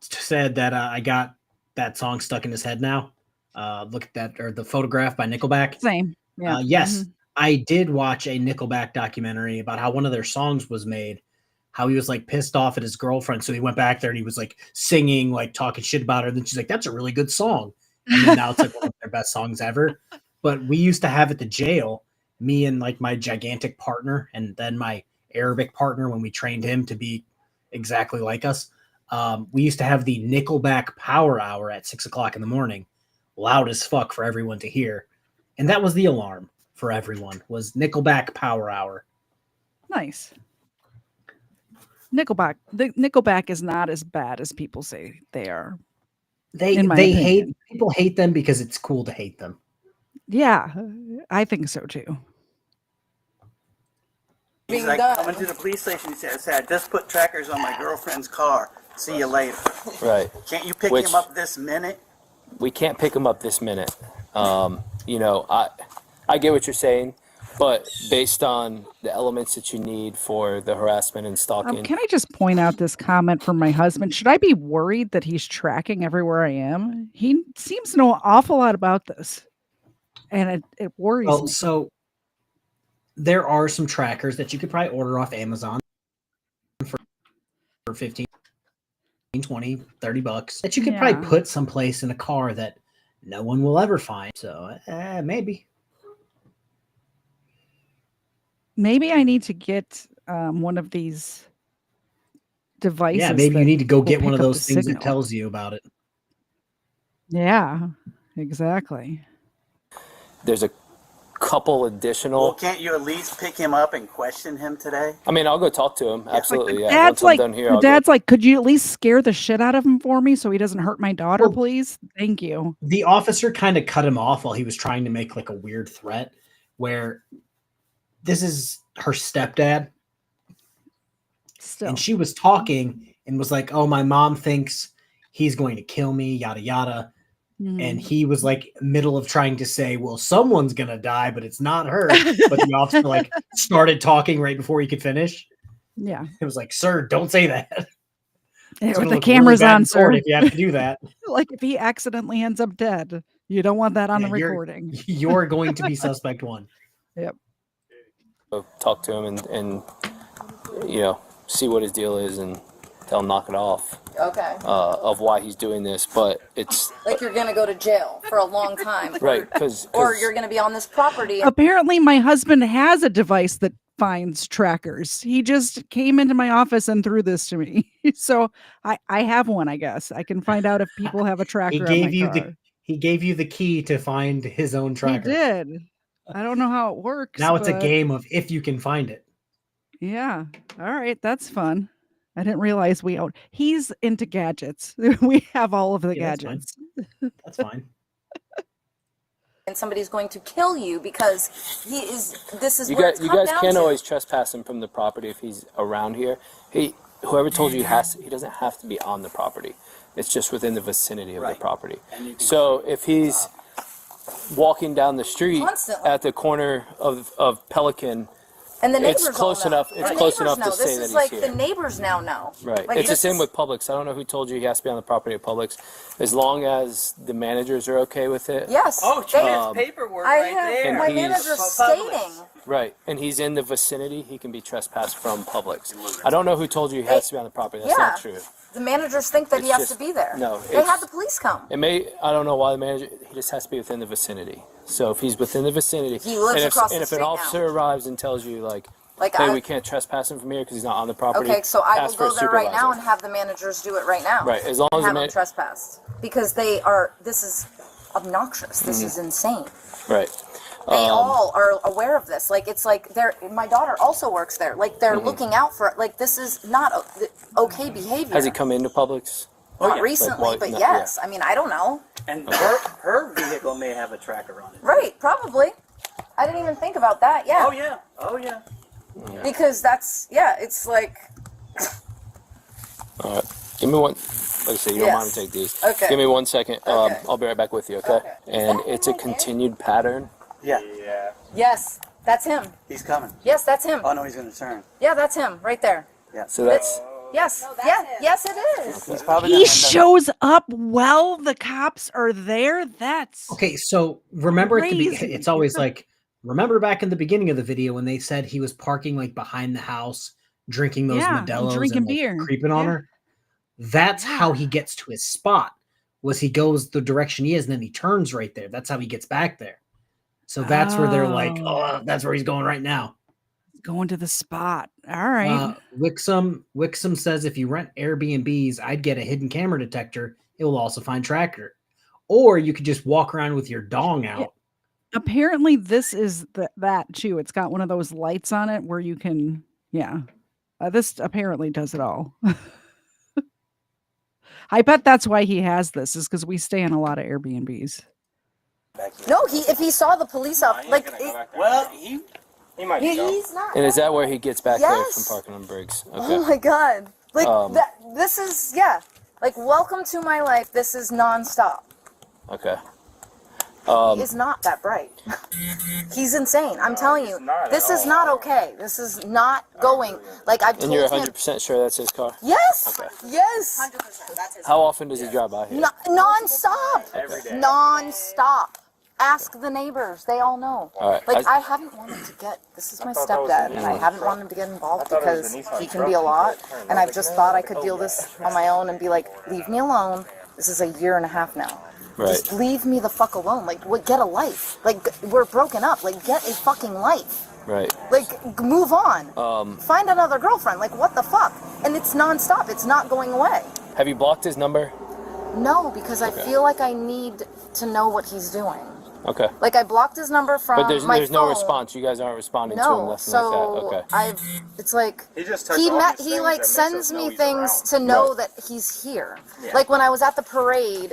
said that I got that song stuck in his head now. Look at that, or the Photograph by Nickelback. Same. Yeah. Yes, I did watch a Nickelback documentary about how one of their songs was made, how he was like pissed off at his girlfriend. So he went back there and he was like singing, like talking shit about her. And then she's like, that's a really good song. And then now it's like one of their best songs ever. But we used to have at the jail, me and like my gigantic partner and then my Arabic partner when we trained him to be exactly like us. We used to have the Nickelback Power Hour at 6 o'clock in the morning, loud as fuck for everyone to hear. And that was the alarm for everyone, was Nickelback Power Hour. Nice. Nickelback is not as bad as people say they are. They hate, people hate them because it's cool to hate them. Yeah, I think so too. He's like coming to the police station. He said, I just put trackers on my girlfriend's car. See you later. Right. Can't you pick him up this minute? We can't pick him up this minute. You know, I get what you're saying, but based on the elements that you need for the harassment and stalking. Can I just point out this comment from my husband? Should I be worried that he's tracking everywhere I am? He seems to know an awful lot about this, and it worries me. So there are some trackers that you could probably order off Amazon for 15, 20, 30 bucks that you could probably put someplace in a car that no one will ever find. So maybe. Maybe I need to get one of these devices. Yeah, maybe you need to go will get one pick of up those the things signal. that tells you about it. Yeah, exactly. There's a couple additional. Well, can't you at least pick him up and question him today? I mean, I'll go talk to him. Absolutely. Yeah. Dad's Once I'm done here, the I'll go. dad's like, could you at least scare the shit out of him for me so he doesn't hurt my daughter, please? Thank you. The officer kind of cut him off while he was trying to make like a weird threat where this is her stepdad. Still. And she was talking and was like, oh, my mom thinks he's going to kill me, yada, yada. And he was like middle of trying to say, well, someone's going to die, but it's not her. But the officer like started talking right before he could finish. Yeah. It was like, sir, don't say that. It's With gonna the look really cameras bad on, in court sir. if you have to do that. Like if he accidentally ends up dead, you don't want that on the recording. You're going to be suspect one. Yep. Go talk to him and you know, see what his deal is and tell him knock it off. Okay. Of why he's doing this, but it's Like you're gonna go to jail for a long time. right because Or you're gonna be on this property. Apparently, my husband has a device that finds trackers. He just came into my office and threw this to me. So I have one, I guess. I can find out if people have a tracker. He gave you the key to find his own tracker. He did. I don't know how it works. Now it's a but- game of if you can find it. Yeah. All right. That's fun. I didn't realize we own. He's into gadgets. We have all of the gadgets. That's fine. And somebody's going to kill you because this is you where guys it's come down can't to. always trespass him from the property if he's around here. Whoever told you he doesn't have to be on the property. It's just within the vicinity of the property. So if he's walking down the street Constantly. at the corner of Pelican, And the neighbors it's close all know. enough. It's The close neighbors enough to know. say This that is he's like here. the neighbors now know. Right. Like It's the this same is- with Publix. I don't know who told you he has to be on the property of Publix. As long as the managers are okay with it. Yes. Oh, she has paperwork I right have there. my And he's- manager stating. Right. And he's in the vicinity, he can be trespassed from Publix. I don't know who told you he has to be on the property. That's Yeah. not true. The managers think that he It's has just- to be there. no, They it's- had the police come. I don't know why the manager, he just has to be within the vicinity. So if he's within the vicinity, He lives across the and if street an now. officer arrives and tells you like Like, hey, I- we can't trespass him from here because he's not on the property. Okay, so I will ask for go a there right now supervisor. and have the managers do it right now. Right, as long and as the have him man- trespassed. because this is obnoxious. This is insane. Right. They all are aware of this. Like, it's like my daughter also works there. Like, they're looking out for it. Like, this is not okay behavior. Has he come into Publix? Not recently, but yes. I mean, I don't know. And her vehicle may have a tracker on it. Right, probably. I didn't even think about that. Yeah. Oh yeah. Oh yeah. Because it's like. All right. Give me one. Like I say, you don't mind to take these. Okay. Give me 1 second. Okay. I'll be right back with you, okay? And it's a continued pattern. Yeah. Yes, that's him. He's coming. Yes, that's him. Oh no, he's gonna turn. Yeah, that's him right there. Yeah. So that's. Yes. Yes, it is. He's probably He shows up while the cops are there. That's okay. So remember at the crazy. it's always like, remember back in the beginning of the video when they said he was parking like behind the house, drinking those Modelo's drinking and like, beer, creeping on her. That's how he gets to his spot. Was he goes the direction he is, and then he turns right there. That's how he gets back there. So that's where they're like, oh, that's where he's going right now. Going to the spot. All right. Wixom says if you rent Airbnbs, I'd get a hidden camera detector. It will also find tracker. Or you could just walk around with your dong out. Yeah. Apparently, this is that too. It's got one of those lights on it where you can, this apparently does it all. I bet that's why he has this, is because we stay in a lot of Airbnbs. No, if he saw the police up, like, he might be. He's not. And is that where he gets back there Yes. from parking on Briggs? Okay. Oh my God! Like this is like, welcome to my life. This is nonstop. Okay. He is not that bright. He's insane. I'm telling you, this is not okay. This is not going. Like, I've And told you're him. 100% sure that's his car? Yes. Okay. Yes. 100%. That's his. How often does he drive by here? Non-stop. Every day. Non-stop. Ask the neighbors. They all know. All right. Like, I haven't wanted to get. This is my stepdad, and I haven't wanted him to get involved because he can be a lot. And I've just thought I could deal this on my own and be like, leave me alone. This is a year and a half now. Right. Just leave me the fuck alone. Like, get a life. Like, we're broken up. Like, get a fucking life. Right. Like, move on. Find another girlfriend. Like, what the fuck? And it's nonstop. It's not going away. Have you blocked his number? No, because I feel like I need to know what he's doing. Okay. Like, I blocked his number from But there's my no phone. response. You guys aren't responding to him, No, nothing so like that. Okay. it's like He just touched he all these he things like that makes sends us know me he's things around. to know Right. that he's here. Yeah. Like, when I was at the parade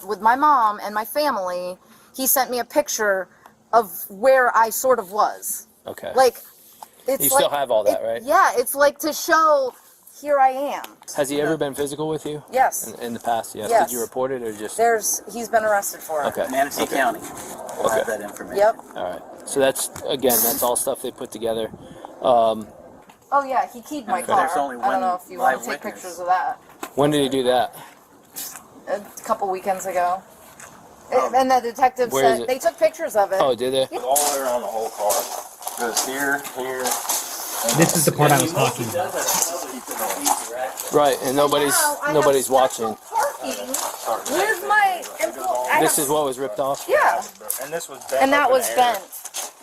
with my mom and my family, he sent me a picture of where I sort of was. Okay. Like, it's You like, still have all that, right? Yeah, it's like to show, here I am. Has he ever been physical with you? Yes. In the past, yes. Yes. Did you report it or just? He's been arrested for it. Okay. Manatee County will have that information. Yep. All right. So that's all stuff they put together. Oh yeah, he keyed my car. There's only I don't one know if you want live to take witness. pictures of that. When did he do that? A couple weekends ago. And the detective Where is said it? they took pictures of it. Oh, did they? All the way around the whole car. Goes here. This is the part I was talking about. Right, and nobody's watching. Where's my This is what was ripped off. Yeah. And this was bent. And that up in was the air. bent,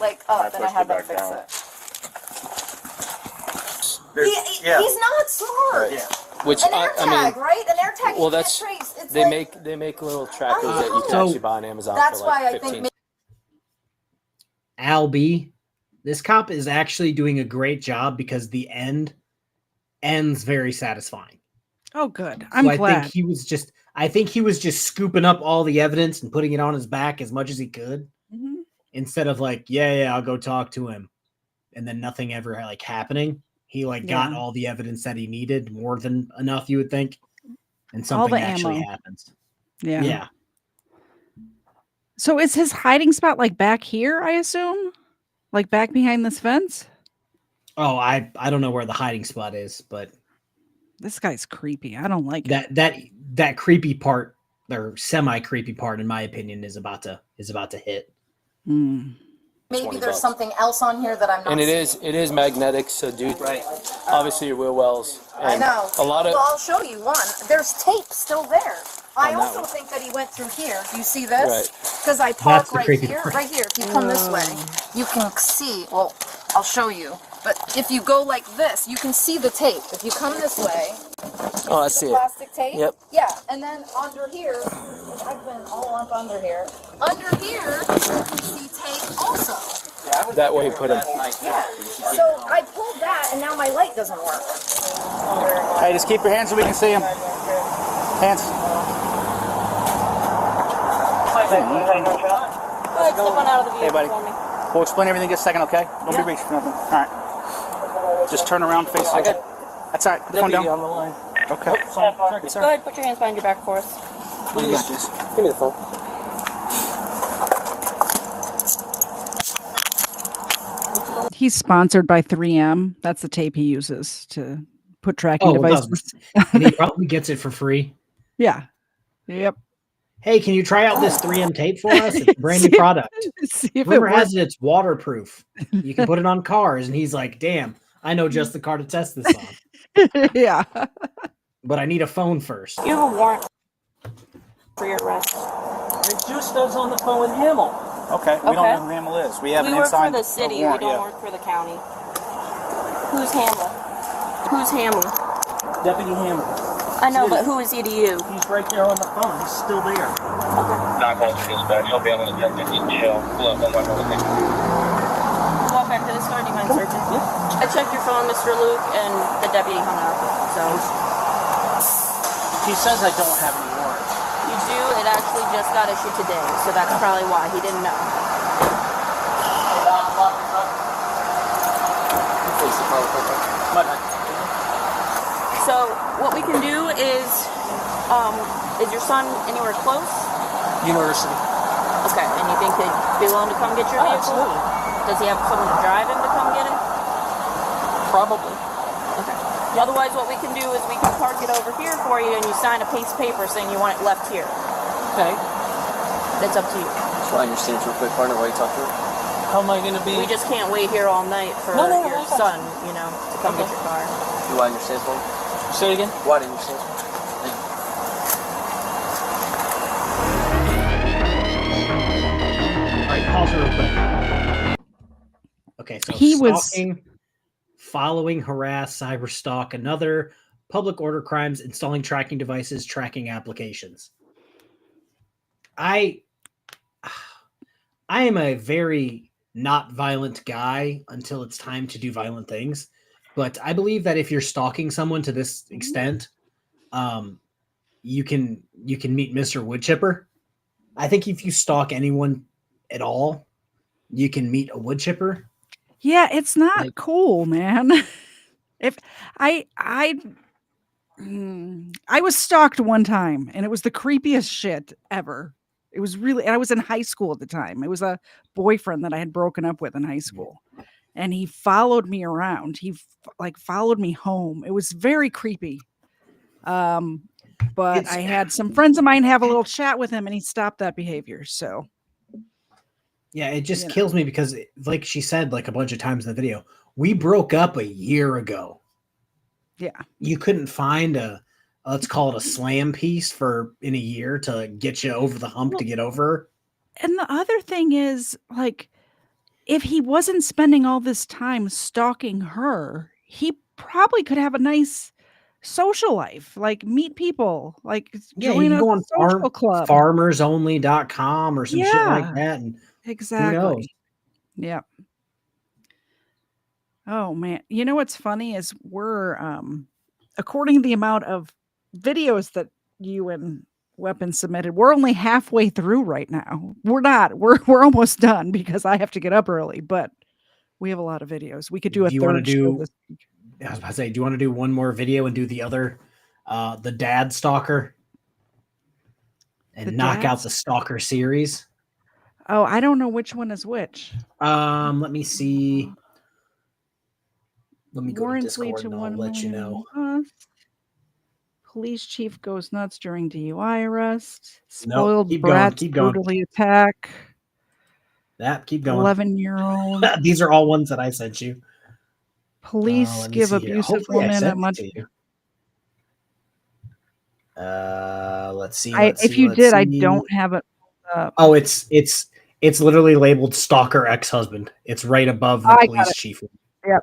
like up, and I pushed had it them back fix down. it. Yeah. He's not smart. Yeah. Which An air tag, mean, right? An air tag. well, you that's can't trace. It's they like, make little trackers I that you can know. actually buy on Amazon That's for why like I think 15. Al B, this cop is actually doing a great job because the end ends very satisfying. Oh, good. So I'm I glad. think he was just scooping up all the evidence and putting it on his back as much as he could, instead of like, yeah, I'll go talk to him, and then nothing ever like happening. He got all the evidence that he needed, more than enough, you would think, and something the actually ammo. happens. Yeah. So is his hiding spot like back here, I assume? Like back behind this fence? Oh, I don't know where the hiding spot is, but this guy's creepy. I don't like it. that creepy part, or semi creepy part, in my opinion, is about to hit. maybe there's something else on here that I'm not. And seeing. it is magnetic, so dude, Right. obviously your wheel wells. I know. A lot of Well, I'll show you one. There's tape still there. I On that also one. think that he went through here. Do you see this? Right. Because I That's park the right creepy here. part. Right here. If you come this way, you can see. Well, I'll show you. But if you go like this, you can see the tape. If you come this way, Oh, I see see the it. plastic tape? Yep. Yeah, and then under here, I've been all up under here. Under here, you can see tape also. That way you put them. Yeah. So I pulled that, and now my light doesn't work. Hey, just keep your hands so we can see them. Hands. Hey, buddy. We'll explain everything in just a second, okay? Don't be reaching for nothing. All right. Just turn around, face it. That's all right. Put the phone down. On the line. Okay. Go ahead, put your hands behind your back for us. Please. Give me the phone. He's sponsored by 3M. That's the tape he uses to put tracking devices. And he probably gets it for free. Yeah. Yep. Hey, can you try out this 3M tape for us? It's a brand new product. See if Rumor it has it it's waterproof. You can put it on cars. And he's like, damn, I know just the car to test this on. Yeah. But I need a phone first. You have a warrant for your arrest. And Juice does on the phone with Hamill. Okay. We don't know who Hamill is. We have an work inside for the city. warrant, We don't work for the county. Who's Hamill? Who's Hamill? Deputy Hamill. I know, but who is he to you? He's right there on the phone. He's still there. Not going to dispatch. He'll be able to get this chill. Pull up one more thing. Walk back to this car. Do you mind searching? Yeah. I checked your phone, Mr. Luke, and the deputy hung up. So He says I don't have any warrants. you do. It actually just got issued today, so that's probably why he didn't know. So what we can do is your son anywhere close? University. Okay, and you think he'd be willing to come get your vehicle? Absolutely. Does he have someone to drive him to come get it? Probably. Okay. Otherwise, what we can do is we can park it over here for you, and you sign a piece of paper saying you want it left here. Okay. That's up to you. Slide your stance real quick, partner, while you talk to her. How am I going to be? We just can't wait here all night for your son, to come get your car. You widen your stance for me? Say it again? Widen your stance for me. All right, pause real quick. Okay, so He was- stalking, following, harass, cyber stalk, another public order crimes, installing tracking devices, tracking applications. I am a very not violent guy until it's time to do violent things. But I believe that if you're stalking someone to this extent, you can meet Mr. Woodchipper. I think if you stalk anyone at all, you can meet a woodchipper. Yeah, it's not cool, man. If I was stalked one time, and it was the creepiest shit ever. It was really, and I was in high school at the time. It was a boyfriend that I had broken up with in high school, and he followed me around. He followed me home. It was very creepy. But I had some friends of mine have a little chat with him, and he stopped that behavior. So. Yeah, it just kills me because, like she said, like a bunch of times in the video, we broke up a year ago. Yeah. You couldn't find let's call it a slam piece in a year to get you over the hump to get over. And the other thing is, like, if he wasn't spending all this time stalking her, he probably could have a nice social life, like meet people, like join a social club. Farmersonly.com or some shit like that. And exactly. Who knows? Yeah. Oh man. You know what's funny is we're according to the amount of videos that you and Weapons submitted, we're only halfway through right now. We're not. We're almost done because I have to get up early, but we have a lot of videos. We could do a third show this week. I was about to say, do you want to do one more video and do the other, the dad stalker, and knock out the stalker series? Oh, I don't know which one is which. Let me see. Let me go to Warrants lead Discord to and I'll let you know. Police chief goes nuts during DUI arrest. Nope, Spoiled keep going, brats keep going. brutally attack. Keep going. 11-year-old. These are all ones that I sent you. Police give abusive woman a much. Let's see. If you did, I don't have it. Oh, it's literally labeled stalker ex-husband. It's right above the police chief. Yep.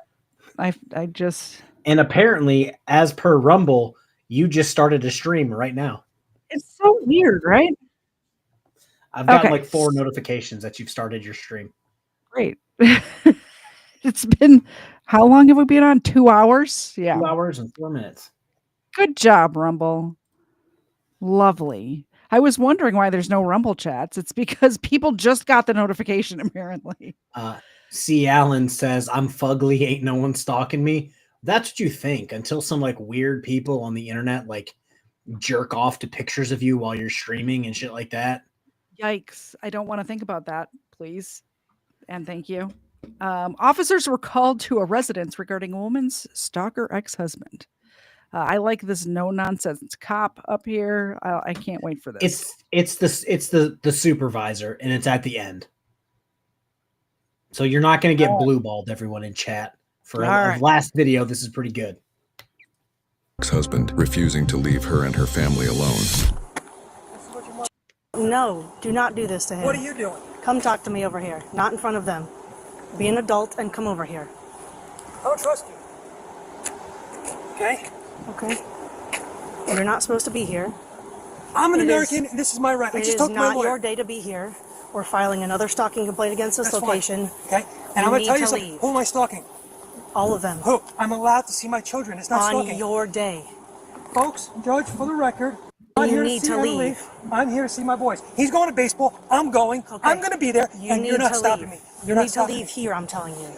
I just. And apparently, as per Rumble, you just started a stream right now. It's so weird, right? I've gotten like 4 notifications that you've started your stream. Great. It's been, how long have we been on? 2 hours? Yeah. 2 hours and 4 minutes. Good job, Rumble. Lovely. I was wondering why there's no Rumble chats. It's because people just got the notification, apparently. C. Allen says, I'm fugly, ain't no one stalking me. That's what you think until some like weird people on the internet like jerk off to pictures of you while you're streaming and shit like that. Yikes. I don't want to think about that, please. And thank you. Officers were called to a residence regarding a woman's stalker ex-husband. I like this no-nonsense cop up here. I can't wait for this. It's the supervisor, and it's at the end. So you're not going to get blue-balled, everyone in chat. For a last video, this is pretty good. Ex-husband refusing to leave her and her family alone. No, do not do this to him. What are you doing? Come talk to me over here, not in front of them. Be an adult and come over here. I don't trust you. Okay? Okay. You're not supposed to be here. I'm an American, and this is my right. I just talked to my lawyer. It is not your day to be here. We're filing another stalking complaint against this location. Fine. Okay? And I'm going to tell you something. Leave. Who am I stalking? All of them. Who? I'm allowed to see my children. It's not stalking. On your day. Folks, Judge, for the record, I'm you here need to see to leave. I'm here to see my boys. He's going to baseball. I'm going. Okay. I'm going to be there, and you're not stopping me. You need to leave here, I'm telling you.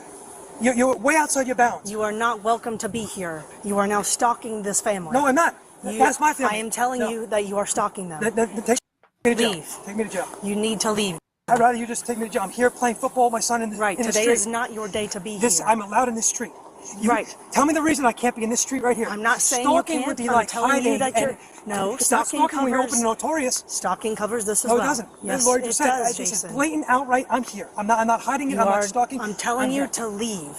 You're way outside your bounds. You are not welcome to be here. You are now stalking this family. No, I'm not. That's my family. I am telling you that you are stalking them. Take me to jail. Leave. Take me to jail. You need to leave. I'd rather you just take me to jail. I'm here playing football with my son in the Right, in the today street. is not your day to be here. I'm allowed in this street. Right. Tell me the reason I can't be in this street right here. I'm not saying stalking you can't. would be I'm like telling hiding you that you're... No, it's not stalking when you're open and notorious. Stalking covers this as well. well. No, it doesn't. Yes, the Lord it just said, does, it's Jason. blatant, outright, I'm here. I'm not hiding it. I'm not stalking. I'm telling you to leave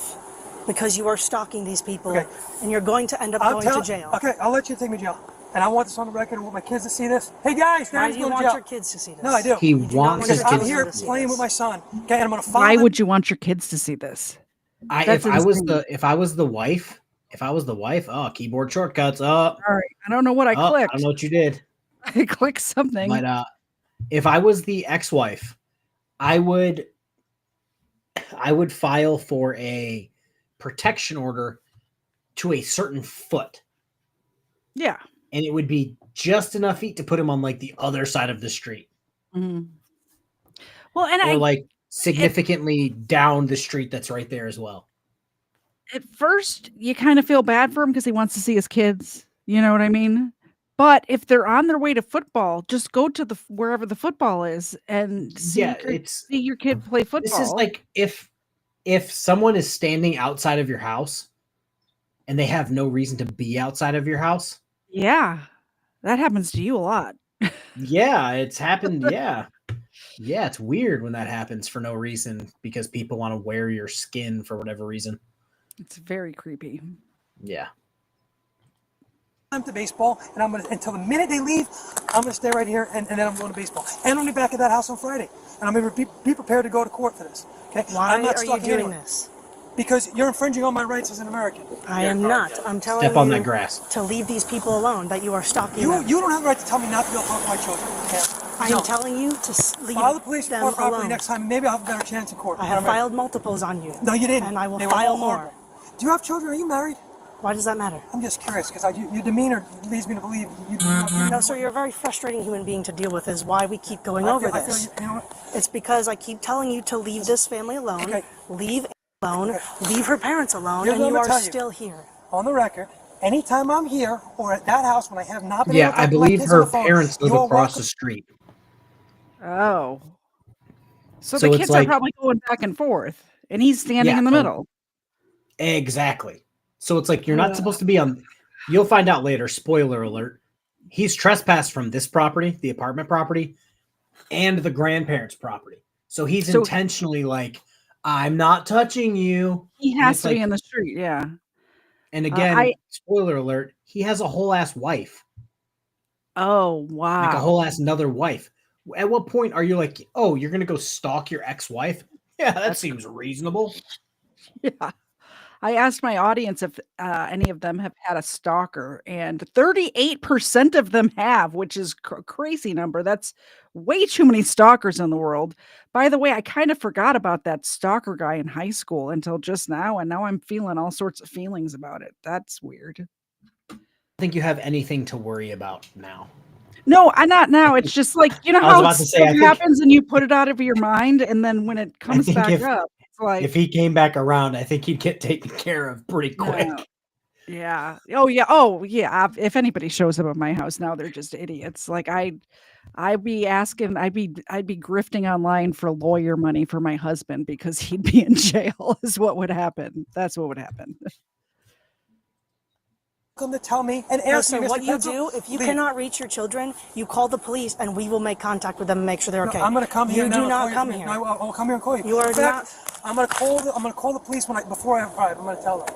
because you are stalking these people, Okay. and you're going to end up going to jail. Okay, I'll let you take me to jail. And I want this on the record. I want my kids to see this. Hey guys, Why Dad's do you going to want jail. your kids to see this? No, I do. He wants his I'm kids here to see playing this. with my son. Okay, and I'm going to follow Why him. would you want your kids to see this? If I was the wife, oh, keyboard shortcuts up. All right. I don't know what I clicked. I don't know what you did. I clicked something. But if I was the ex-wife, I would file for a protection order to a certain foot. Yeah. And it would be just enough feet to put him on like the other side of the street. Mm-hmm. Well, and or like significantly down the street that's right there as well. At first, you kind of feel bad for him because he wants to see his kids. You know what I mean? But if they're on their way to football, just go to wherever the football is and see your kid play football. This is like if someone is standing outside of your house and they have no reason to be outside of your house. Yeah, that happens to you a lot. Yeah, it's happened. Yeah. Yeah, it's weird when that happens for no reason because people want to wear your skin for whatever reason. It's very creepy. Yeah. I'm to baseball, and I'm gonna until the minute they leave, I'm gonna stay right here, and then I'm going to baseball. And I'm gonna be back at that house on Friday, and I'm gonna be prepared to go to court for this. Okay? Why I'm not are you stalking doing anyone. this? Because you're infringing on my rights as an American. I am not. I'm telling Step on you that grass. to leave these people alone, that you are stalking them. You don't have the right to tell me not to be able to talk to my children. Okay? I am telling you to leave File the police them report properly alone. next time. Maybe I'll have a better chance in court. I have filed multiples on you. No, you didn't. And I will They were file all more. horrible. Do you have children? Are you married? Why does that matter? I'm just curious because your demeanor leads me to believe you do not. No, sir, you're a very frustrating human being to deal with, is why we keep going I over feel this. you know what? It's because I keep telling you to leave this family alone, Okay. leave alone, leave her parents alone, Here's and what you I'm are gonna tell you. still here. On the record, anytime I'm here or at that house when I have not been Yeah, able to I talk to my believe kids on her the phone, parents live you are across welcome. the street. Oh. So So the it's kids are like- probably going back and forth, and he's standing in the middle. Exactly. So it's like you're not supposed to be on. You'll find out later. Spoiler alert. He's trespassed from this property, the apartment property, and the grandparents' property. So he's intentionally like, I'm not touching you. He And has it's to be like- in the street, yeah. And again, I- spoiler alert, he has a whole ass wife. Oh, wow. Like a whole ass another wife. At what point are you like, oh, you're going to go stalk your ex-wife? Yeah, that seems reasonable. Yeah. I asked my audience if any of them have had a stalker, and 38% of them have, which is a crazy number. That's way too many stalkers in the world. By the way, I kind of forgot about that stalker guy in high school until just now, and now I'm feeling all sorts of feelings about it. That's weird. I think you have anything to worry about now. No, I not now. It's just like, you know I was how about to say, I think- happens and you put it out of your mind, and then when it comes back up, it's like if he came back around, I think he'd get taken care of pretty quick. No. Yeah. Oh yeah. Oh yeah. If anybody shows up at my house now, they're just idiots. Like I'd be asking, I'd be grifting online for lawyer money for my husband because he'd be in jail. Is what would happen. That's what would happen. Come to tell me and No, ask sir, me, what Mr. you Pencil, do, if you leave. cannot reach your children, you call the police and we will make contact with them and make sure they're No, okay. I'm going to come here. You now. do not I'll come you. here. No, I'll come here and call you. You are In fact, I'm going to call the police before I arrive. I'm going to tell them.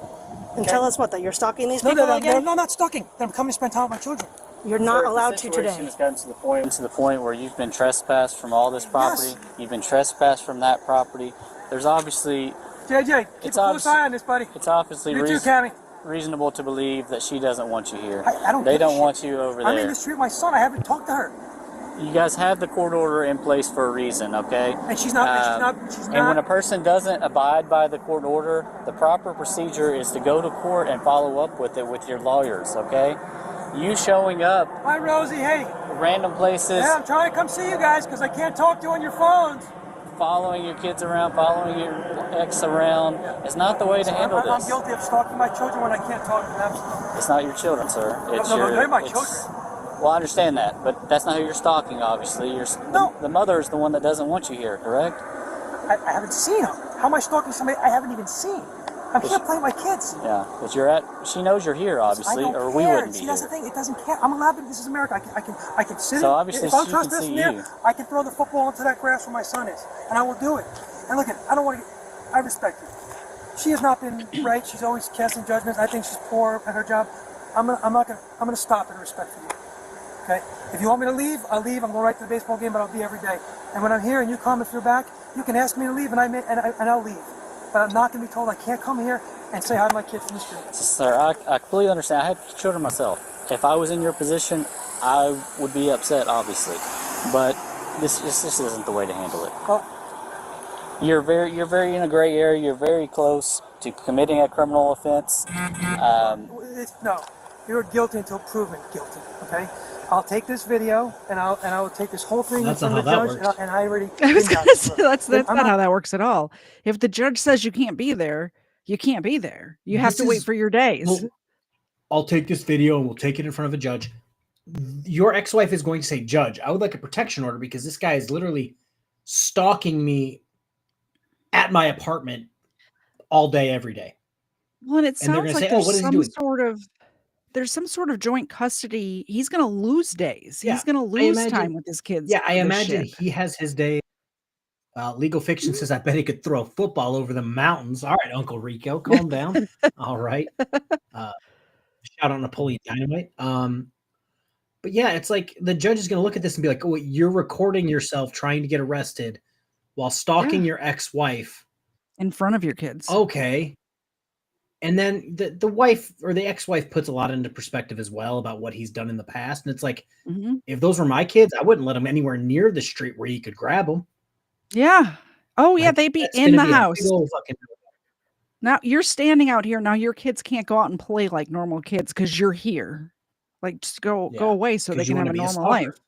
And tell us what, that you're stalking these No, people no, again? no, not stalking. I'm coming to spend time with my children. You're not Sir, allowed the to situation today. has gotten to the point where you've been trespassed from all this property. Yes. You've been trespassed from that property. There's obviously JJ, keep a close eye on this, buddy. It's obviously You too, Cammy. reasonable to believe that she doesn't want you here. I don't They give a don't shit. want you over I'm there. in the street with my son. I haven't talked to her. You guys have the court order in place for a reason, okay? And she's not. And when a person doesn't abide by the court order, the proper procedure is to go to court and follow up with it with your lawyers, okay? You showing up Hi, Rosie. Hey. random places, Yeah, I'm trying to come see you guys because I can't talk to you on your phones. following your kids around, following your ex around, is not the way to handle I'm this. guilty of stalking my children when I can't talk to them. It's not your children, sir. It's No, they're my it's- children. Well, I understand that, but that's not who you're stalking, obviously. The mother is the one that doesn't want you here, correct? I haven't seen her. How am I stalking somebody I haven't even seen? I'm here playing with my kids. Yeah, but she knows you're here, obviously, I don't or care. we wouldn't be See, that's here. the thing. It doesn't care. I'm allowed to. This is America. I can sit. So in, obviously if I'm she trust can this see there, you. I can throw the football into that grass where my son is, and I will do it. And look, I don't want to. I respect her. She has not been right. She's always casting judgments. I think she's poor at her job. I'm gonna stop and respect for you. Okay. If you want me to leave, I'll leave. I'm going right to the baseball game, but I'll be every day. And when I'm here and you come, if you're back, you can ask me to leave, and I'll leave. But I'm not going to be told I can't come here and say hi to my kids from the street. Sir, I completely understand. I have children myself. If I was in your position, I would be upset, obviously. But this isn't the way to handle it. Well, You're very in a gray area. You're very close to committing a criminal offense. No, you're guilty until proven guilty. Okay. I'll take this video and I will take this whole thing That's in front of the not how that judge, works. and I already. I was gonna say, that's I'm not how that works at all. If the judge says you can't be there, you can't be there. You have This to wait is- for your days. Well, I'll take this video and we'll take it in front of a judge. Your ex-wife is going to say, Judge, I would like a protection order because this guy is literally stalking me at my apartment all day, every day. Well, and it And they're sounds gonna like say, "Oh, what is he doing?" there's some sort of joint custody. He's going to lose days. Yeah, He's going to I lose imagine- time with his kids. Yeah, I for this imagine shit. he has his day. Legal Fiction says, I bet he could throw a football over the mountains. All right, Uncle Rico, calm down. All right. Shout out Napoleon Dynamite. But yeah, it's like the judge is going to look at this and be like, oh, you're recording yourself trying to get arrested while stalking your ex-wife. In front of your kids. Okay. And then the wife or the ex-wife puts a lot into perspective as well about what he's done in the past. And it's like, if those were my kids, I wouldn't let them anywhere near the street where you could grab them. Yeah. Oh, yeah. Like, They'd be that's in gonna the be a house. big old fucking- Now you're standing out here. Now your kids can't go out and play like normal kids because you're here. Like, just go away so they 'cause you can have wanna a be a normal stalker. life.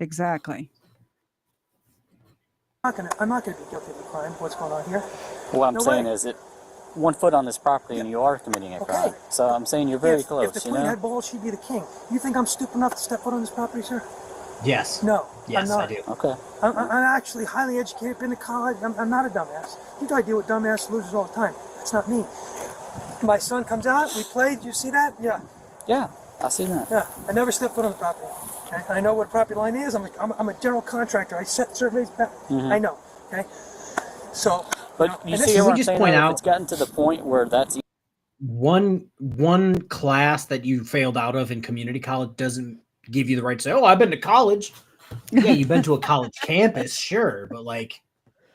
Exactly. I'm not going to be guilty of the crime. What's going on here? What I'm No saying way. is that 1 foot on this property and you are committing a crime. So I'm saying you're very close, If the you queen know? had balls, she'd be the king. You think I'm stupid enough to step foot on this property, sir? Yes. No. Yes, I'm not. I do. Okay. I'm actually highly educated, been to college. I'm not a dumbass. You know I deal with dumbass losers all the time. That's not me. My son comes out, we play. Do you see that? Yeah. Yeah, I see that. Yeah. I never step foot on the property. Okay? I know what a property line is. I'm a general contractor. I set surveys back. I know. Okay. So. But you and see this- what I'm just saying? point though? If out- it's gotten to the point where that's one class that you failed out of in community college doesn't give you the right to say, oh, I've been to college. Yeah, you've been to a college campus, sure, but like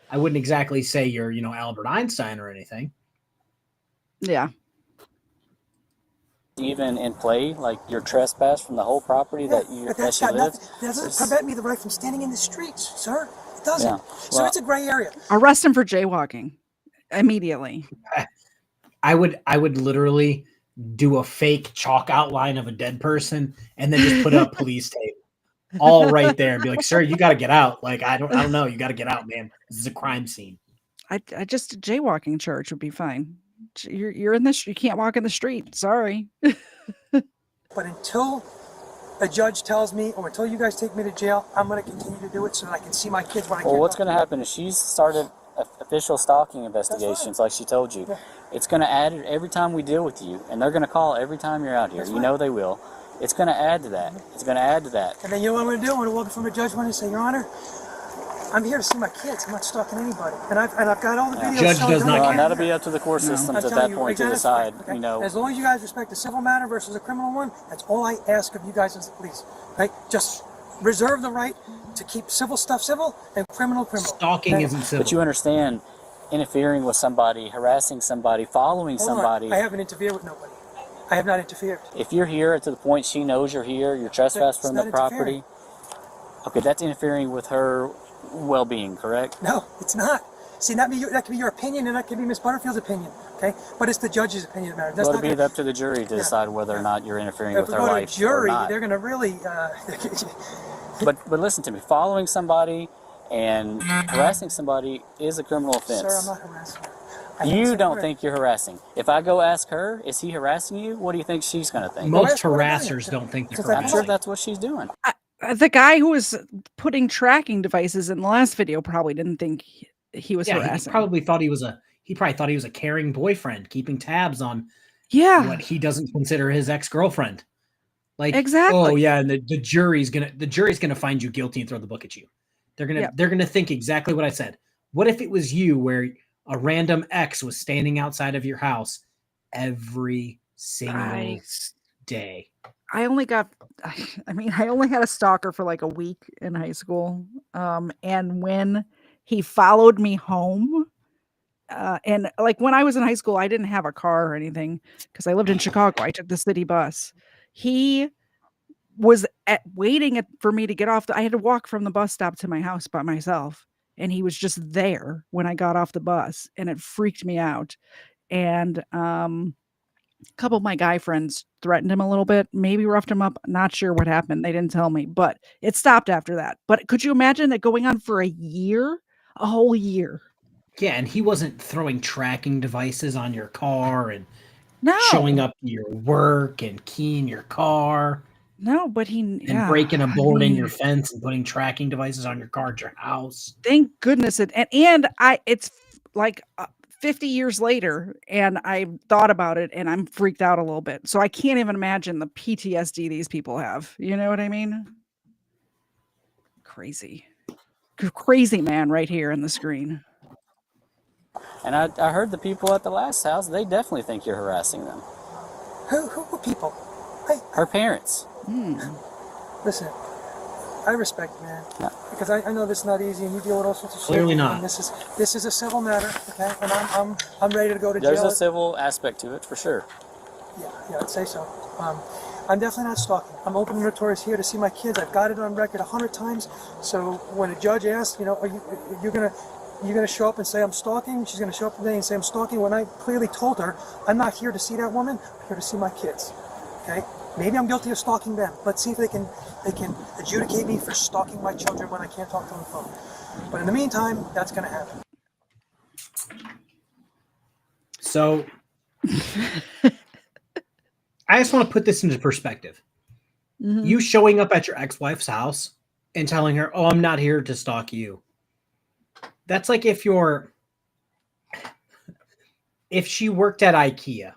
I wouldn't exactly say you're, Albert Einstein or anything. Yeah. Even in play, like your trespass from the whole property that you But that's that you got live. nothing. That doesn't prevent me the right from standing in the streets, sir. It doesn't. Yeah. So it's a gray area. Arrest him for jaywalking immediately. I would literally do a fake chalk outline of a dead person and then just put up police tape all right there and be like, sir, you got to get out. Like, I don't know. You got to get out, man. This is a crime scene. I just jaywalking charge would be fine. You're in this. You can't walk in the street. Sorry. But until a judge tells me, or until you guys take me to jail, I'm going to continue to do it so that I can see my kids when I Well, can't. what's going to happen is she's started official stalking investigations, like she told you. It's going to add every time we deal with you, and they're going to call every time you're out here. You know they will. It's going to add to that. It's going to add to that. And then you know what I'm going to do? I'm going to walk in front of a judge one and say, Your Honor, I'm here to see my kids. I'm not stalking anybody. And I've got all the videos. Judge does not. Well, that'll be up to the court systems at that point to decide. Okay? You know, as long as you guys respect the civil matter versus a criminal one, that's all I ask of you guys as the police. Right? Just reserve the right to keep civil stuff civil and criminal criminal. Stalking isn't civil. But you understand, interfering with somebody, harassing somebody, following Hold on. somebody. I haven't interfered with nobody. I have not interfered. If you're here to the point she knows you're here, you're trespassing from the property. Okay, that's interfering with her well-being, correct? No, it's not. See, that could be your opinion, and that could be Miss Butterfield's opinion. Okay, but it's the judge's opinion that matters. That's Well, it'll be up to the jury to decide whether or not you're interfering If with we her go to life jury, or not. they're going to really. But listen to me. Following somebody and harassing somebody is a criminal offense. Sir, I'm not harassing her. You don't think you're harassing. If I go ask her, is he harassing you? What do you think she's going to think? Most harassers don't think they're I'm sure harassing. that's what she's doing. The guy who was putting tracking devices in the last video probably didn't think he was harassing. He probably thought he was a caring boyfriend keeping tabs on what he doesn't consider his ex-girlfriend. Like, exactly. Oh yeah, and the jury's gonna find you guilty and throw the book at you. They're gonna think exactly what I said. What if it was you where a random ex was standing outside of your house every single day? I only had a stalker for like a week in high school. And when he followed me home, and like when I was in high school, I didn't have a car or anything because I lived in Chicago. I took the city bus. He was waiting for me to get off. I had to walk from the bus stop to my house by myself. And he was just there when I got off the bus, and it freaked me out. And a couple of my guy friends threatened him a little bit, maybe roughed him up. Not sure what happened. They didn't tell me, but it stopped after that. But could you imagine that going on for a whole year? Yeah, and he wasn't throwing tracking devices on your car and No. showing up to your work and keying your car. No, but and breaking and boarding your fence and putting tracking devices on your car at your house. Thank goodness it's like 50 years later, and I thought about it, and I'm freaked out a little bit. So I can't even imagine the PTSD these people have. You know what I mean? Crazy man right here in the screen. And I heard the people at the last house, they definitely think you're harassing them. Who people? Her parents. Listen, I respect you, man. Yeah. Because I know this is not easy, and you deal with all sorts of shit. Clearly not. And this is a civil matter, okay? And I'm ready to go to jail. There's a civil aspect to it, for sure. Yeah, I'd say so. I'm definitely not stalking. I'm open and notorious here to see my kids. I've got it on record 100 times. So when a judge asks, are you gonna show up and say I'm stalking? She's gonna show up today and say I'm stalking. When I clearly told her I'm not here to see that woman. I'm here to see my kids. Okay? Maybe I'm guilty of stalking them. Let's see if they can adjudicate me for stalking my children when I can't talk to them on the phone. But in the meantime, that's gonna happen. So I just want to put this into perspective. Mm-hmm. You showing up at your ex-wife's house and telling her, "Oh, I'm not here to stalk you." That's like if she worked at IKEA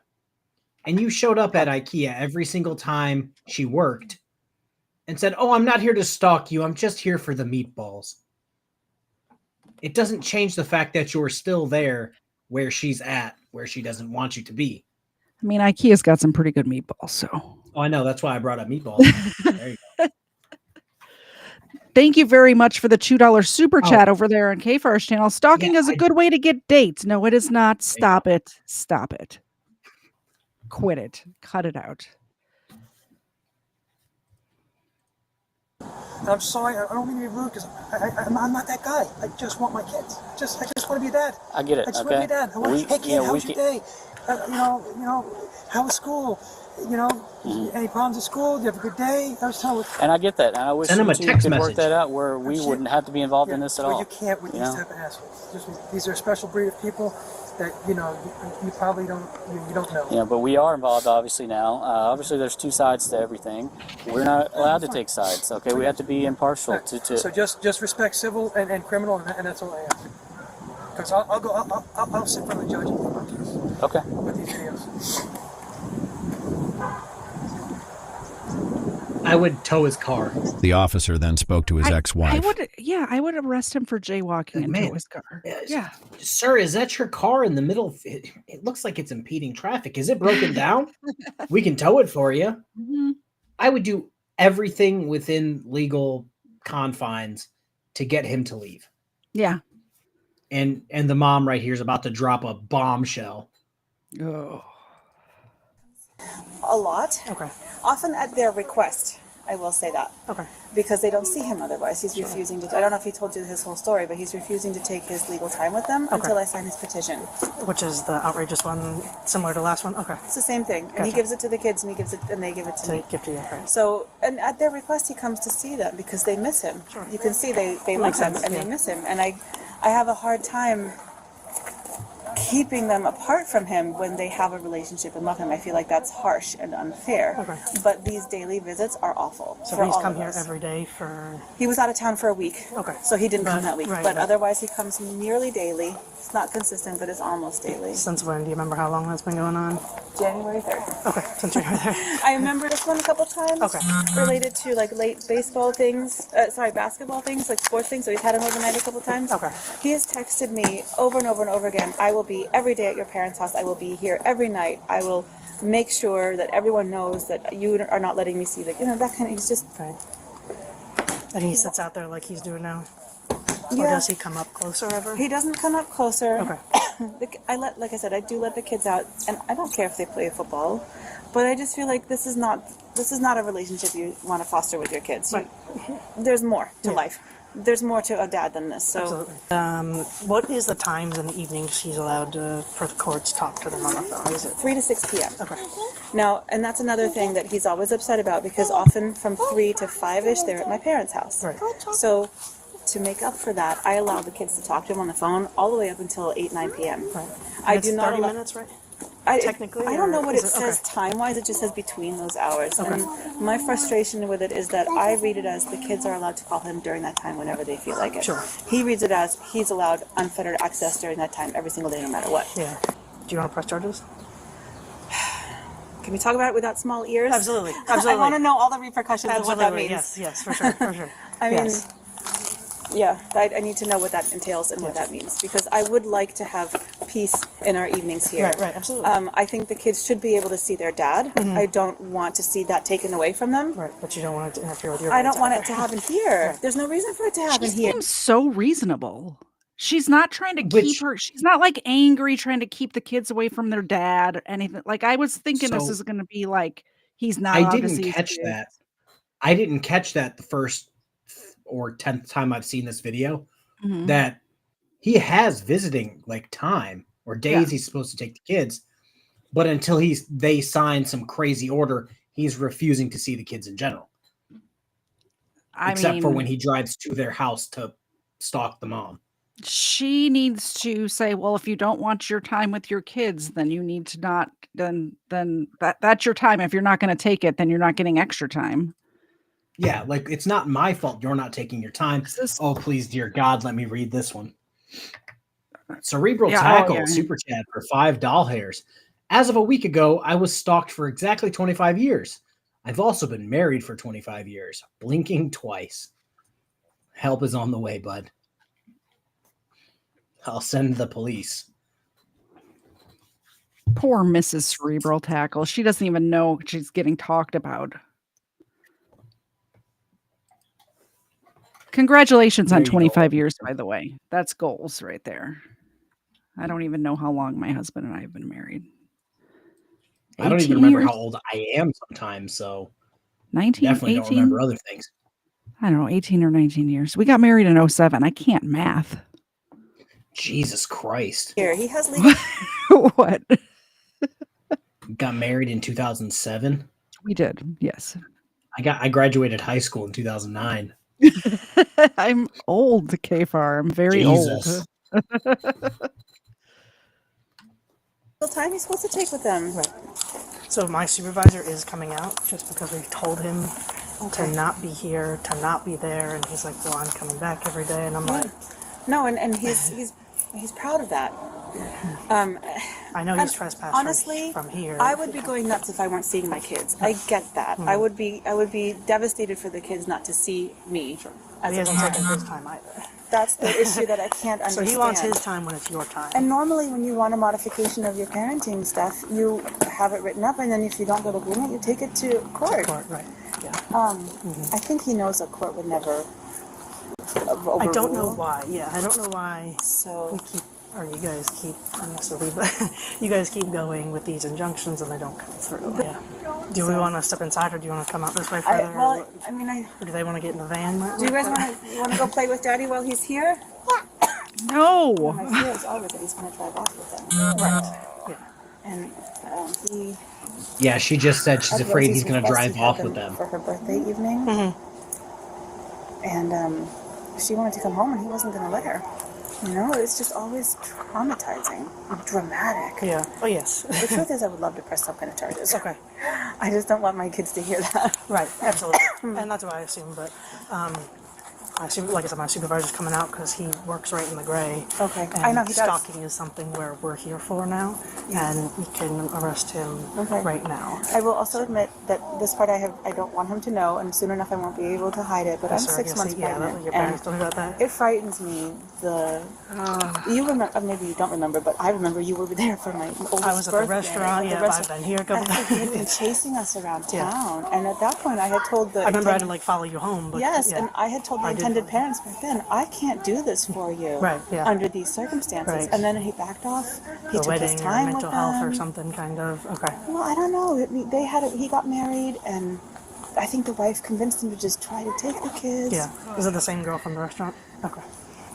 and you showed up at IKEA every single time she worked and said, "Oh, I'm not here to stalk you. I'm just here for the meatballs." It doesn't change the fact that you're still there where she's at, where she doesn't want you to be. I mean, IKEA's got some pretty good meatballs, so. Oh, I know. That's why I brought up meatballs. There you go. Thank you very much for the $2 super chat over there on KFARR's channel. Stalking is a good way to get dates. No, it is not. Stop it. Stop it. quit it. Cut it out. I'm sorry, I don't mean to be rude because I'm not that guy. I just want my kids. I just want to be a dad. I get it. I just Okay. want to be a dad. I want, hey kid, how was your day? How was school? Any problems at school? Do you have a good day? And I get that. And I wish Send him a you text could work message. that out where we wouldn't have to be involved in this at all. You can't with these type of assholes. These are a special breed of people that you probably don't know. Yeah, but we are involved obviously now. Obviously, there's two sides to everything. We're not allowed to take sides. Okay, we have to be impartial. So just respect civil and criminal, and that's all I ask. Because I'll sit in front of the judge and take my case. Okay. With these videos. I would tow his car. The officer then spoke to his ex-wife. I would arrest him for jaywalking and tow his car. Yeah. Sir, is that your car in the middle? It looks like it's impeding traffic. Is it broken down? We can tow it for you. Mm-hmm. I would do everything within legal confines to get him to leave. Yeah. And the mom right here is about to drop a bombshell. Oh. A lot. Okay. Often at their request, I will say that. Okay. Because they don't see him otherwise. He's refusing to. I don't know if he told you his whole story, but he's refusing to take his legal time with them until I sign his petition. Which is the outrageous one, similar to the last one? Okay. It's the same thing. And he gives it to the kids, and he gives it, and they give it to me. Give to you, okay. So, and at their request, he comes to see them because they miss him. Sure. You can see they like him and they miss him. And I have a hard time keeping them apart from him when they have a relationship and love him. I feel like that's harsh and unfair. Okay. But these daily visits are awful. So for he's all come of here us. every day for... He was out of town for a week. Okay. So he didn't come that week. Right, but otherwise he comes nearly daily. It's not consistent, but it's almost daily. Since when? Do you remember how long that's been going on? January 3rd. Okay, since January 3rd. I remember this one a couple times. Okay. Related to like late baseball things, basketball things, like sports things. So he's had him overnight a couple times. Okay. He has texted me over and over and over again, I will be every day at your parents' house. I will be here every night. I will make sure that everyone knows that you are not letting me see that kind of, he's just... Right. And he sits out there like he's doing now? Yeah. Or does he come up closer ever? He doesn't come up closer. Okay. Like I said, I do let the kids out, and I don't care if they play football, but I just feel like this is not a relationship you want to foster with your kids. Right. There's more to life. There's more to a dad than this. So, absolutely. What is the times in the evenings he's allowed for the courts to talk to them on the phone? Is it 3 to 6 p.m. Okay. Now, and that's another thing that he's always upset about because often from 3 to 5-ish, they're at my parents' house. Right. So, to make up for that, I allow the kids to talk to him on the phone all the way up until 8, 9 p.m. Right. I do not 30 minutes, right? Technically, I don't know what it says time-wise. It just says between those hours. Okay. And my frustration with it is that I read it as the kids are allowed to call him during that time whenever they feel like it. Sure. He reads it as he's allowed unfettered access during that time every single day, no matter what. Yeah. Do you want to press charges? Can we talk about it without small ears? Absolutely. Absolutely. I want to know all the repercussions of what that means. Yes, for sure, for sure. I mean, yeah, I need to know what that entails and what that means because I would like to have peace in our evenings here. Right, absolutely. I think the kids should be able to see their dad. Mm-hmm. I don't want to see that taken away from them. Right, but you don't want it to interfere with your I don't want it to happen here. Right. There's no reason for it to happen She here. seems so reasonable. She's not trying to keep her. She's not like angry, trying to keep the kids away from their dad or anything. Like I was thinking this is going to be like he's not. I didn't catch that. I didn't catch that the first or 10th time I've seen this video. Mm-hmm. That he has visiting like time or days he's supposed to take the kids, but until they sign some crazy order, he's refusing to see the kids in general. Except for when he drives to their house to stalk the mom. She needs to say, well, if you don't want your time with your kids, then you need to not, then that's your time. If you're not going to take it, then you're not getting extra time. Yeah, like it's not my fault you're not taking your time. Oh, please, dear God, let me read this one. Cerebral Tackle, Super Chat for 5 doll hairs. As of a week ago, I was stalked for exactly 25 years. I've also been married for 25 years. Blinking twice. Help is on the way, bud. I'll send the police. Poor Mrs. Cerebral Tackle. She doesn't even know she's getting talked about. Congratulations on 25 years, by the way. That's goals right there. I don't even know how long my husband and I have been married. I don't even remember how old I am sometimes, so 19, definitely 18? don't remember other things. I don't know, 18 or 19 years. We got married in 07. I can't math. Jesus Christ. Here, he has legal. What? Got married in 2007. We did, yes. I graduated high school in 2009. I'm old, KFARR. I'm very Jesus. old. What time he's supposed to take with them? Right. So my supervisor is coming out just because we told him to not be here, to not be there, and he's like, "Well, I'm coming back every day," and I'm like, "No," and he's proud of that. I know he's trespassed honestly, from here. I would be going nuts if I weren't seeing my kids. I get that. I would be devastated for the kids not to see me. Sure. As he hasn't taken his time either. That's the issue that I can't understand. So he wants his time when it's your time. And normally when you want a modification of your parenting stuff, you have it written up, and then if you don't get agreement, you take it to court. Right. Yeah. I think he knows a court would never overrule. I don't know why. Yeah, I don't know why. So we keep, or you guys keep, you guys keep going with these injunctions and they don't come through. Yeah. Do we want to step inside, or do you want to come out this way further? Well, or do they want to get in the van? Do you guys want to go play with Daddy while he's here? No. My fear is always that he's going to drive off with them. Right. Yeah. And he. Yeah, she just said she's afraid he's going to drive off with them for her birthday evening. And she wanted to come home, and he wasn't going to let her. You know, it's just always traumatizing, dramatic. Yeah. Oh, yes. The truth is, I would love to press some kind of charges. Okay. I just don't want my kids to hear that. Right. Absolutely. And that's what I assume. But I assume, like I said, my supervisor's coming out because he works right in the gray. Okay. And I know he does. stalking is something where we're here for now, and we can arrest him right now. I will also admit that this part I don't want him to know, and soon enough I won't be able to hide it. But I'm 6 months pregnant, your parents don't know about that. It frightens me. You remember? Maybe you don't remember, but I remember you were there for my oldest birthday. I was at the restaurant. Yeah, I've been here a couple times. He had been chasing us around town, and at that point I had told the. I remember I had to follow you home. But and I had told the intended parents back then, I can't do this for you. Right. Yeah. Under these circumstances, Right. and then he backed off. He took wedding his time or with mental health them. or something kind of. Okay. Well, I don't know. They had he got married, and I think the wife convinced him to just try to take the kids. Yeah. Is it the same girl from the restaurant? Okay.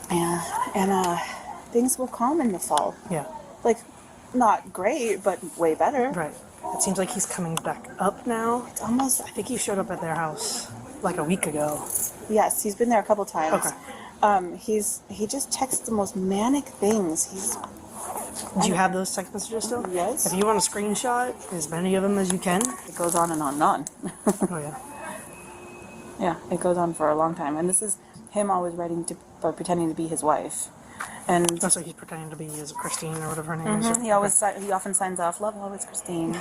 Yeah, and things will calm in the fall. Yeah. Like, not great, but way better. Right. It seems like he's coming back up now. It's almost. I think he showed up at their house like a week ago. Yes, he's been there a couple times. Okay. He just texts the most manic things. Do you have those text messages still? Yes. If you want to screenshot as many of them as you can. It goes on and on and on. Oh yeah. Yeah, it goes on for a long time, and this is him always writing to or pretending to be his wife. And so he's pretending to be as Christine or whatever her name is. He often signs off, "Love always, Christine."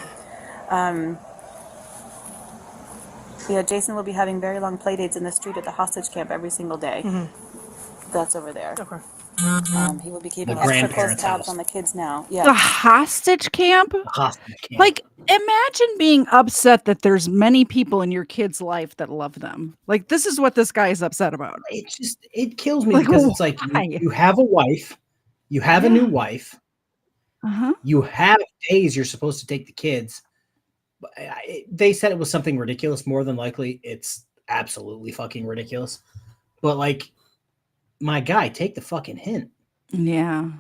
Yeah, Jason will be having very long play dates in the street at the hostage camp every single day. That's over there. Okay. He will be keeping extra close tabs on the kids now. Yeah. The hostage camp? Like, imagine being upset that there's many people in your kid's life that love them. Like, this is what this guy is upset about. It kills me because it's like you have a wife, you have a new wife, you have days you're supposed to take the kids. They said it was something ridiculous. More than likely, it's absolutely fucking ridiculous. But like, my guy, take the fucking hint. Yeah.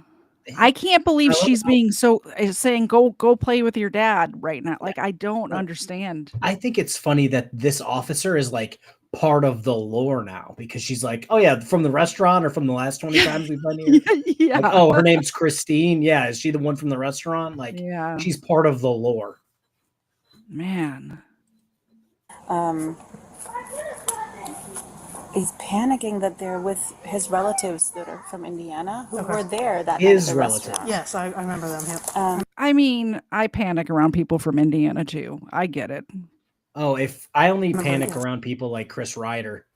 I can't believe she's being saying go play with your dad right now. Like, I don't understand. I think it's funny that this officer is like part of the lore now, because she's like, oh yeah, from the restaurant or from the last 20 times we've been here. Yeah. Like, oh, her name's Christine. Yeah. Is she the one from the restaurant? Like, yeah, she's part of the lore. Man. He's panicking that they're with his relatives that are from Indiana who were there that his night at the relatives. restaurant. Yes, I remember them. Yeah. I mean, I panic around people from Indiana too. I get it. Oh, if I only panic around people like Chris Ryder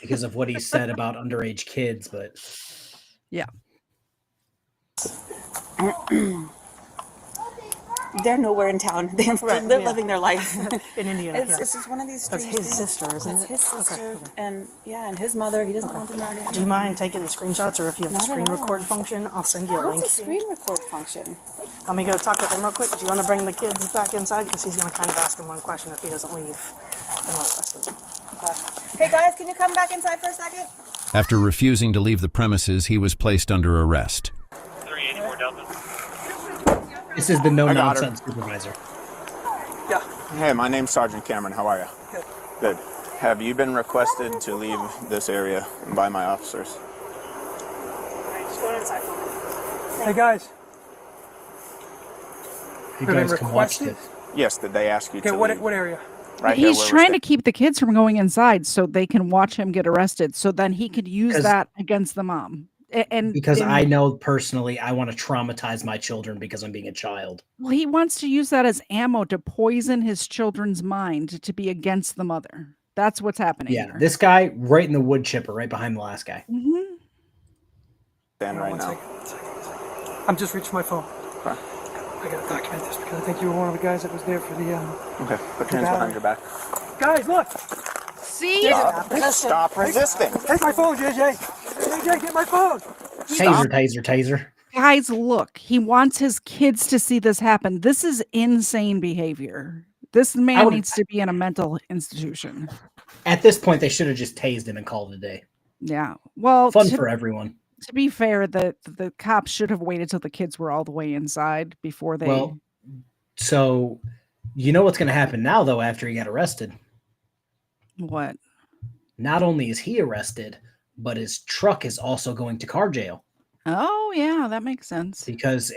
because of what he said about underage kids, but yeah. They're nowhere in town. They're living their life in Indiana. It's just one of these. That's his sister, isn't it? It's his sister, and his mother. He doesn't want them around. Do you mind taking the screenshots, or if you have the Not screen at all. record function, I'll send you a link. What's the screen record function? Let me go talk with him real quick. Do you want to bring the kids back inside? Because he's going to kind of ask him one question if he doesn't leave. Hey guys, can you come back inside for a second? After refusing to leave the premises, he was placed under arrest. 384 Delta. This is the I got her. no-nonsense supervisor. Yeah. Hey, my name's Sergeant Cameron. How are you? Good. Good. Have you been requested to leave this area by my officers? Just go inside for me. Hey guys. You Have I guys can watch requested? this. Yes, did they ask you Okay, to what leave? what area? Right here He's where we're trying to staying. keep the kids from going inside so they can watch him get arrested. So then he could use 'Cause- that against the mom. And Because I know personally I want to traumatize my children because I'm being a child. well, he wants to use that as ammo to poison his children's mind to be against the mother. That's what's happening Yeah, here. this guy right in the wood chipper, right behind the last guy. Mm-hmm. Stand right One now. second. I'm just reaching my phone. Okay. I gotta document this because I think you were one of the guys that was there for the Okay, put your hands behind your back. Guys, look! See? Stop resisting. Take my phone, JJ! JJ, get my phone! Taser. Guys, look, he wants his kids to see this happen. This is insane behavior. This man needs to be in a mental institution. At this point, they should have just tased him and called it a day. Yeah. Well, Fun for everyone. To be fair, the cops should have waited till the kids were all the way inside before they. Well, so you know what's going to happen now, though, after he got arrested? What? Not only is he arrested, but his truck is also going to car jail. Oh, yeah, that makes sense. Because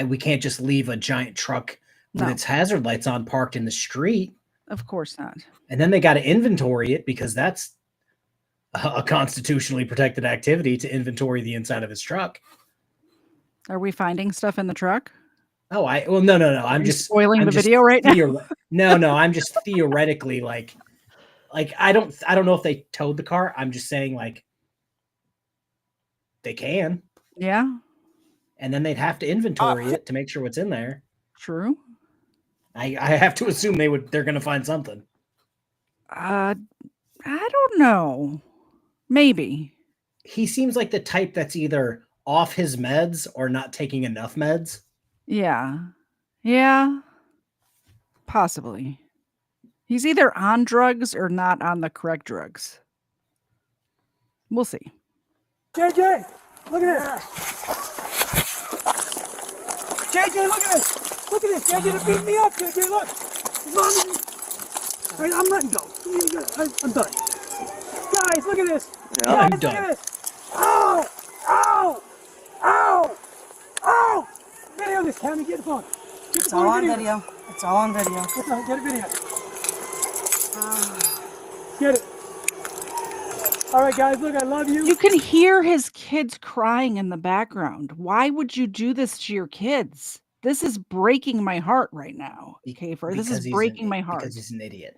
we can't just leave a giant truck with No. its hazard lights on parked in the street. Of course not. And then they got to inventory it because that's a constitutionally protected activity to inventory the inside of his truck. Are we finding stuff in the truck? Oh, no. I'm just spoiling I'm the just video right now. No, I'm just theoretically like I don't know if they towed the car. I'm just saying like they can. Yeah. And then they'd have to inventory it to make sure what's in there. True. I have to assume they're going to find something. I don't know. Maybe. He seems like the type that's either off his meds or not taking enough meds. Yeah. Yeah. Possibly. He's either on drugs or not on the correct drugs. We'll see. JJ, look at this! JJ, look at this! Look at this! JJ, they're beating me up! JJ, look! Mommy! I'm letting go. I'm done. Guys, look at this! Yeah, Guys, I'm done. Look at this! Ow! Ow! Ow! Ow! Video this, Cammy. Get the phone. Get the It's phone all on video. video. It's all on video. Get a video. Get it. All right, guys, look, I love you. You can hear his kids crying in the background. Why would you do this to your kids? This is breaking my heart right now. KFARR. This is breaking my heart. Because he's an idiot.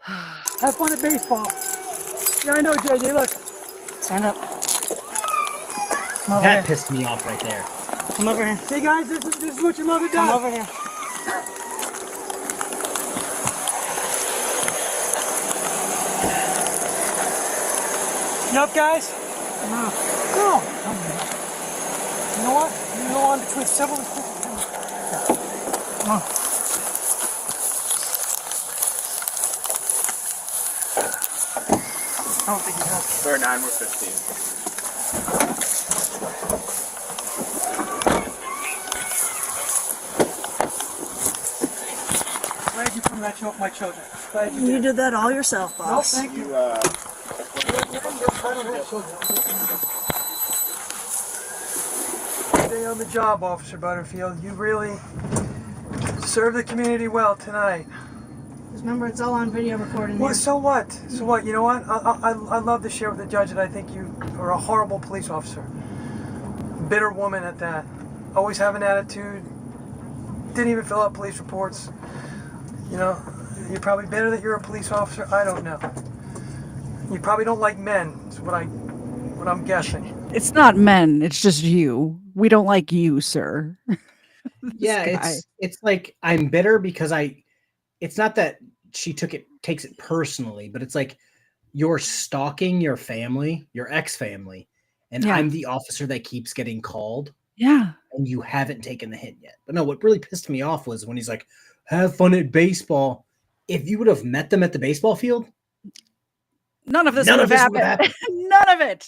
Have fun at baseball. Yeah, I know, JJ. Look. Stand up. That pissed me off right there. Come over here. Hey, guys, this is what your mother does. Come over here. You up, guys? No. No. You know what? You can go on between several and come on. I don't think he has. We're 9, we're 15. Glad you put that show my children. Glad you You did. did that all yourself, No, boss. thank you. Stay on the job, Officer Butterfield. You really served the community well tonight. Just remember, it's all on video recording. Well, here. so what? So what? You know what? I love to share with the judge that I think you are a horrible police officer. Bitter woman at that. Always have an attitude. Didn't even fill out police reports. You know, you're probably bitter that you're a police officer. I don't know. You probably don't like men. Is what I'm guessing. It's not men. It's just you. We don't like you, sir. Yeah, guy. it's like I'm bitter because it's not that she takes it personally, but it's like you're stalking your family, your ex-family, and Yeah. I'm the officer that keeps getting called. Yeah. And you haven't taken the hit yet. But no, what really pissed me off was when he's like, have fun at baseball. If you would have met them at the baseball field, none of this would have happened. None of it.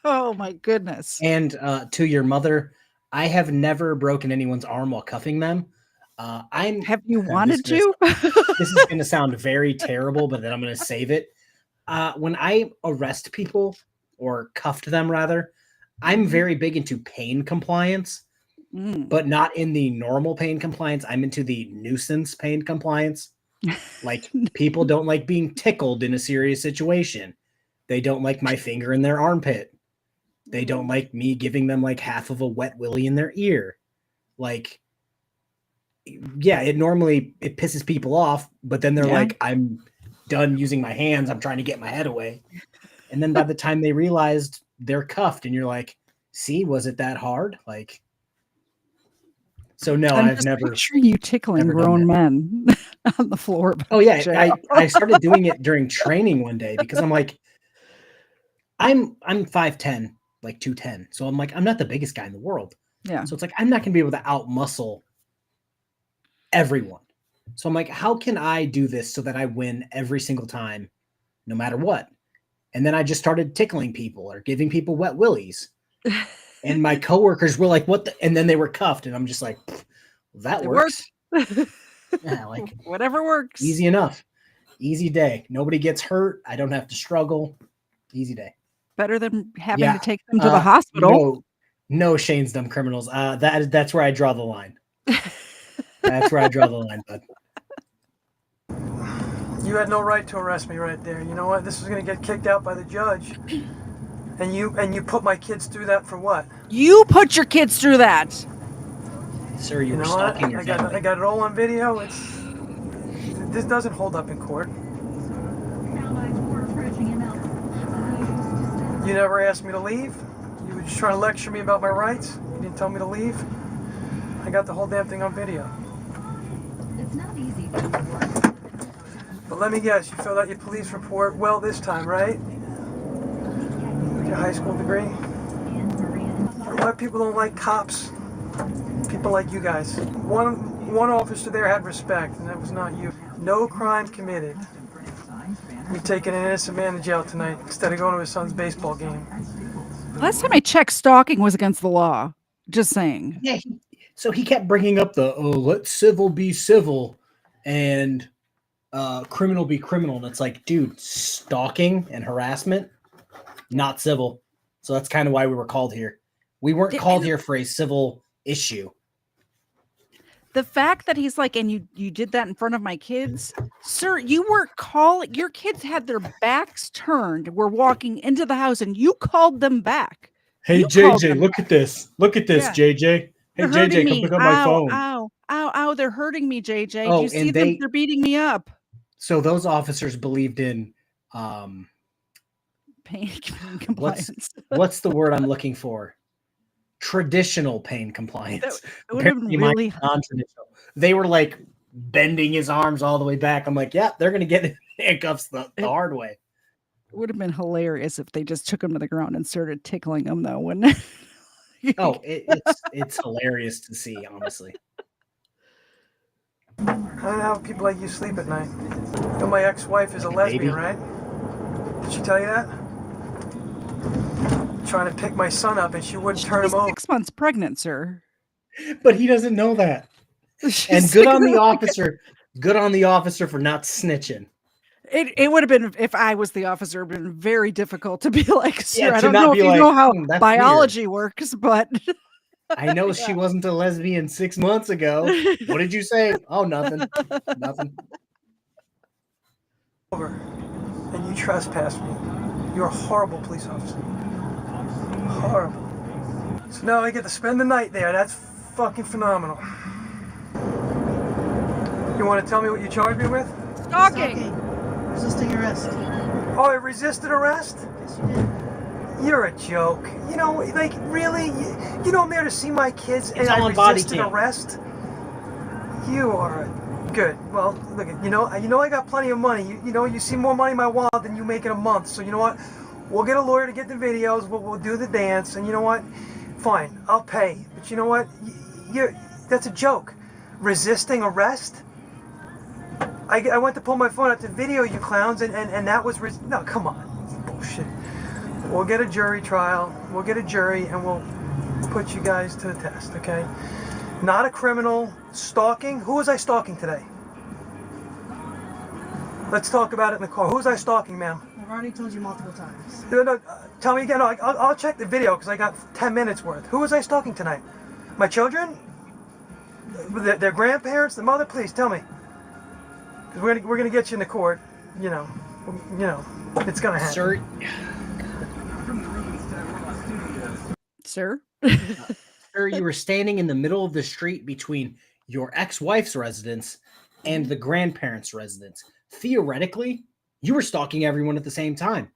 Oh my goodness. And to your mother, I have never broken anyone's arm while cuffing them. Have you wanted to? This is going to sound very terrible, but then I'm going to save it. When I arrest people or cuffed them, rather, I'm very big into pain compliance, but not in the normal pain compliance. I'm into the nuisance pain compliance. Like, people don't like being tickled in a serious situation. They don't like my finger in their armpit. They don't like me giving them like half of a wet willy in their ear. Like, yeah, it pisses people off, but then they're like, I'm done using my hands. I'm trying to get my head away. And then by the time they realized they're cuffed and you're like, see, was it that hard? Like, so no, I've never. Picture you tickling grown men on the floor. Oh yeah. I started doing it during training one day because I'm like, I'm 5'10", like 210. So I'm like, I'm not the biggest guy in the world. Yeah. So it's like, I'm not going to be able to outmuscle everyone. So I'm like, how can I do this so that I win every single time, no matter what? And then I just started tickling people or giving people wet willies. And my coworkers were like, what the? And then they were cuffed. And I'm just like, that works. Yeah, like whatever works. Easy enough. Easy day. Nobody gets hurt. I don't have to struggle. Easy day. Better than having to take them to the hospital. No, Shane's dumb criminals. That's where I draw the line. That's where I draw the line, bud. You had no right to arrest me right there. You know what? This is going to get kicked out by the judge. And you put my kids through that for what? You put your kids through that. Sir, you were stalking your family. I got it all on video. This doesn't hold up in court. You never asked me to leave. You were just trying to lecture me about my rights. You didn't tell me to leave. I got the whole damn thing on video. It's not easy. But let me guess, you filled out your police report well this time, right? With your high school degree? A lot of people don't like cops. People like you guys. One officer there had respect, and that was not you. No crime committed. You're taking an innocent man to jail tonight instead of going to his son's baseball game. Last time I checked, stalking was against the law. Just saying. Yeah. So he kept bringing up the, let civil be civil and criminal be criminal. And it's like, dude, stalking and harassment, not civil. So that's kind of why we were called here. We weren't called here for a civil issue. The fact that he's like, and you did that in front of my kids, sir, you weren't calling. Your kids had their backs turned. Were walking into the house, and you called them back. Hey, JJ, look at this. Look at this, JJ. Hey, JJ, come pick up my phone. Ow, they're hurting me, JJ. Oh, do you see them? They're beating me up. So those officers believed in pain compliance. What's the word I'm looking for? Traditional pain compliance. That would have been really non-traditional. They were like bending his arms all the way back. I'm like, yeah, they're gonna get handcuffs the hard way. It would have been hilarious if they just took him to the ground and started tickling him, though, wouldn't it? Oh, it's hilarious to see, honestly. I don't know how people like you sleep at night. You know my ex-wife is a lesbian, right? Did she tell you that? Trying to pick my son up and she wouldn't turn him over. 6 months pregnant, sir. But he doesn't know that. And good on the officer. Good on the officer for not snitching. It would have been, if I was the officer, it would have been very difficult to be like, sir, Yeah, I don't know if you know how biology works, but I know she wasn't a lesbian 6 months ago. What did you say? Oh, nothing. Nothing. Over. And you trespassed me. You're a horrible police officer. Horrible. So now I get to spend the night there. That's fucking phenomenal. You want to tell me what you charged me with? Stalking. Resisting arrest. Oh, I resisted arrest? Yes, you did. You're a joke. You know, like, really? You know I'm there to see my kids and I resisted arrest? You are good. Well, look, you know I got plenty of money. You know, you see more money in my wallet than you make in a month. So you know what? We'll get a lawyer to get the videos. We'll do the dance. And you know what? fine, I'll pay. But you know what? That's a joke. Resisting arrest? I went to pull my phone out to video you clowns, and that was... No, come on. It's bullshit. We'll get a jury trial. We'll get a jury, and we'll put you guys to the test, okay? Not a criminal. Stalking? Who was I stalking today? Let's talk about it in the car. Who was I stalking, ma'am? I've already told you multiple times. No, tell me again. I'll check the video because I got 10 minutes worth. Who was I stalking tonight? My children? Their grandparents? The mother? Please tell me. Because we're gonna get you in the court. You know, it's gonna happen. Sir? Sir, you were standing in the middle of the street between your ex-wife's residence and the grandparents' residence. Theoretically, you were stalking everyone at the same time.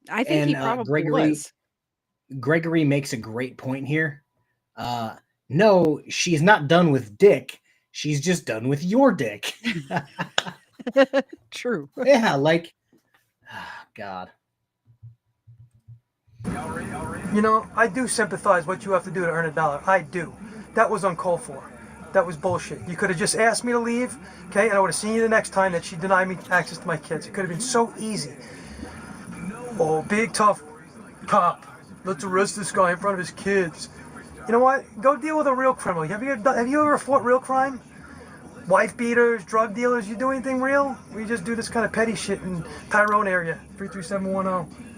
I think he probably was. Gregory makes a great point here. No, she's not done with Dick. She's just done with your dick. True. Yeah, like, God. You know, I do sympathize what you have to do to earn $1. I do. That was uncalled for. That was bullshit. You could have just asked me to leave, okay, and I would have seen you the next time that she denied me access to my kids. It could have been so easy. Oh, big tough cop. Let's arrest this guy in front of his kids. You know what? Go deal with a real criminal. Have you ever fought real crime? Wife beaters, drug dealers, you do anything real? We just do this kind of petty shit in Tyrone area, 33710.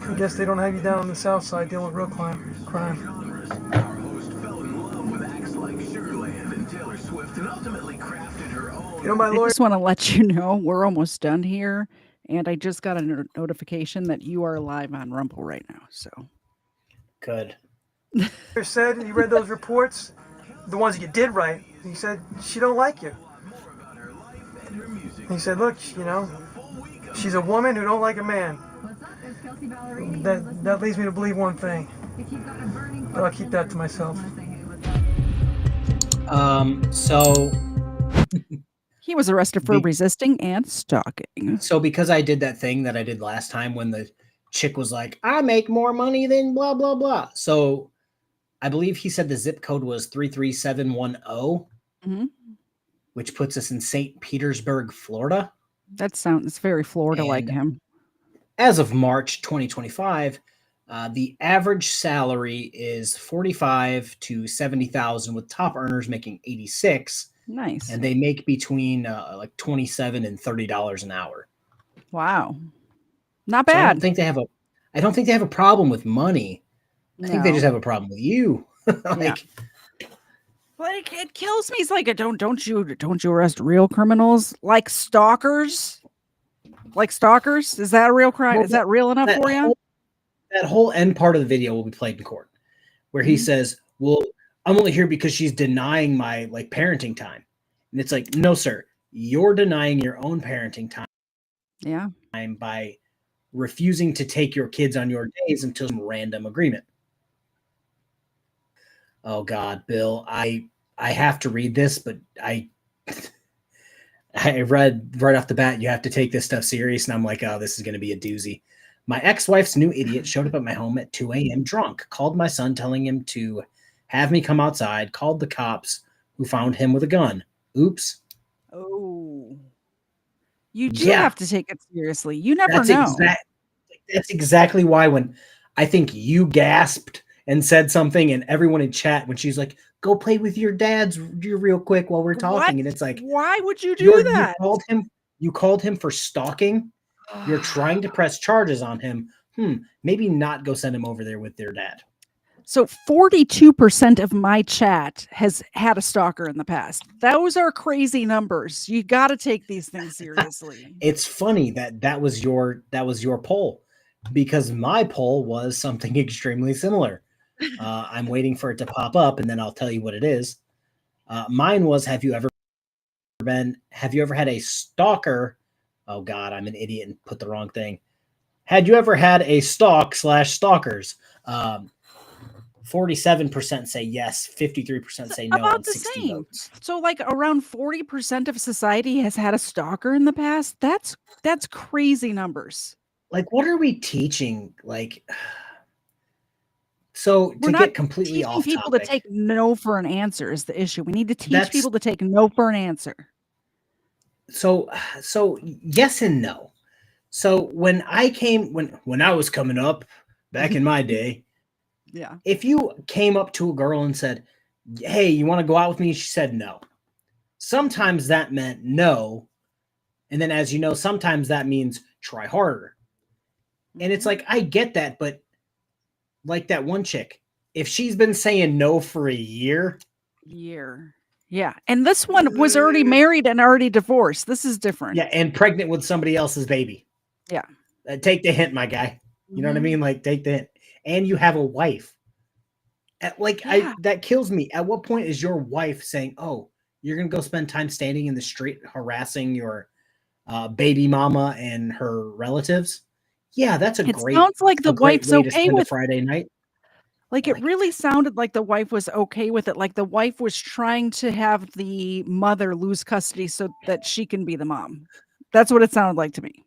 I guess they don't have you down on the south side dealing with real crime. You know, my lawyer... I just want to let you know we're almost done here, and I just got a notification that you are live on Rumble right now. So good. Said he read those reports, the ones that you did right. He said she don't like you. He said, look, you know, she's a woman who don't like a man. That leads me to believe one thing, but I'll keep that to myself. So he was arrested for resisting and stalking. So because I did that thing that I did last time when the chick was like, I make more money than blah, blah, blah. So I believe he said the zip code was 33710, which puts us in St. Petersburg, Florida. That sounds very Florida-like him. As of March 2025, the average salary is $45,000 to $70,000, with top earners making $86,000. Nice. And they make between like $27 and $30 an hour. Wow, not So bad. I don't think they have a problem with money. I think they just have a problem with you. Like it kills me. It's like don't you arrest real criminals like stalkers? Like stalkers? Is that a real crime? Well, is that real enough for you? That whole end part of the video will be played in court, where he says, well, I'm only here because she's denying my like parenting time. And it's like, no, sir, you're denying your own parenting time. Yeah. By refusing to take your kids on your days until some random agreement. Oh God, Bill, I have to read this, but I read right off the bat, you have to take this stuff serious. And I'm like, oh, this is going to be a doozy. My ex-wife's new idiot showed up at my home at 2 a.m. drunk, called my son telling him to have me come outside, called the cops who found him with a gun. Oops. Oh. You do have to take it seriously. You never That's know. That's exactly why when I think you gasped and said something and everyone in chat, when she's like, go play with your dads real quick while we're talking. And it's like, why would you do that? You called him for stalking. You're trying to press charges on him. Maybe not go send him over there with their dad. So 42% of my chat has had a stalker in the past. Those are crazy numbers. You got to take these things seriously. It's funny that was your poll, because my poll was something extremely similar. I'm waiting for it to pop up and then I'll tell you what it is. Mine was, have you ever had a stalker? Oh God, I'm an idiot and put the wrong thing. Had you ever had a stalkers? 47% say yes, 53% say no, About and the 60 same. votes. So like around 40% of society has had a stalker in the past. That's crazy numbers. Like, what are we teaching? Like, so We're to not get completely teaching off people to topic, take no for an answer is the issue. We need to teach that's people to take no for an answer. so yes and no. So when I was coming up back in my day, Yeah. if you came up to a girl and said, "Hey, you want to go out with me?" She said no. Sometimes that meant no, and then as you know, sometimes that means try harder. And it's like, I get that, but like that one chick, if she's been saying no for a year, Yeah. And this one was already married and already divorced. This is different. yeah, and pregnant with somebody else's baby. Yeah. Take the hint, my guy. You know what I mean? Like, take the hint. And you have a wife. That kills me. At what point is your wife saying, "Oh, you're gonna go spend time standing in the street harassing your baby mama and her relatives?" Yeah, that's a It great sounds like the great wife's way to okay spend a with Friday night. Like, it really sounded like the wife was okay with it. Like the wife was trying to have the mother lose custody so that she can be the mom. That's what it sounded like to me.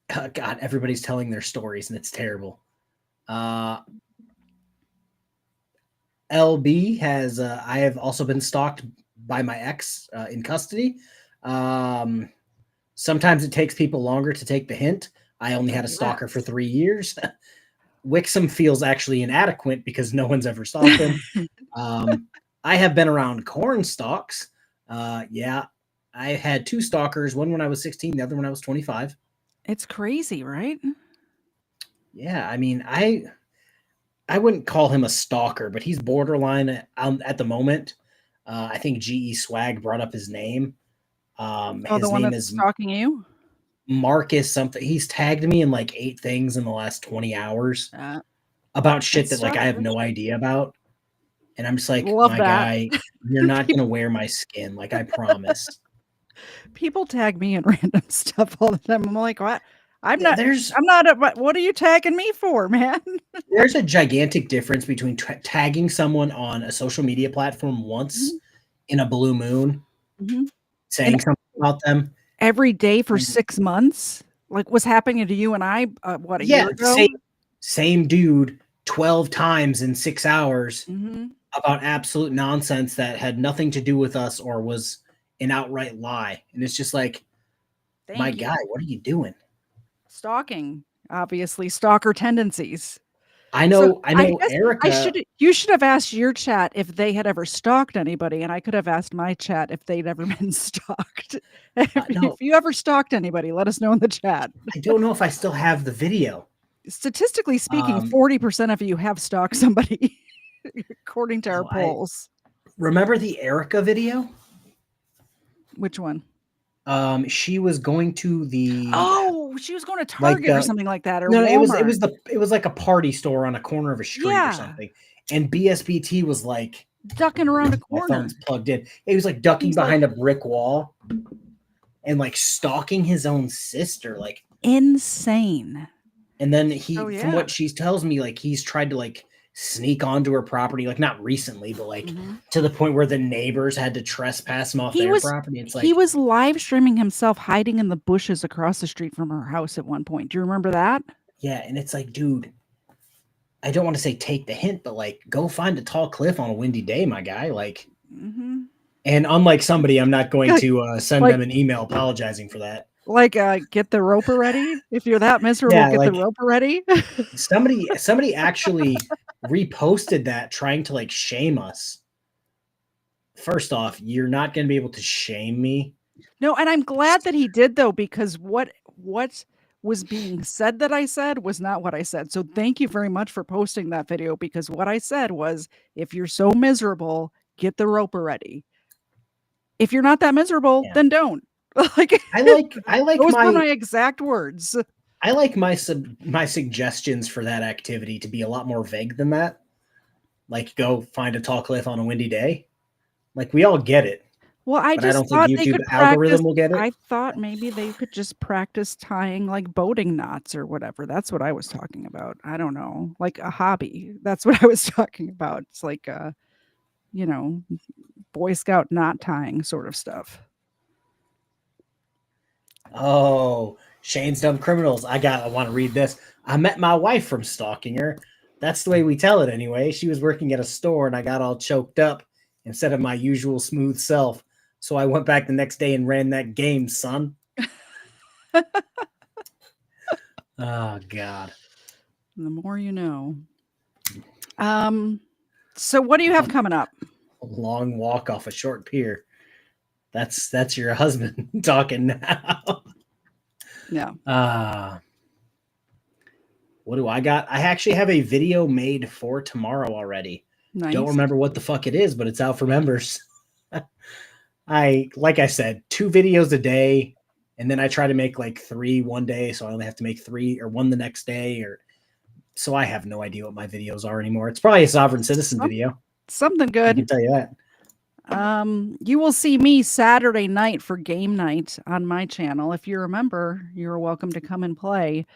God, everybody's telling their stories and it's terrible. LB has I have also been stalked by my ex in custody. Sometimes it takes people longer to take the hint. I only had a stalker for 3 years. Wixom feels actually inadequate because no one's ever stalked him. I have been around corn stalks. Yeah, I had 2 stalkers, one when I was 16, the other when I was 25. It's crazy, right? Yeah, I mean, I wouldn't call him a stalker, but he's borderline at the moment. I think GE Swag brought up his name. The His one name that's is stalking you? Marcus something. He's tagged me in like 8 things in the last 20 hours about shit that like I have no idea about. And I'm just like, Love my that. guy, you're not going to wear my skin. Like, I promise. People tag me in random stuff all the time. I'm like, what? I'm not, what are you tagging me for, man? There's a gigantic difference between tagging someone on a social media platform once in a blue moon, saying something about them every day for 6 months. Like what's happening to you and I, what, a year ago? Same dude 12 times in 6 hours Mm-hmm. about absolute nonsense that had nothing to do with us or was an outright lie. And it's just like, my guy, what are you doing? Stalking, obviously, stalker tendencies. I know, So I know, guess Erica. You should have asked your chat if they had ever stalked anybody, and I could have asked my chat if they'd ever been stalked. If you ever stalked anybody, let us know in the chat. I don't know if I still have the video. Statistically speaking, 40% of you have stalked somebody, according to our polls. Remember the Erica video? Which one? She was going to the. Oh, she was going to Target or something like that, or no, Walmart. it was like a party store on a corner of a street or something, and BSBT was like ducking around a corner. My phone's plugged in. He was like ducking behind a brick wall, and like stalking his own sister, like insane. And then from what she tells me, like he's tried to like sneak onto her property, like not recently, but like to the point where the neighbors had to trespass him off their property. It's like he was live streaming himself hiding in the bushes across the street from her house at one point. Do you remember that? Yeah, and it's like, dude, I don't want to say take the hint, but like go find a tall cliff on a windy day, my guy. Like, and unlike somebody, I'm not going to send them an email apologizing for that. Like, get the roper ready. If you're that miserable, get the roper ready. somebody actually reposted that trying to like shame us. First off, you're not going to be able to shame me. No, and I'm glad that he did though, because what was being said that I said was not what I said. So thank you very much for posting that video, because what I said was, if you're so miserable, get the roper ready. If you're not that miserable, then don't. Like I like those were my exact words. I like my suggestions for that activity to be a lot more vague than that. Like go find a tall cliff on a windy day. Like we all get it. Well, I don't thought think they YouTube could algorithm will get it. I thought maybe they could just practice tying like boating knots or whatever. That's what I was talking about. I don't know, like a hobby. That's what I was talking about. It's like Boy Scout knot tying sort of stuff. Oh, Shane's Dumb Criminals. I want to read this. I met my wife from stalking her. That's the way we tell it anyway. She was working at a store and I got all choked up instead of my usual smooth self. So I went back the next day and ran that game, son. Oh, God. The more you know. So what do you have coming up? A long walk off a short pier. That's your husband talking now. Yeah. What do I got? I actually have a video made for tomorrow already. Nice. Don't remember what the fuck it is, but it's out for members. Like I said, 2 videos a day, and then I try to make like 3 one day, so I only have to make 3 or 1 the next day, so I have no idea what my videos are anymore. It's probably a Sovereign Citizen video. Something good. I can tell you that. You will see me Saturday night for game night on my channel. If you remember, you're welcome to come and play.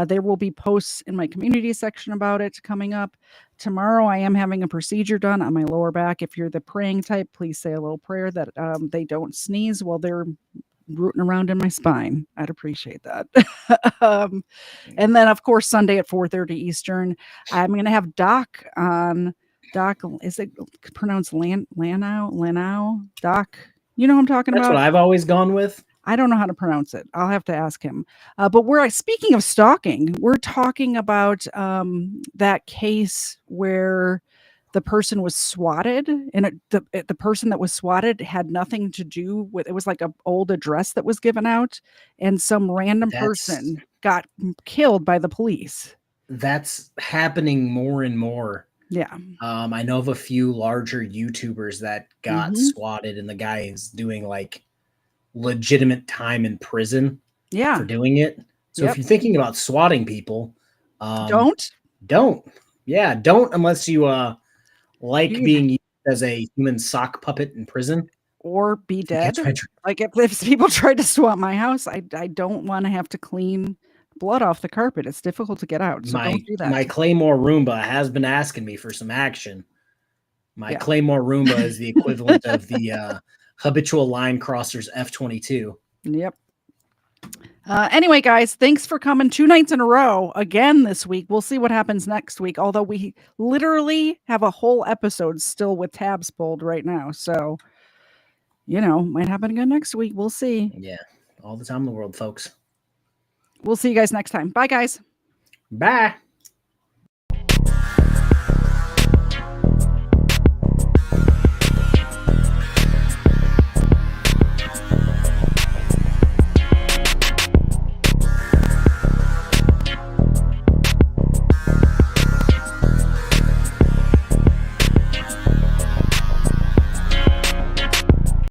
There will be posts in my community section about it coming up. Tomorrow, I am having a procedure done on my lower back. If you're the praying type, please say a little prayer that they don't sneeze while they're rooting around in my spine. I'd appreciate that. And then, of course, Sunday at 4:30 Eastern, I'm going to have Doc on. Doc, is it pronounced Lanau? Doc, you know who I'm talking That's about? what I've always gone with. I don't know how to pronounce it. I'll have to ask him. But speaking of stalking, we're talking about that case where the person was swatted, and the person that was swatted had nothing to do with it. Was like an old address that was given out, and some random person got killed by the police. That's happening more and more. Yeah. I know of a few larger YouTubers that got swatted, and the guy is doing like legitimate time in prison for doing it. So if you're thinking about swatting people, don't unless you being used as a human sock puppet in prison or be dead. Like if people tried to swat my house, I don't want to have to clean blood off the carpet. It's difficult to get out. So don't do that. My Claymore Roomba has been asking me for some action. My Claymore Roomba is the equivalent of the habitual line crossers F-22. Yep. Anyway, guys, thanks for coming 2 nights in a row again this week. We'll see what happens next week. Although we literally have a whole episode still with tabs pulled right now. So, might happen again next week. We'll see. Yeah. All the time in the world, folks. We'll see you guys next time. Bye, guys. Bye.